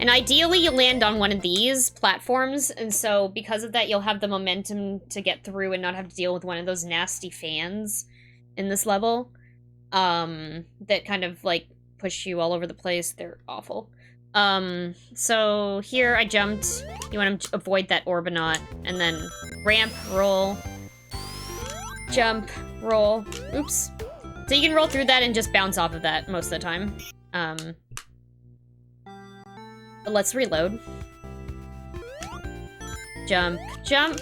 And ideally, you land on one of these platforms, and so because of that, you'll have the momentum to get through and not have to deal with one of those nasty fans in this level, that kind of, like, push you all over the place. They're awful. So here I jumped. You want to avoid that Orbinaut, and then ramp, roll, jump, roll. Oops. So you can roll through that and just bounce off of that most of the time. But let's reload. Jump, jump.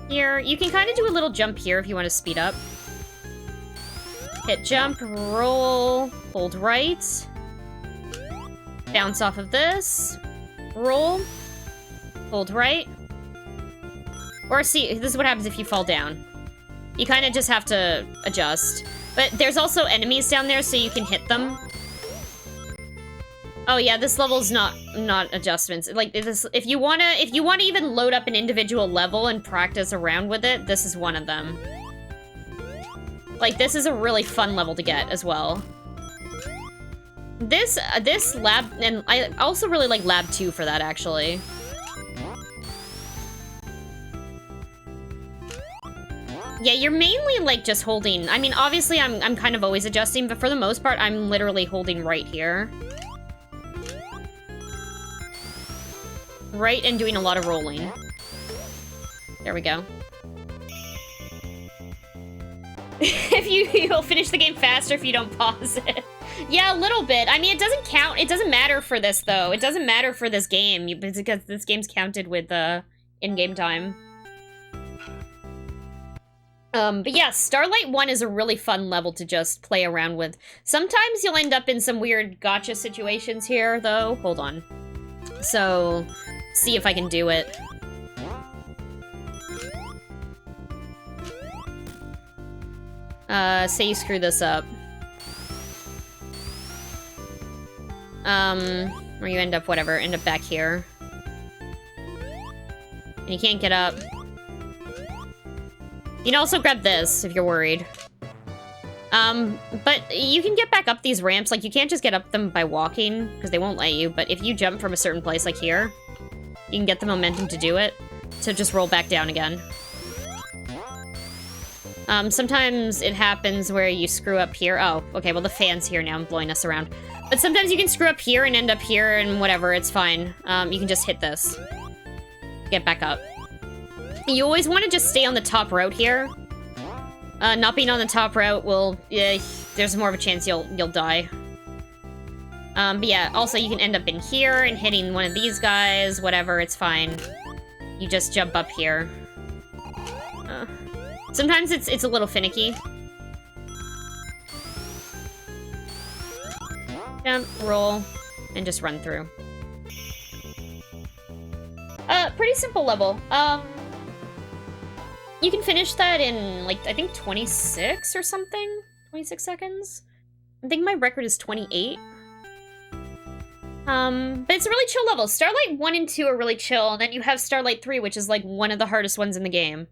Here, you can kind of do a little jump here if you want to speed up. Hit jump, roll, hold right. Bounce off of this. Roll, hold right. Or see, this is what happens if you fall down. You kind of just have to adjust. But there's also enemies down there, so you can hit them. Oh yeah, this level's not adjustments. Like this, if you wanna even load up an individual level and practice around with it, this is one of them. Like, this is a really fun level to get as well. This lab, and I also really like Lab 2 for that, actually. Yeah, you're mainly, like, just holding... I mean, obviously, I'm kind of always adjusting, but for the most part, I'm literally holding right here. Right, and doing a lot of rolling. There we go. You'll finish the game faster if you don't pause it. Yeah, a little bit. I mean, it doesn't count. It doesn't matter for this, though. It doesn't matter for this game, because this game's counted with in-game time. But yeah, Starlight 1 is a really fun level to just play around with. Sometimes you'll end up in some weird gotcha situations here, though. Hold on. So, see if I can do it. Say you screw this up. Or you end up back here. And you can't get up. You can also grab this, if you're worried. But you can get back up these ramps. Like, you can't just get up them by walking, because they won't let you. But if you jump from a certain place, like here, you can get the momentum to do it. So just roll back down again. Sometimes it happens where you screw up here. Oh, okay, well the fan's here now and blowing us around. But sometimes you can screw up here and end up here and whatever, it's fine. You can just hit this. Get back up. You always want to just stay on the top route here. Not being on the top route will... there's more of a chance you'll die. But yeah, also you can end up in here and hitting one of these guys, whatever, it's fine. You just jump up here. Sometimes it's a little finicky. Jump, roll, and just run through. Pretty simple level. You can finish that in, like, I think 26 or something? 26 seconds? I think my record is 28. But it's a really chill level. Starlight 1 and 2 are really chill, and then you have Starlight 3, which is, like, one of the hardest ones in the game.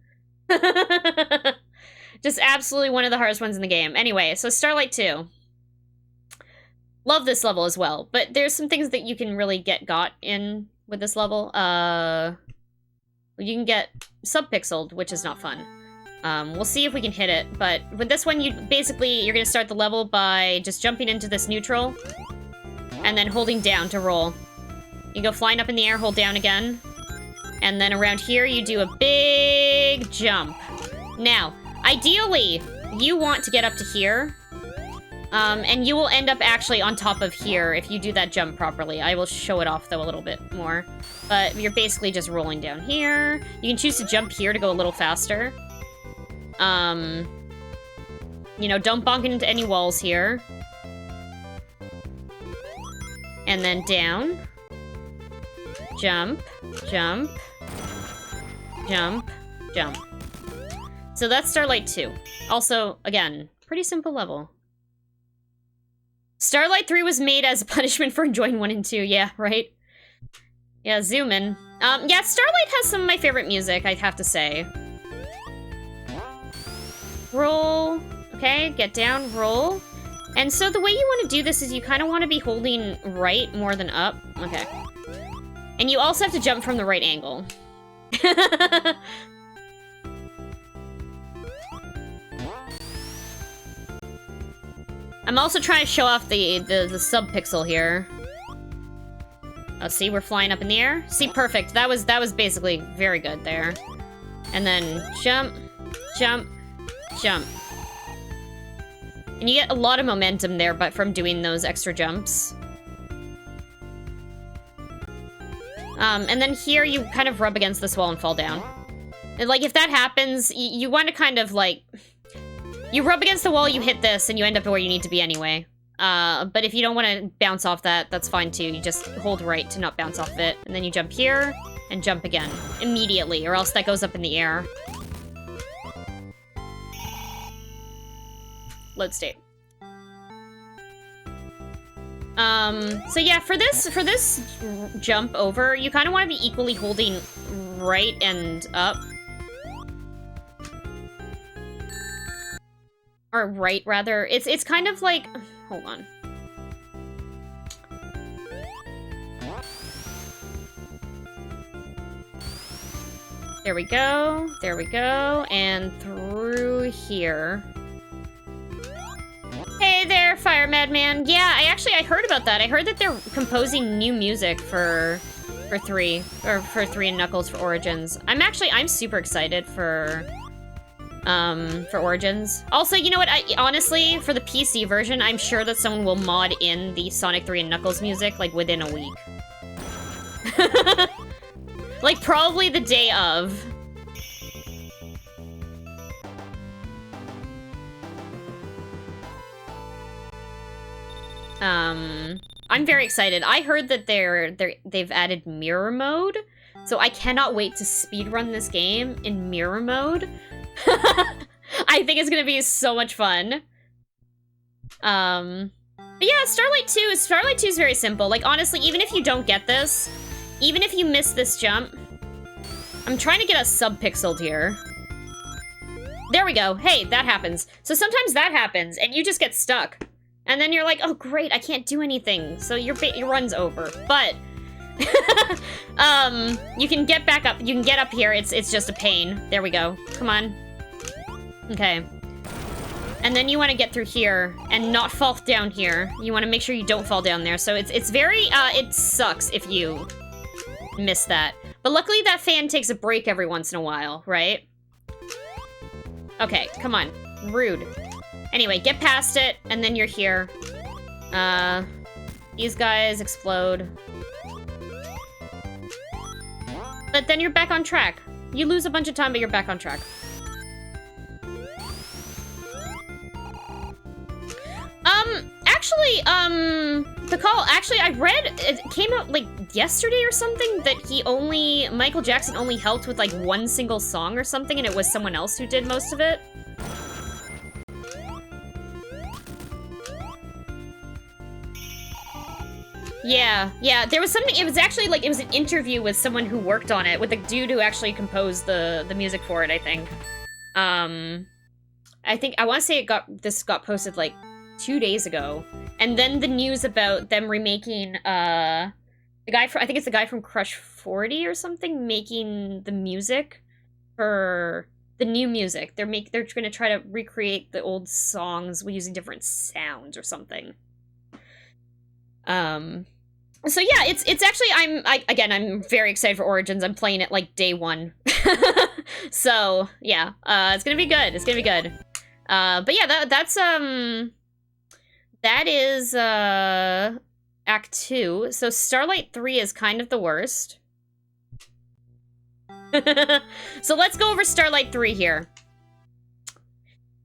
Just absolutely one of the hardest ones in the game. Anyway, so Starlight 2. Love this level as well, but there's some things that you can really get in with this level. You can get subpixeled, which is not fun. We'll see if we can hit it, but with this one, you're gonna start the level by just jumping into this neutral, and then holding down to roll. You go flying up in the air, hold down again, and then around here, you do a big jump. Now, ideally, you want to get up to here, and you will end up actually on top of here if you do that jump properly. I will show it off, though, a little bit more. But you're basically just rolling down here. You can choose to jump here to go a little faster. You know, don't bonk into any walls here. And then down. Jump, jump, jump, jump. So that's Starlight 2. Also, again, pretty simple level. Starlight 3 was made as a punishment for enjoying 1 and 2, yeah, right? Yeah, zoom in. Yeah, Starlight has some of my favorite music, I'd have to say. Roll. Okay, get down, roll. And so the way you want to do this is you kind of want to be holding right more than up. Okay. And you also have to jump from the right angle. I'm also trying to show off the sub-pixel here. Oh, see, we're flying up in the air. See, perfect. That was basically very good there. And then jump, jump, jump. And you get a lot of momentum there, but from doing those extra jumps. And then here you kind of rub against this wall and fall down. And like if that happens, you want to kind of like, you rub against the wall, you hit this, and you end up where you need to be anyway. But if you don't want to bounce off that, that's fine too. You just hold right to not bounce off of it. And then you jump here, and jump again. Immediately, or else that goes up in the air. Load state. So yeah, for this jump over, you kind of want to be equally holding right and up. Or right, rather. It's kind of like... Hold on. There we go. There we go. And through here. Hey there, Fire Madman. Yeah, I heard about that. I heard that they're composing new music for 3 and Knuckles for Origins. I'm super excited for Origins. Also, you know what? Honestly, for the PC version, I'm sure that someone will mod in the Sonic 3 and Knuckles music, like, within a week. Like, probably the day of. I'm very excited. I heard that they've added mirror mode, so I cannot wait to speedrun this game in mirror mode. I think it's gonna be so much fun. But yeah, Starlight 2 is very simple. Like, honestly, even if you don't get this, even if you miss this jump, I'm trying to get us sub-pixeled here. There we go. Hey, that happens. So sometimes that happens, and you just get stuck. And then you're like, oh great, I can't do anything. So your run's over. But you can get back up. You can get up here. It's just a pain. There we go. Come on. Okay. And then you want to get through here and not fall down here. You want to make sure you don't fall down there. So it's very it sucks if you miss that. But luckily that fan takes a break every once in a while, right? Okay, come on. Rude. Anyway, get past it, and then you're here. These guys explode. But then you're back on track. You lose a bunch of time, but you're back on track. Actually, I read, it came out, like, yesterday or something, that Michael Jackson only helped with, like, one single song or something, and it was someone else who did most of it. Yeah, there was something, it was actually, like, it was an interview with someone who worked on it, with the dude who actually composed the music for it, I think. I want to say this got posted, like, 2 days ago. And then the news about them remaking, the guy from, I think it's the guy from Crush 40 or something, making the music for the new music. They're gonna try to recreate the old songs using different sounds or something. So yeah, it's actually, I'm very excited for Origins. I'm playing it like day 1. So yeah, it's gonna be good. It's gonna be good. But yeah, that is Act 2. So Starlight 3 is kind of the worst. So let's go over Starlight 3 here.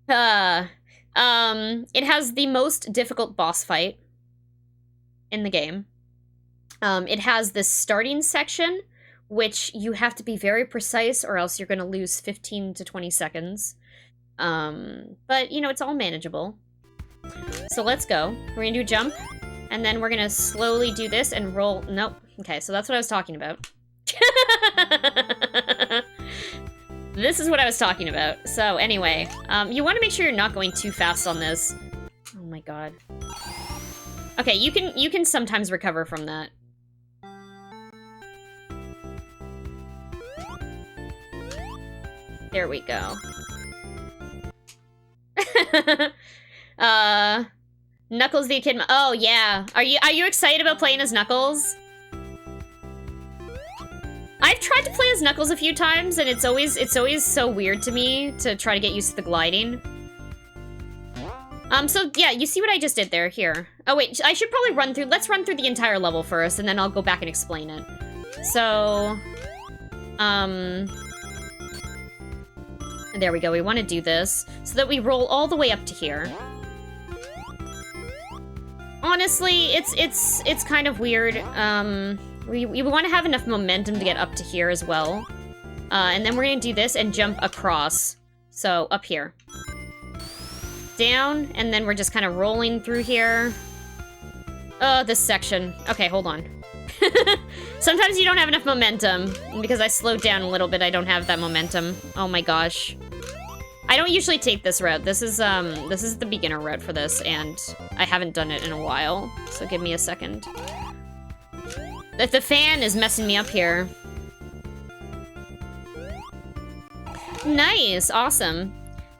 It has the most difficult boss fight in the game. It has this starting section, which you have to be very precise or else you're going to lose 15 to 20 seconds. But, you know, it's all manageable. So let's go. We're going to do a jump, and then we're going to slowly do this and roll. Nope. Okay, so that's what I was talking about. This is what I was talking about. So anyway, you want to make sure you're not going too fast on this. Oh my my god. Okay, you can sometimes recover from that. There we go. Knuckles the Echidna. Oh yeah. Are you excited about playing as Knuckles? I've tried to play as Knuckles a few times, and it's always so weird to me to try to get used to the gliding. So yeah, you see what I just did there? Here. Oh wait, I should probably let's run through the entire level first, and then I'll go back and explain it. So, there we go, we want to do this, so that we roll all the way up to here. Honestly, it's kind of weird, we want to have enough momentum to get up to here as well. And then we're gonna do this and jump across. So, up here. Down, and then we're just kind of rolling through here. This section. Okay, hold on. Sometimes you don't have enough momentum. Because I slowed down a little bit, I don't have that momentum. Oh my gosh. I don't usually take this route. This is the beginner route for this, and I haven't done it in a while. So give me a second. The fan is messing me up here. Nice, awesome.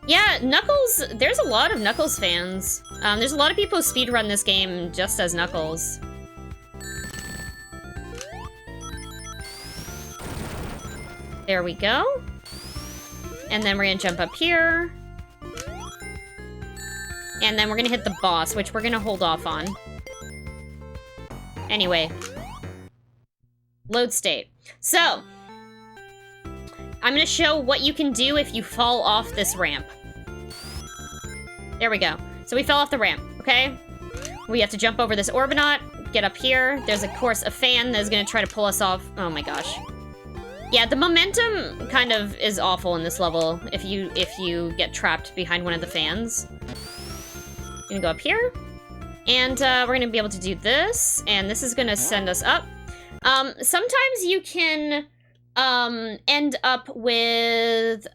Yeah, Knuckles, there's a lot of Knuckles fans. There's a lot of people who speedrun this game just as Knuckles. There we go. And then we're gonna jump up here. And then we're gonna hit the boss, which we're gonna hold off on. Anyway. Load state. So, I'm gonna show what you can do if you fall off this ramp. There we go. So we fell off the ramp, okay? We have to jump over this Orbinaut, get up here. There's, of course, a fan that's gonna try to pull us off. Oh my gosh. Yeah, the momentum kind of is awful in this level if you get trapped behind one of the fans. Gonna go up here. And we're gonna be able to do this, and this is gonna send us up. Sometimes you can end up with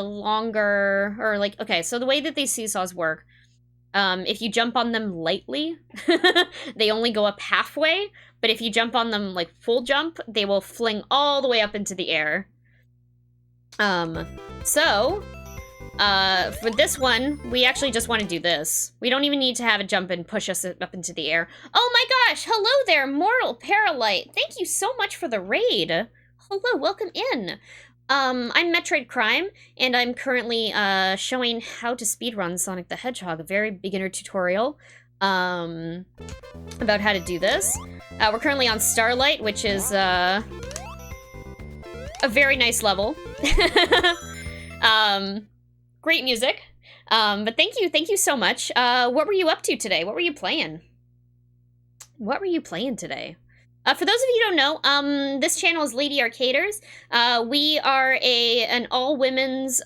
longer, or like, okay, so the way that these seesaws work, if you jump on them lightly, they only go up halfway, but if you jump on them like full jump, they will fling all the way up into the air. For this one, we actually just want to do this. We don't even need to have it jump and push us up into the air. Oh my gosh, hello there, Mortal Paralite. Thank you so much for the raid. Hello, welcome in. I'm Metroid Crime, and I'm currently showing how to speedrun Sonic the Hedgehog, a very beginner tutorial about how to do this. We're currently on Starlight, which is a very nice level. Great music. But thank you so much. What were you up to today? What were you playing? What were you playing today? For those of you who don't know, this channel is Lady Arcaders. We are an all-women's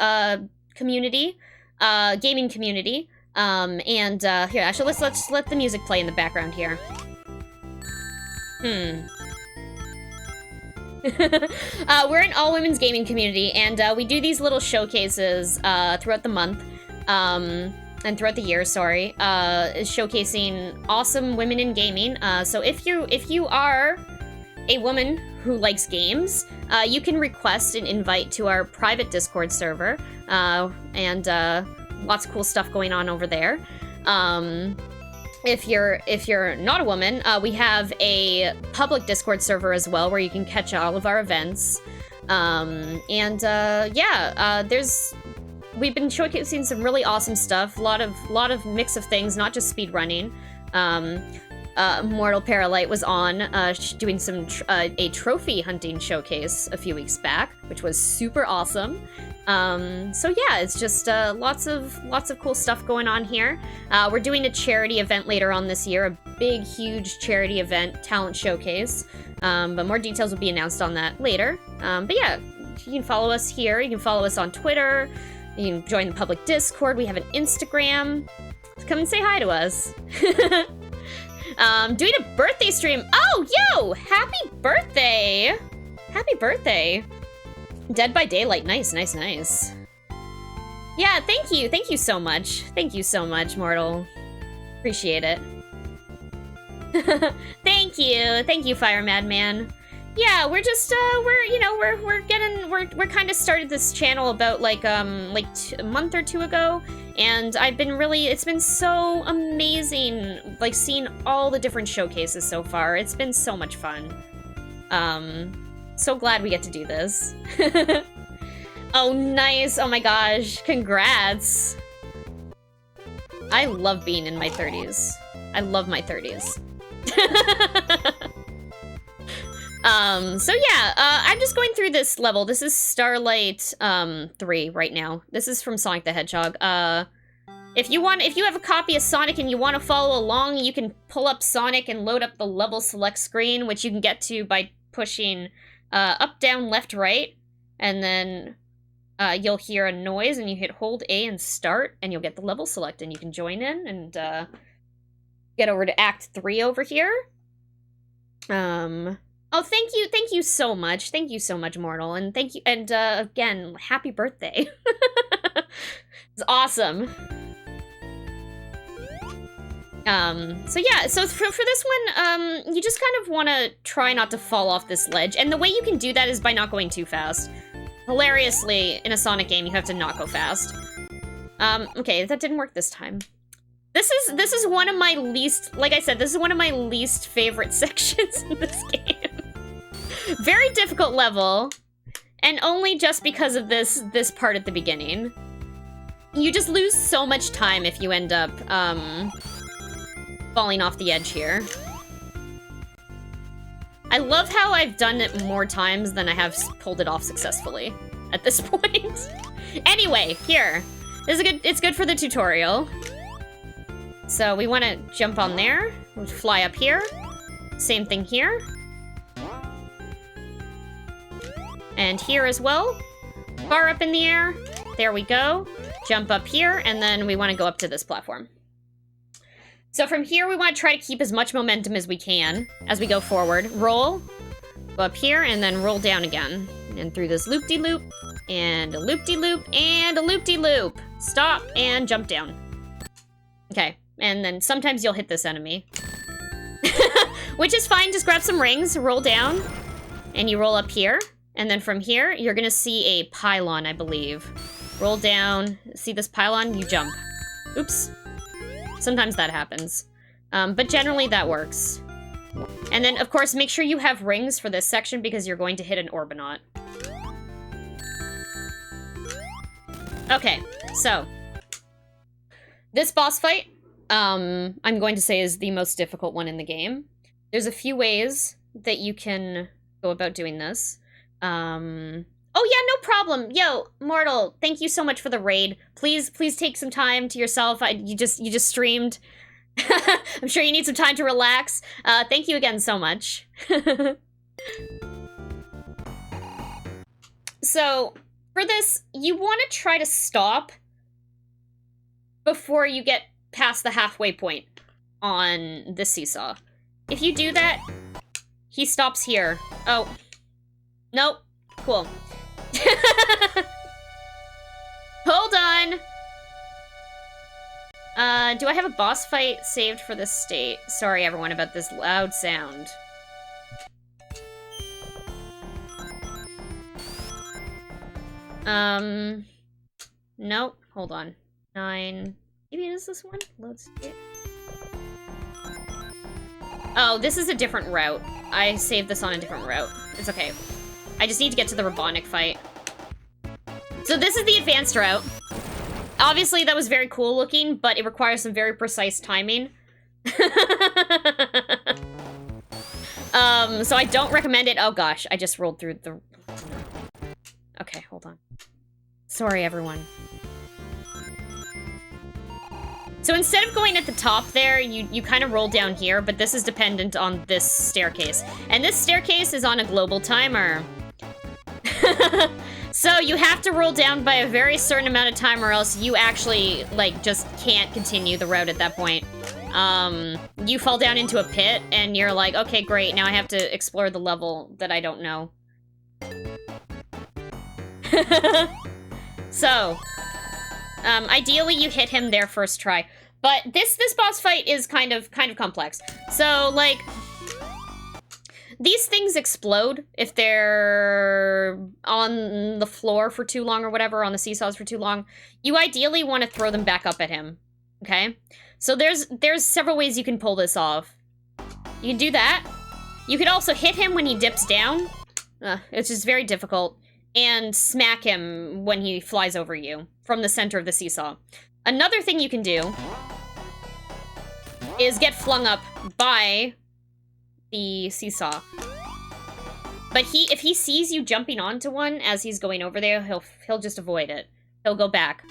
community, gaming community. Here, actually, let's let the music play in the background here. We're an all-women's gaming community, and we do these little showcases throughout the month, and throughout the year, sorry, showcasing awesome women in gaming. So if you are a woman who likes games, you can request an invite to our private Discord server, and lots of cool stuff going on over there. If you're not a woman, we have a public Discord server as well, where you can catch all of our events. We've been showcasing some really awesome stuff. A lot of mix of things, not just speedrunning. Mortal Paralite was on doing some a trophy hunting showcase a few weeks back, which was super awesome. So yeah, it's just lots of cool stuff going on here. We're doing a charity event later on this year, a big, huge charity event, talent showcase. But more details will be announced on that later. But yeah, you can follow us here. You can follow us on Twitter. You can join the public Discord. We have an Instagram. Come and say hi to us. Doing a birthday stream. Oh, yo! Happy birthday! Happy birthday! Dead by Daylight. Nice, nice, nice. Yeah, thank you. Thank you so much. Thank you so much, Mortal. Appreciate it. Thank you. Thank you, Fire Madman. Yeah, we're just, we're kind of started this channel about, like a month or two ago, and I've been really, it's been so amazing, like, seeing all the different showcases so far. It's been so much fun. So glad we get to do this. Oh, nice. Oh my gosh. Congrats. I love being in my 30s. I love my 30s. So yeah, I'm just going through this level. This is Starlight 3 right now. This is from Sonic the Hedgehog. If you have a copy of Sonic and you want to follow along, you can pull up Sonic and load up the level select screen, which you can get to by pushing up, down, left, right, and then you'll hear a noise and you hit hold A and start, and you'll get the level select, and you can join in and get over to Act 3 over here. Oh, thank you so much. Thank you so much, Mortal, and thank you, and again, happy birthday. It's awesome. So yeah, so for this one, you just kind of want to try not to fall off this ledge, and the way you can do that is by not going too fast. Hilariously, in a Sonic game, you have to not go fast. Okay, that didn't work this time. This is one of my least, like I said, this is one of my least favorite sections in this game. Very difficult level, and only just because of this part at the beginning. You just lose so much time if you end up, falling off the edge here. I love how I've done it more times than I have pulled it off successfully at this point. Anyway, here. It's good for the tutorial. So we want to jump on there, we'll fly up here. Same thing here. And here as well. Bar up in the air. There we go. Jump up here, and then we want to go up to this platform. So from here, we want to try to keep as much momentum as we can as we go forward. Roll, go up here, and then roll down again. And through this loop-de-loop, and a loop-de-loop, and a loop-de-loop. Stop, and jump down. Okay, and then sometimes you'll hit this enemy. Which is fine, just grab some rings, roll down, and you roll up here. And then from here, you're gonna see a pylon, I believe. Roll down, see this pylon, you jump. Oops. Sometimes that happens. But generally that works. And then, of course, make sure you have rings for this section because you're going to hit an Orbinaut. Okay, so. This boss fight, I'm going to say is the most difficult one in the game. There's a few ways that you can go about doing this. Oh yeah, no problem. Yo, Mortal, thank you so much for the raid. Please take some time to yourself. You just streamed. I'm sure you need some time to relax. Thank you again so much. So, for this, you want to try to stop before you get past the halfway point on the seesaw. If you do that, he stops here. Oh. Nope. Cool. Hold on. Do I have a boss fight saved for this state? Sorry, everyone, about this loud sound. Nope. Hold on. 9. Maybe it is this one? Load state. Oh, this is a different route. I saved this on a different route. It's okay. I just need to get to the Robotnik fight. So this is the advanced route. Obviously, that was very cool looking, but it requires some very precise timing. So I don't recommend it. Oh gosh, I just rolled through the... Okay, hold on. Sorry, everyone. So instead of going at the top there, you kind of roll down here, but this is dependent on this staircase. And this staircase is on a global timer. So you have to roll down by a very certain amount of time or else you actually, like, just can't continue the route at that point. You fall down into a pit and you're like, okay, great, now I have to explore the level that I don't know. So, Ideally, you hit him there first try. But this boss fight is kind of complex. So, like, these things explode if they're on the floor for too long or whatever, on the seesaws for too long. You ideally want to throw them back up at him, okay? So there's several ways you can pull this off. You can do that. You could also hit him when he dips down. It's just very difficult. And smack him when he flies over you from the center of the seesaw. Another thing you can do is get flung up by the seesaw. But if he sees you jumping onto one as he's going over there, he'll just avoid it. He'll go back.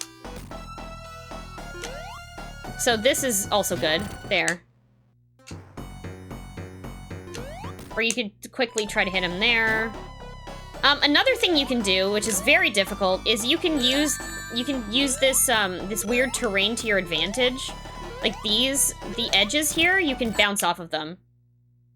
So this is also good. There. Or you could quickly try to hit him there. Another thing you can do, which is very difficult, is you can use this this weird terrain to your advantage. Like the edges here, you can bounce off of them.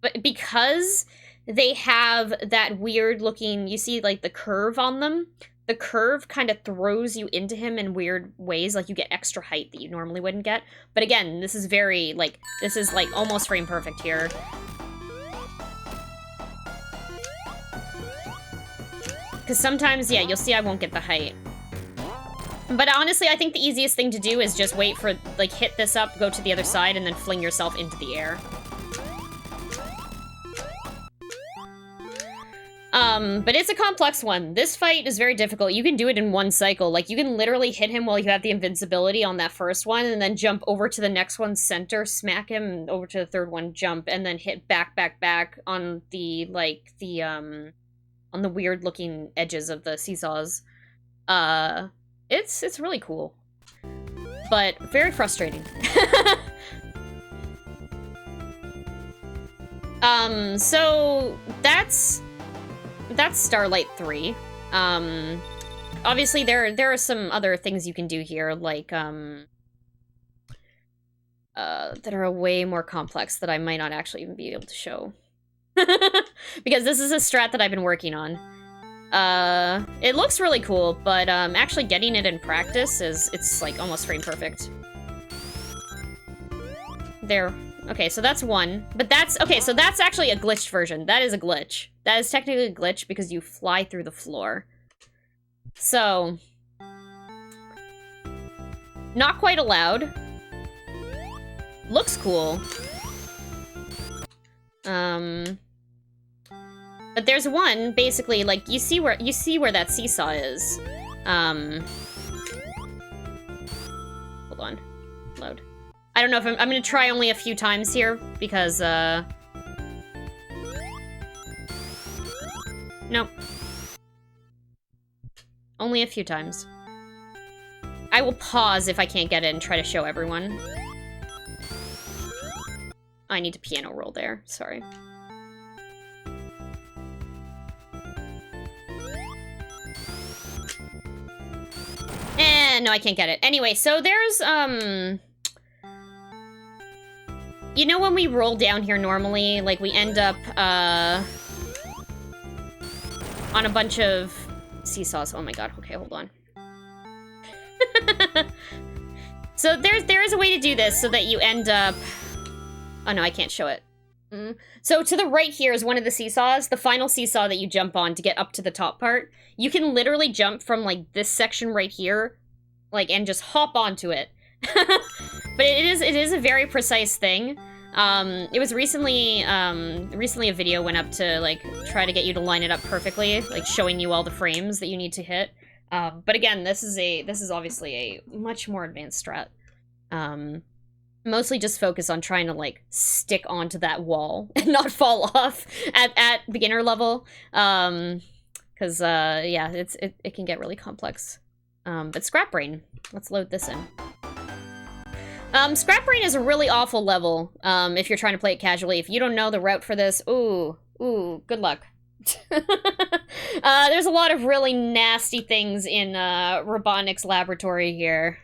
But because they have that weird looking, you see like the curve on them, the curve kind of throws you into him in weird ways, like you get extra height that you normally wouldn't get. But again, this is very, like, this is like almost frame perfect here. Because sometimes, yeah, you'll see I won't get the height. But honestly, I think the easiest thing to do is just wait for, like, hit this up, go to the other side, and then fling yourself into the air. But it's a complex one. This fight is very difficult. You can do it in one cycle. Like, you can literally hit him while you have the invincibility on that first one, and then jump over to the next one, center, smack him, over to the third one, jump, and then hit back on the, like, the, on the weird-looking edges of the seesaws. It's really cool. But very frustrating. So that's Starlight 3. Obviously there are some other things you can do here, like, that are way more complex that I might not actually even be able to show. Because this is a strat that I've been working on. It looks really cool, but, actually getting it in practice it's like almost frame perfect. There. Okay, so that's one. But okay, so that's actually a glitched version. That is a glitch. That is technically a glitch because you fly through the floor. So, not quite allowed. Looks cool. But there's one, basically, like, you see where that seesaw is. Hold on. Load. I don't know if I'm gonna try only a few times here, because, nope. Only a few times. I will pause if I can't get it and try to show everyone. I need to piano roll there, sorry. No, I can't get it. Anyway, so there's, you know when we roll down here normally, like, we end up, on a bunch of seesaws. Oh my god, okay, hold on. So there is a way to do this so that you end up... Oh no, I can't show it. So to the right here is one of the seesaws, the final seesaw that you jump on to get up to the top part. You can literally jump from, like, this section right here, like, and just hop onto it. But it is a very precise thing. It was recently a video went up to, like, try to get you to line it up perfectly, like, showing you all the frames that you need to hit. But again, this is obviously a much more advanced strat. Mostly just focus on trying to, like, stick onto that wall and not fall off at beginner level. Cause, yeah, it can get really complex. But Scrap Brain, let's load this in. Scrap Brain is a really awful level, if you're trying to play it casually. If you don't know the route for this, ooh, good luck. There's a lot of really nasty things in, Robotnik's laboratory here.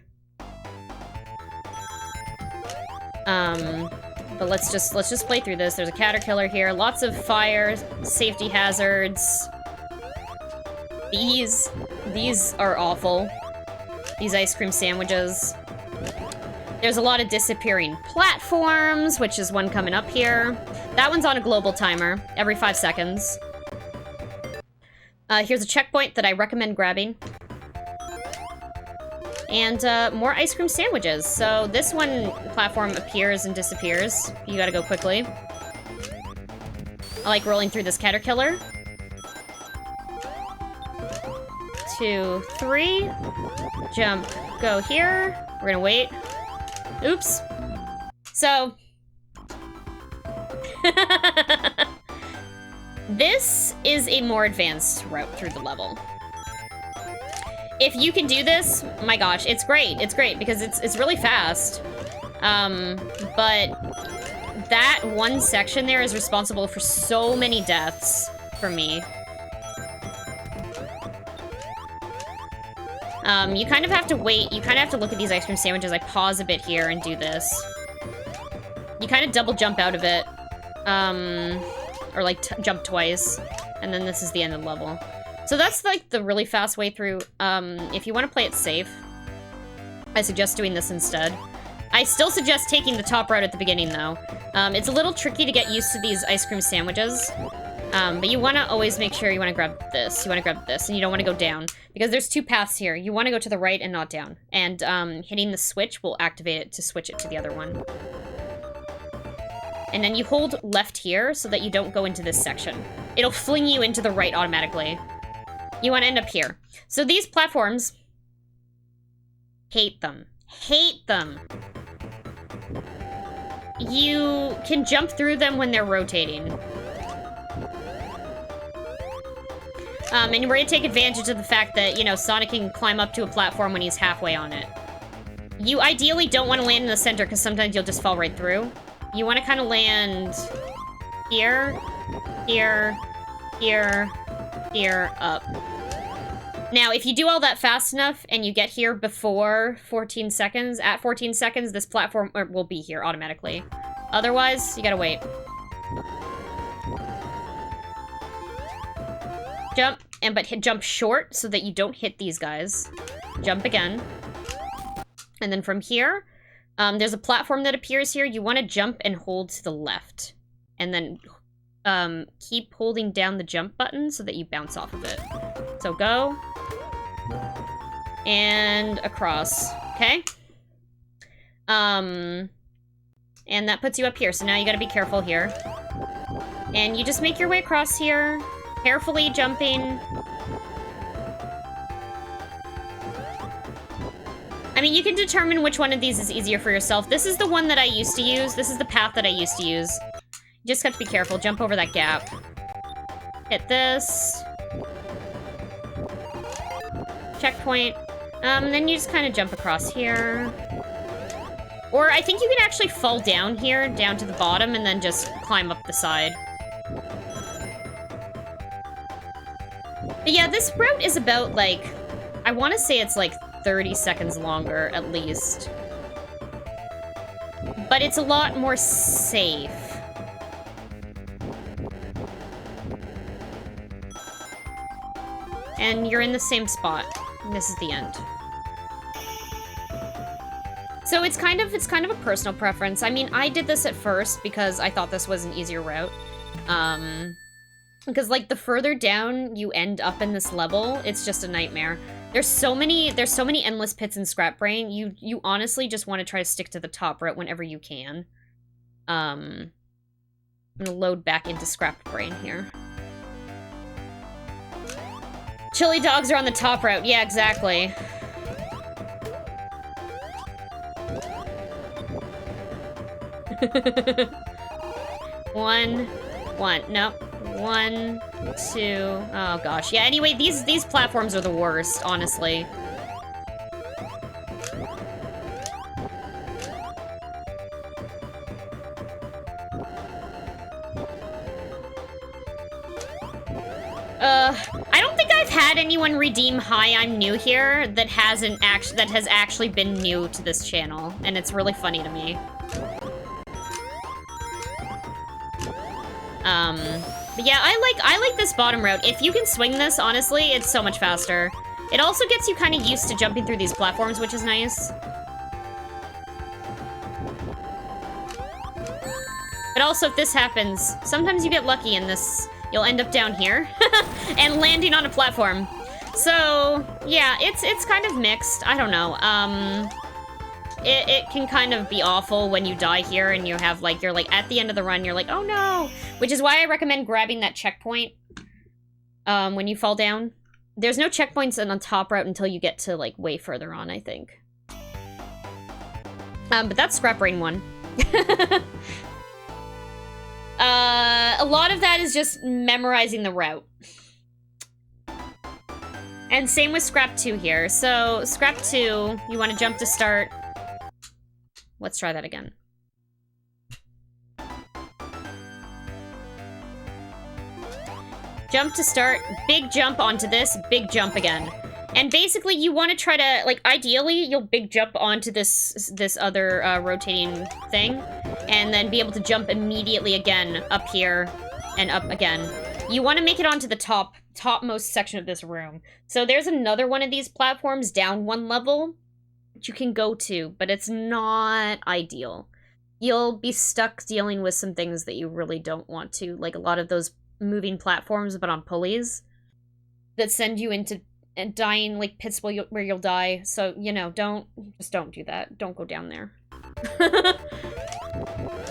But let's just play through this. There's a caterpillar here, lots of fire, safety hazards. These are awful. these ice cream sandwiches. There's a lot of disappearing platforms, which is one coming up here. That one's on a global timer, every 5 seconds. Here's a checkpoint that I recommend grabbing. And more ice cream sandwiches. So this one platform appears and disappears. You gotta go quickly. I like rolling through this caterpillar. 2, 3. Jump, go here. We're gonna wait. Oops. So. This is a more advanced route through the level. If you can do this, my gosh, it's great. It's great because it's really fast. But that one section there is responsible for so many deaths for me. You kind of have to wait. You kind of have to look at these ice cream sandwiches. I pause a bit here and do this. You kind of double jump out of it. Or like jump twice. And then this is the end of the level. So that's like the really fast way through. If you want to play it safe, I suggest doing this instead. I still suggest taking the top route at the beginning though. It's a little tricky to get used to these ice cream sandwiches. But you want to always make sure you want to grab this. You want to grab this, and you don't want to go down. Because there's 2 paths here. You want to go to the right and not down. And hitting the switch will activate it to switch it to the other one. And then you hold left here so that you don't go into this section. It'll fling you into the right automatically. You want to end up here. So these platforms, hate them. Hate them. You can jump through them when they're rotating. And we're going to take advantage of the fact that, you know, Sonic can climb up to a platform when he's halfway on it. You ideally don't want to land in the center because sometimes you'll just fall right through. You want to kind of land here, here, here, here, up. Now, if you do all that fast enough and you get here before 14 seconds, at 14 seconds, this platform will be here automatically. Otherwise, you gotta wait. Jump, but jump short so that you don't hit these guys. Jump again. And then from here, there's a platform that appears here. You want to jump and hold to the left. And then keep holding down the jump button so that you bounce off of it. So go. And across. Okay? And that puts you up here. So now you gotta be careful here. And you just make your way across here. Carefully jumping. I mean, you can determine which one of these is easier for yourself. This is the one that I used to use. This is the path that I used to use. You just have to be careful. Jump over that gap. Hit this. Checkpoint. Then you just kind of jump across here. Or I think you can actually fall down here, down to the bottom, and then just climb up the side. But yeah, this route is about, like, I want to say it's, like, 30 seconds longer, at least. But it's a lot more safe. And you're in the same spot. And this is the end. So it's kind of a personal preference. I mean, I did this at first because I thought this was an easier route. Because, like, the further down you end up in this level, it's just a nightmare. There's so many endless pits in Scrap Brain. You honestly just want to try to stick to the top route whenever you can. I'm gonna load back into Scrap Brain here. Chili dogs are on the top route. Yeah, exactly. One. Nope. 1, 2. Oh gosh. Yeah, anyway, these platforms are the worst, honestly. I don't think I've had anyone redeem "Hi, I'm new here" that has actually been new to this channel, and it's really funny to me. But yeah, I like this bottom route. If you can swing this, honestly, it's so much faster. It also gets you kind of used to jumping through these platforms, which is nice. But also, if this happens, sometimes you get lucky in this. You'll end up down here and landing on a platform. So, yeah, it's kind of mixed. I don't know. It can kind of be awful when you die here and you have, like, you're, like, at the end of the run, you're like, oh no! Which is why I recommend grabbing that checkpoint when you fall down. There's no checkpoints on the top route until you get to, like, way further on, I think. But that's Scrap Brain 1. A lot of that is just memorizing the route. And same with Scrap 2 here. So, Scrap 2, you want to jump to start. Let's try that again. Jump to start, big jump onto this, big jump again. And basically, you want to try to, like, ideally, you'll big jump onto this other rotating thing, and then be able to jump immediately again up here and up again. You want to make it onto the topmost section of this room. So there's another one of these platforms down one level that you can go to, but it's not ideal. You'll be stuck dealing with some things that you really don't want to, like a lot of those moving platforms, but on pulleys, that send you into dying, like, pits where you'll die. So, you know, don't do that. Don't go down there.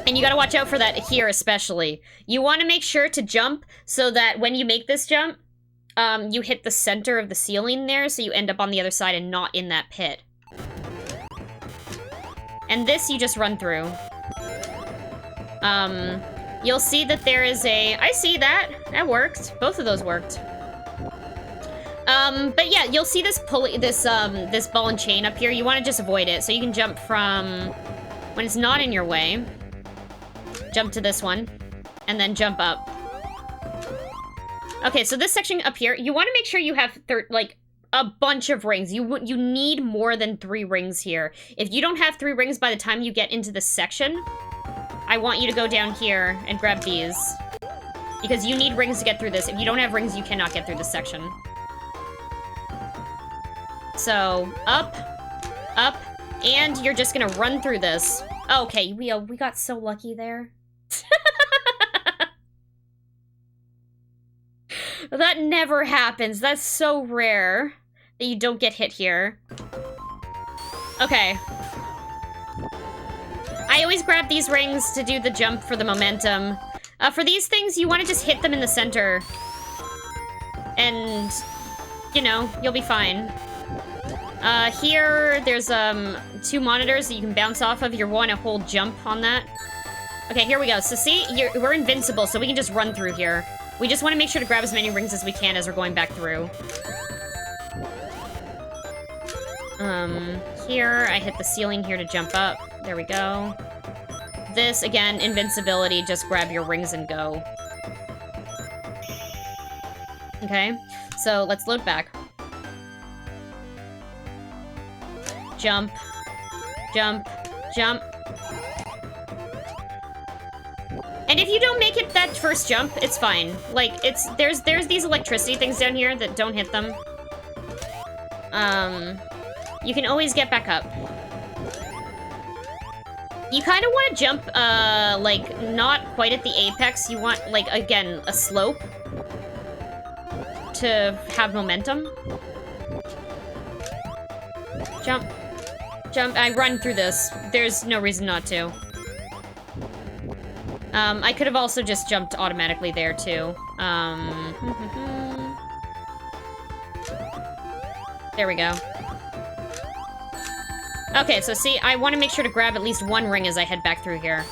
And you gotta watch out for that here, especially. You want to make sure to jump so that when you make this jump, you hit the center of the ceiling there, so you end up on the other side and not in that pit. And this you just run through. You'll see that there is a... I see that! That worked. Both of those worked. But yeah, you'll see this pulley, this ball and chain up here. You want to just avoid it, so you can jump from... when it's not in your way. Jump to this one. And then jump up. Okay, so this section up here, you want to make sure you have, like, a bunch of rings. You need more than 3 rings here. If you don't have 3 rings by the time you get into this section, I want you to go down here and grab these. Because you need rings to get through this. If you don't have rings, you cannot get through this section. So, up, and you're just gonna run through this. Okay, we got so lucky there. That never happens. That's so rare that you don't get hit here. Okay. I always grab these rings to do the jump for the momentum. For these things, you want to just hit them in the center. And, you know, you'll be fine. Here, there's, 2 monitors that you can bounce off of. You want to hold jump on that. Okay, here we go. So see, we're invincible, so we can just run through here. We just want to make sure to grab as many rings as we can as we're going back through. Here, I hit the ceiling here to jump up. There we go. This, again, invincibility, just grab your rings and go. Okay, so let's load back. Jump, jump, jump. And if you don't make it that first jump, it's fine. Like, there's these electricity things down here that don't hit them. You can always get back up. You kind of want to jump, like, not quite at the apex. You want, like, again, a slope to have momentum. Jump. Jump. I run through this. There's no reason not to. I could have also just jumped automatically there, too. There we go. Okay, so see, I want to make sure to grab at least 1 ring as I head back through here.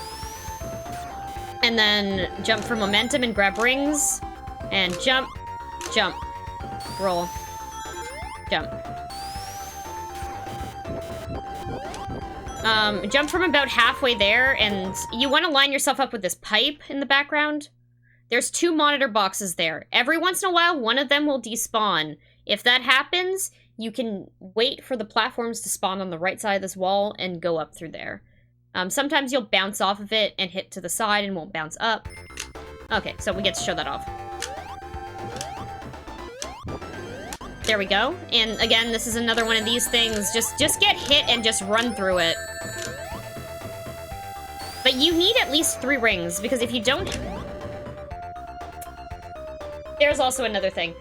And then jump for momentum and grab rings. And jump, jump, roll, jump. Jump from about halfway there, and you want to line yourself up with this pipe in the background. There's 2 monitor boxes there. Every once in a while, one of them will despawn. If that happens, you can wait for the platforms to spawn on the right side of this wall and go up through there. Sometimes you'll bounce off of it and hit to the side and won't bounce up. Okay, so we get to show that off. There we go. And again, this is another one of these things. Just get hit and just run through it. But you need at least 3 rings, because if you don't... There's also another thing.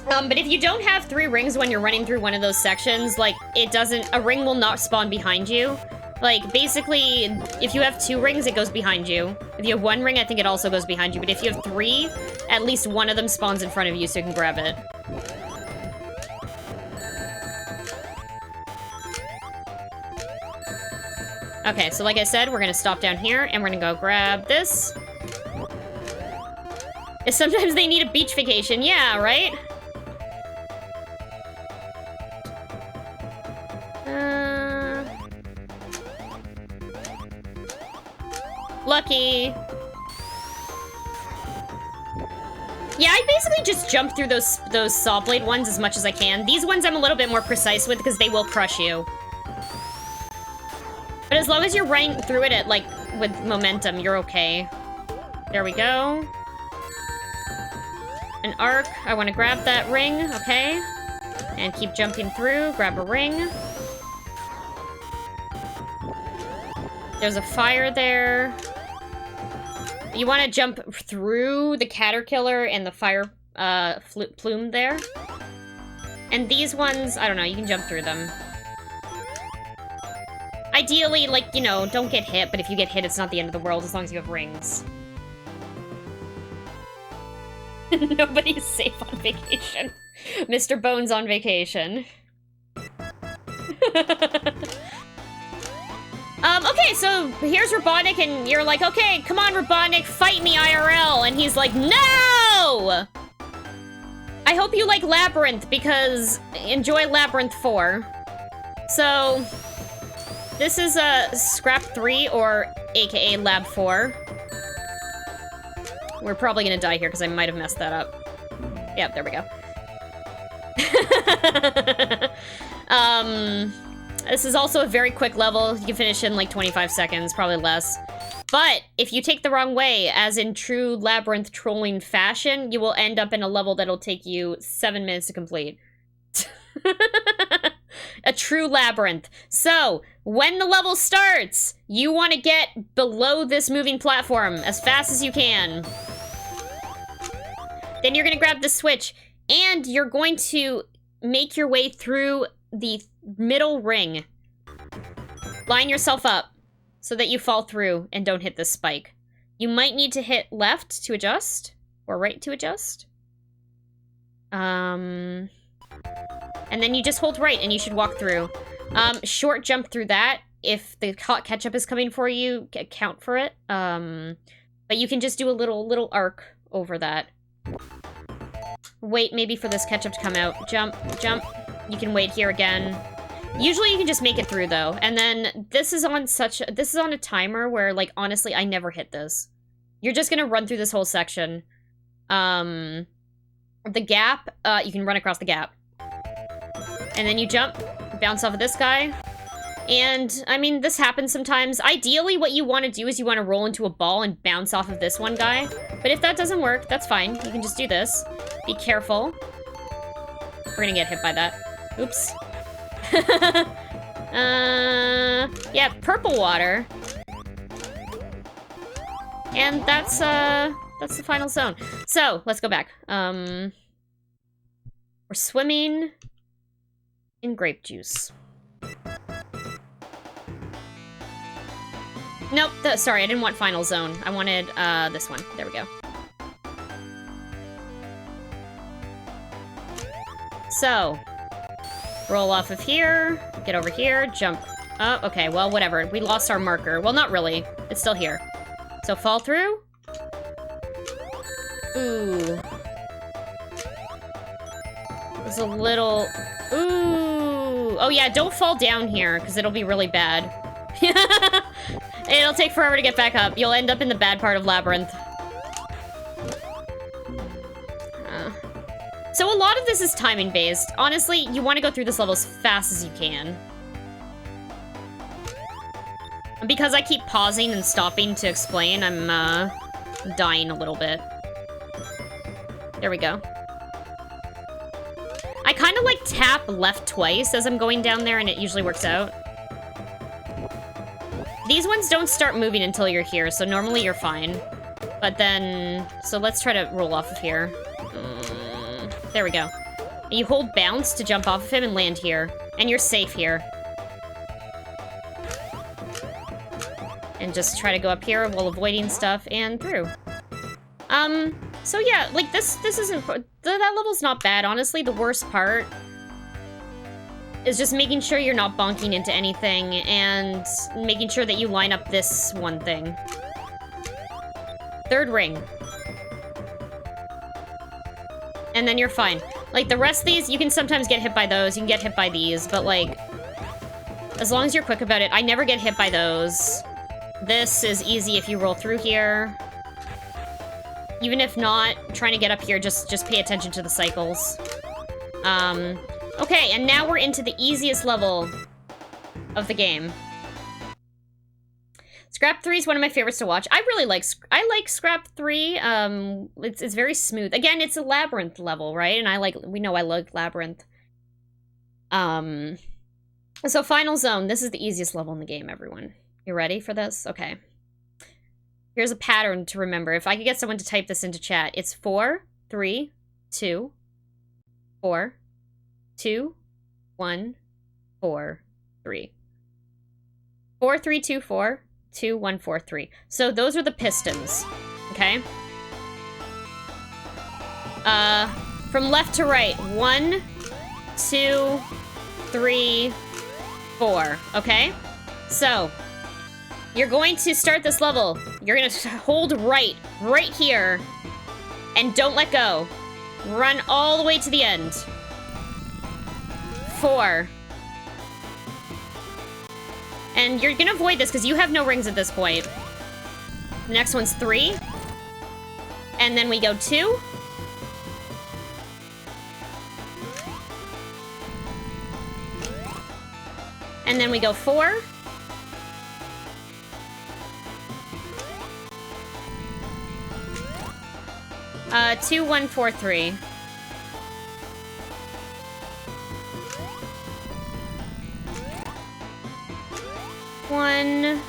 But if you don't have 3 rings when you're running through one of those sections, like, a ring will not spawn behind you. Like, basically, if you have 2 rings, it goes behind you. If you have 1 ring, I think it also goes behind you. But if you have 3, at least one of them spawns in front of you so you can grab it. Okay, so like I said, we're gonna stop down here, and we're gonna go grab this. Sometimes they need a beach vacation. Yeah, right? Lucky. Yeah, I basically just jump through those saw blade ones as much as I can. These ones I'm a little bit more precise with because they will crush you. But as long as you're running through it at, like, with momentum, you're okay. There we go. An arc. I want to grab that ring, okay. And keep jumping through. Grab a ring. There's a fire there. You want to jump through the caterpillar and the fire plume there. And these ones, I don't know, you can jump through them. Ideally, like, you know, don't get hit, but if you get hit, it's not the end of the world as long as you have rings. Nobody's safe on vacation. Mr. Bones on vacation. Okay, so here's Robotnik, and you're like, okay, come on, Robotnik, fight me IRL. And he's like, no! I hope you like Labyrinth, because enjoy Labyrinth 4. So, this is Scrap 3, or AKA Lab 4. We're probably gonna die here, because I might have messed that up. Yep, there we go. This is also a very quick level. You can finish in like 25 seconds, probably less. But if you take the wrong way, as in true Labyrinth trolling fashion, you will end up in a level that'll take you 7 minutes to complete. A true Labyrinth. So, when the level starts, you want to get below this moving platform as fast as you can. Then you're going to grab the switch, and you're going to make your way through the middle ring. Line yourself up so that you fall through and don't hit this spike. You might need to hit left to adjust, or right to adjust. And then you just hold right and you should walk through. Short jump through that. If the hot ketchup is coming for you, count for it. But you can just do a little arc over that. Wait maybe for this ketchup to come out. Jump, jump. You can wait here again. Usually you can just make it through though. And then this is on a timer where, like, honestly, I never hit this. You're just gonna run through this whole section. The gap, you can run across the gap. And then you jump, bounce off of this guy. And, I mean, this happens sometimes. Ideally, what you want to do is you want to roll into a ball and bounce off of this one guy. But if that doesn't work, that's fine. You can just do this. Be careful. We're gonna get hit by that. Oops. Yeah, purple water. And that's the final zone. So, let's go back. We're swimming in grape juice. Nope, sorry, I didn't want final zone. I wanted, this one. There we go. So, roll off of here, get over here, jump. Oh, okay, well, whatever. We lost our marker. Well, not really. It's still here. So, fall through. Ooh. There's a little... Ooh. Oh, yeah, don't fall down here, because it'll be really bad. It'll take forever to get back up. You'll end up in the bad part of Labyrinth. So a lot of this is timing based. Honestly, you want to go through this level as fast as you can. And because I keep pausing and stopping to explain, I'm dying a little bit. There we go. kind of like tap left twice as I'm going down there, and it usually works out. These ones don't start moving until you're here, so normally you're fine. But then, so let's try to roll off of here. There we go. You hold bounce to jump off of him and land here, and you're safe here. And just try to go up here while avoiding stuff and through. So yeah, like this isn't, that level's not bad, honestly. The worst part is just making sure you're not bonking into anything and making sure that you line up this one thing. Third ring. And then you're fine. Like, the rest of these, you can sometimes get hit by those, you can get hit by these, but like, as long as you're quick about it, I never get hit by those. This is easy if you roll through here. Even if not, trying to get up here, just pay attention to the cycles. Okay, and now we're into the easiest level of the game. Scrap 3 is one of my favorites to watch. I like Scrap 3. It's very smooth. Again, it's a labyrinth level, right? And we know I like labyrinth. So Final Zone. This is the easiest level in the game, everyone. You ready for this? Okay. Here's a pattern to remember. If I could get someone to type this into chat, it's 4, 3, 2, 4, 2, 1, 4, 3. 4, 3, 2, 4, 2, 1, 4, 3. So those are the pistons, okay? From left to right, 1, 2, 3, 4, okay? So, you're going to start this level. You're gonna hold right here, and don't let go. Run all the way to the end. 4. And you're gonna avoid this because you have no rings at this point. The next one's 3. And then we go 2. And then we go 4. 2, 1, 4, 3. One.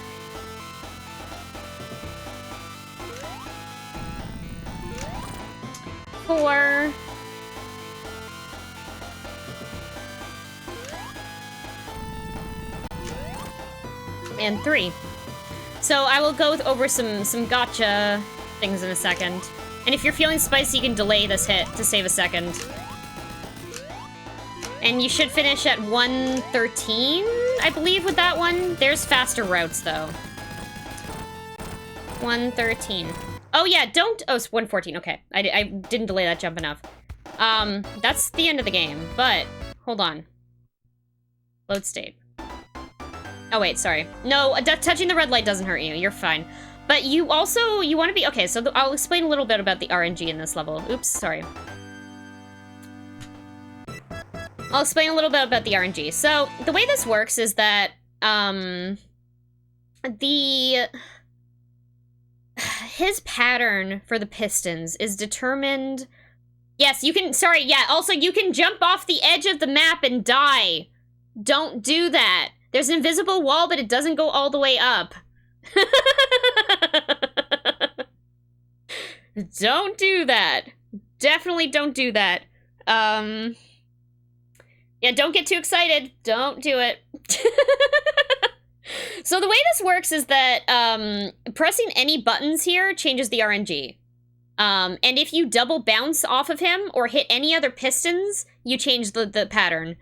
4. And 3. So I will go over some gotcha things in a second. And if you're feeling spicy, you can delay this hit to save a second. And you should finish at 113, I believe, with that one. There's faster routes, though. 113. Oh, yeah, don't... Oh, it's 114, okay. I didn't delay that jump enough. That's the end of the game, but... Hold on. Load state. Oh, wait, sorry. No, touching the red light doesn't hurt you. You're fine. But you also... You want to be... Okay, so I'll explain a little bit about the RNG in this level. Oops, sorry. I'll explain a little bit about the RNG. So, the way this works is that, his pattern for the pistons is determined... Yes, you can... Sorry, yeah, also, you can jump off the edge of the map and die. Don't do that. There's an invisible wall, but it doesn't go all the way up. Don't do that. Definitely don't do that. Yeah, don't get too excited. Don't do it. So the way this works is that pressing any buttons here changes the RNG. And if you double bounce off of him or hit any other pistons, you change the pattern.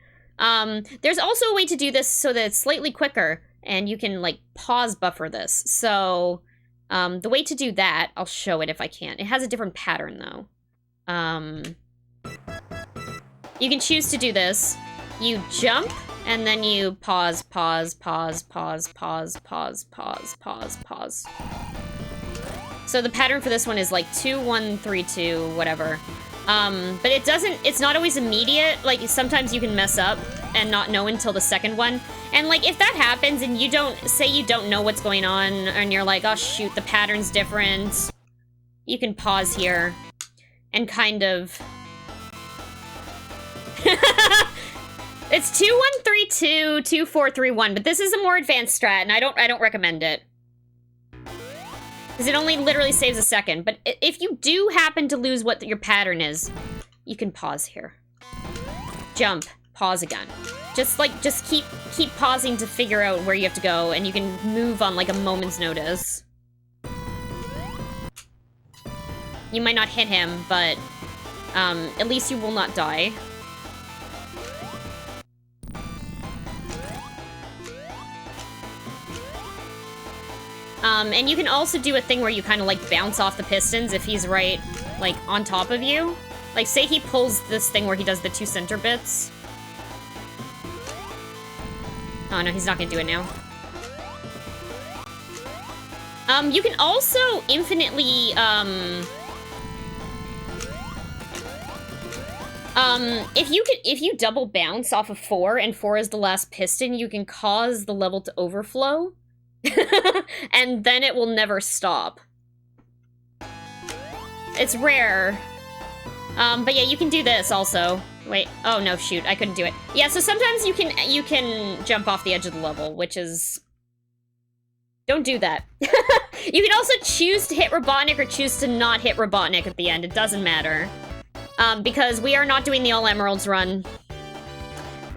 There's also a way to do this so that it's slightly quicker, and you can, like, pause buffer this. So, the way to do that, I'll show it if I can. It has a different pattern, though. You can choose to do this. You jump, and then you pause, pause, pause, pause, pause, pause, pause, pause, pause. So the pattern for this one is, like, 2, 1, 3, 2, whatever. But it's not always immediate. Like, sometimes you can mess up and not know until the second one. And, like, if that happens and you don't know what's going on, and you're like, oh, shoot, the pattern's different, you can pause here and kind of... It's 2132, 2431, but this is a more advanced strat, and I don't recommend it. Because it only literally saves a second. But if you do happen to lose what your pattern is, you can pause here. Jump, pause again. Just keep pausing to figure out where you have to go, and you can move on like a moment's notice. You might not hit him, but at least you will not die. And you can also do a thing where you kind of, like, bounce off the pistons if he's right, like, on top of you. Like, say he pulls this thing where he does the 2 center bits. Oh, no, he's not gonna do it now. You can also infinitely, if you double bounce off of 4, and 4 is the last piston, you can cause the level to overflow. And then it will never stop. It's rare. But yeah, you can do this also. Wait, oh no, shoot, I couldn't do it. Yeah, so sometimes you can jump off the edge of the level, which is... Don't do that. You can also choose to hit Robotnik or choose to not hit Robotnik at the end. It doesn't matter. Because we are not doing the All Emeralds run.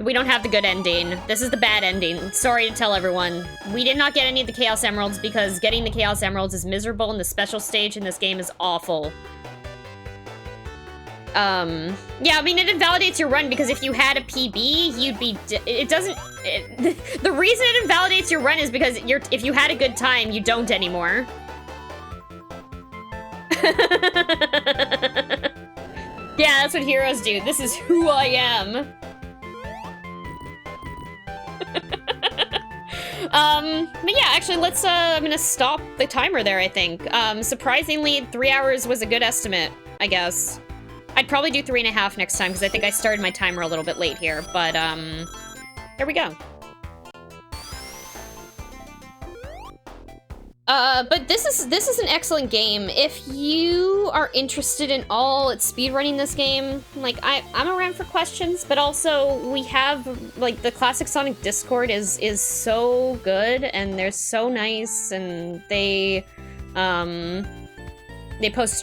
We don't have the good ending. This is the bad ending. Sorry to tell everyone. We did not get any of the Chaos Emeralds because getting the Chaos Emeralds is miserable and the special stage in this game is awful. Yeah, I mean, it invalidates your run because if you had a PB, you'd be... the reason it invalidates your run is because if you had a good time, you don't anymore. Yeah, that's what heroes do. This is who I am. But yeah, actually, let's, I'm gonna stop the timer there, I think. Surprisingly, 3 hours was a good estimate, I guess. I'd probably do 3.5 next time, because I think I started my timer a little bit late here, but, there we go. But this is an excellent game. If you are interested in all at speedrunning this game, like, I'm around for questions, but also we have, like, the Classic Sonic Discord is so good, and they're so nice, and they post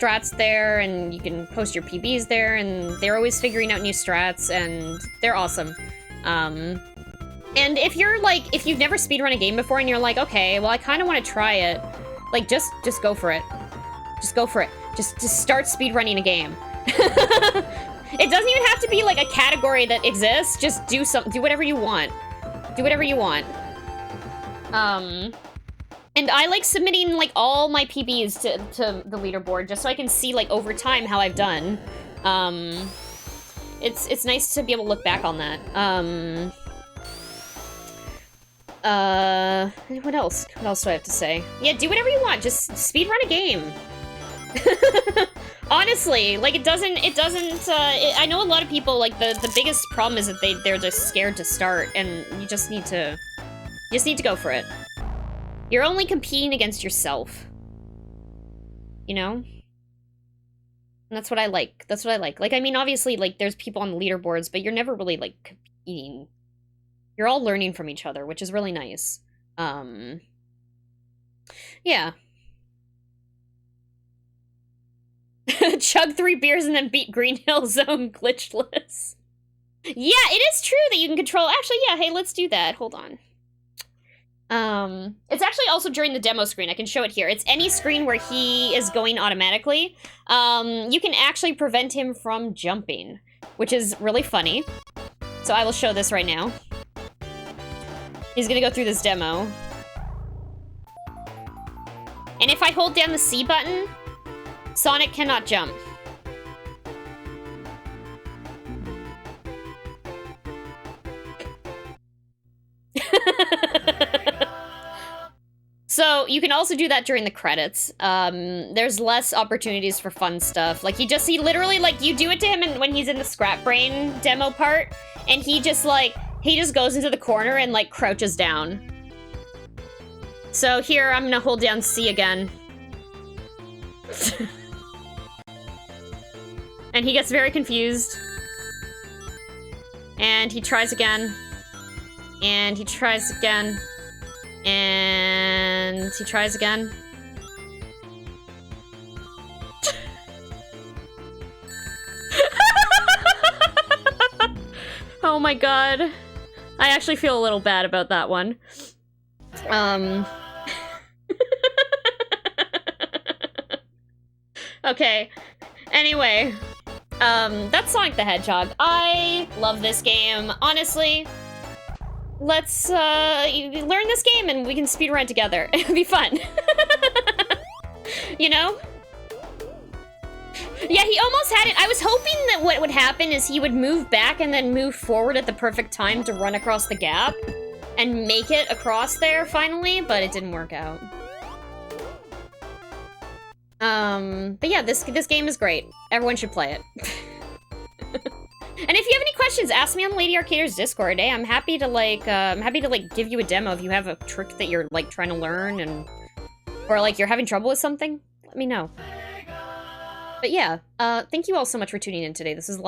strats there, and you can post your PBs there, and they're always figuring out new strats, and they're awesome. And if you're like, if you've never speedrun a game before and you're like, okay, well, I kind of want to try it, like, just go for it. Just go for it. Just start speedrunning a game. It doesn't even have to be like a category that exists. Just do whatever you want. Do whatever you want. And I like submitting like all my PBs to the leaderboard just so I can see like over time how I've done. It's nice to be able to look back on that. What else? What else do I have to say? Yeah, do whatever you want. Just speedrun a game. Honestly, like, I know a lot of people, like, the biggest problem is that they're just scared to start, and you just need to go for it. You're only competing against yourself. You know? And that's what I like. That's what I like. Like, I mean, obviously, like, there's people on the leaderboards, but you're never really, like, competing. You're all learning from each other, which is really nice. Yeah. Chug 3 beers and then beat Green Hill Zone glitchless. Yeah, it is true that you can control... Actually, yeah, hey, let's do that. Hold on. It's actually also during the demo screen. I can show it here. It's any screen where he is going automatically. You can actually prevent him from jumping, which is really funny. So I will show this right now. He's gonna go through this demo. And if I hold down the C button, Sonic cannot jump. So, you can also do that during the credits. There's less opportunities for fun stuff. Like, he literally, like, you do it to him when he's in the Scrap Brain demo part, and he just goes into the corner and, like, crouches down. So here, I'm gonna hold down C again. And he gets very confused. And he tries again. And he tries again. And he tries again. Oh my god. I actually feel a little bad about that one. Okay. Anyway. That's Sonic the Hedgehog. I love this game. Honestly, let's, learn this game and we can speedrun together. It'll be fun. You know? Yeah, he almost had it. I was hoping that what would happen is he would move back and then move forward at the perfect time to run across the gap and make it across there finally, but it didn't work out. But yeah, this game is great. Everyone should play it. And if you have any questions, ask me on Lady Arcader's Discord, eh? I'm happy to, give you a demo if you have a trick that you're, like, trying to learn and... Or, like, you're having trouble with something. Let me know. But yeah, thank you all so much for tuning in today. This is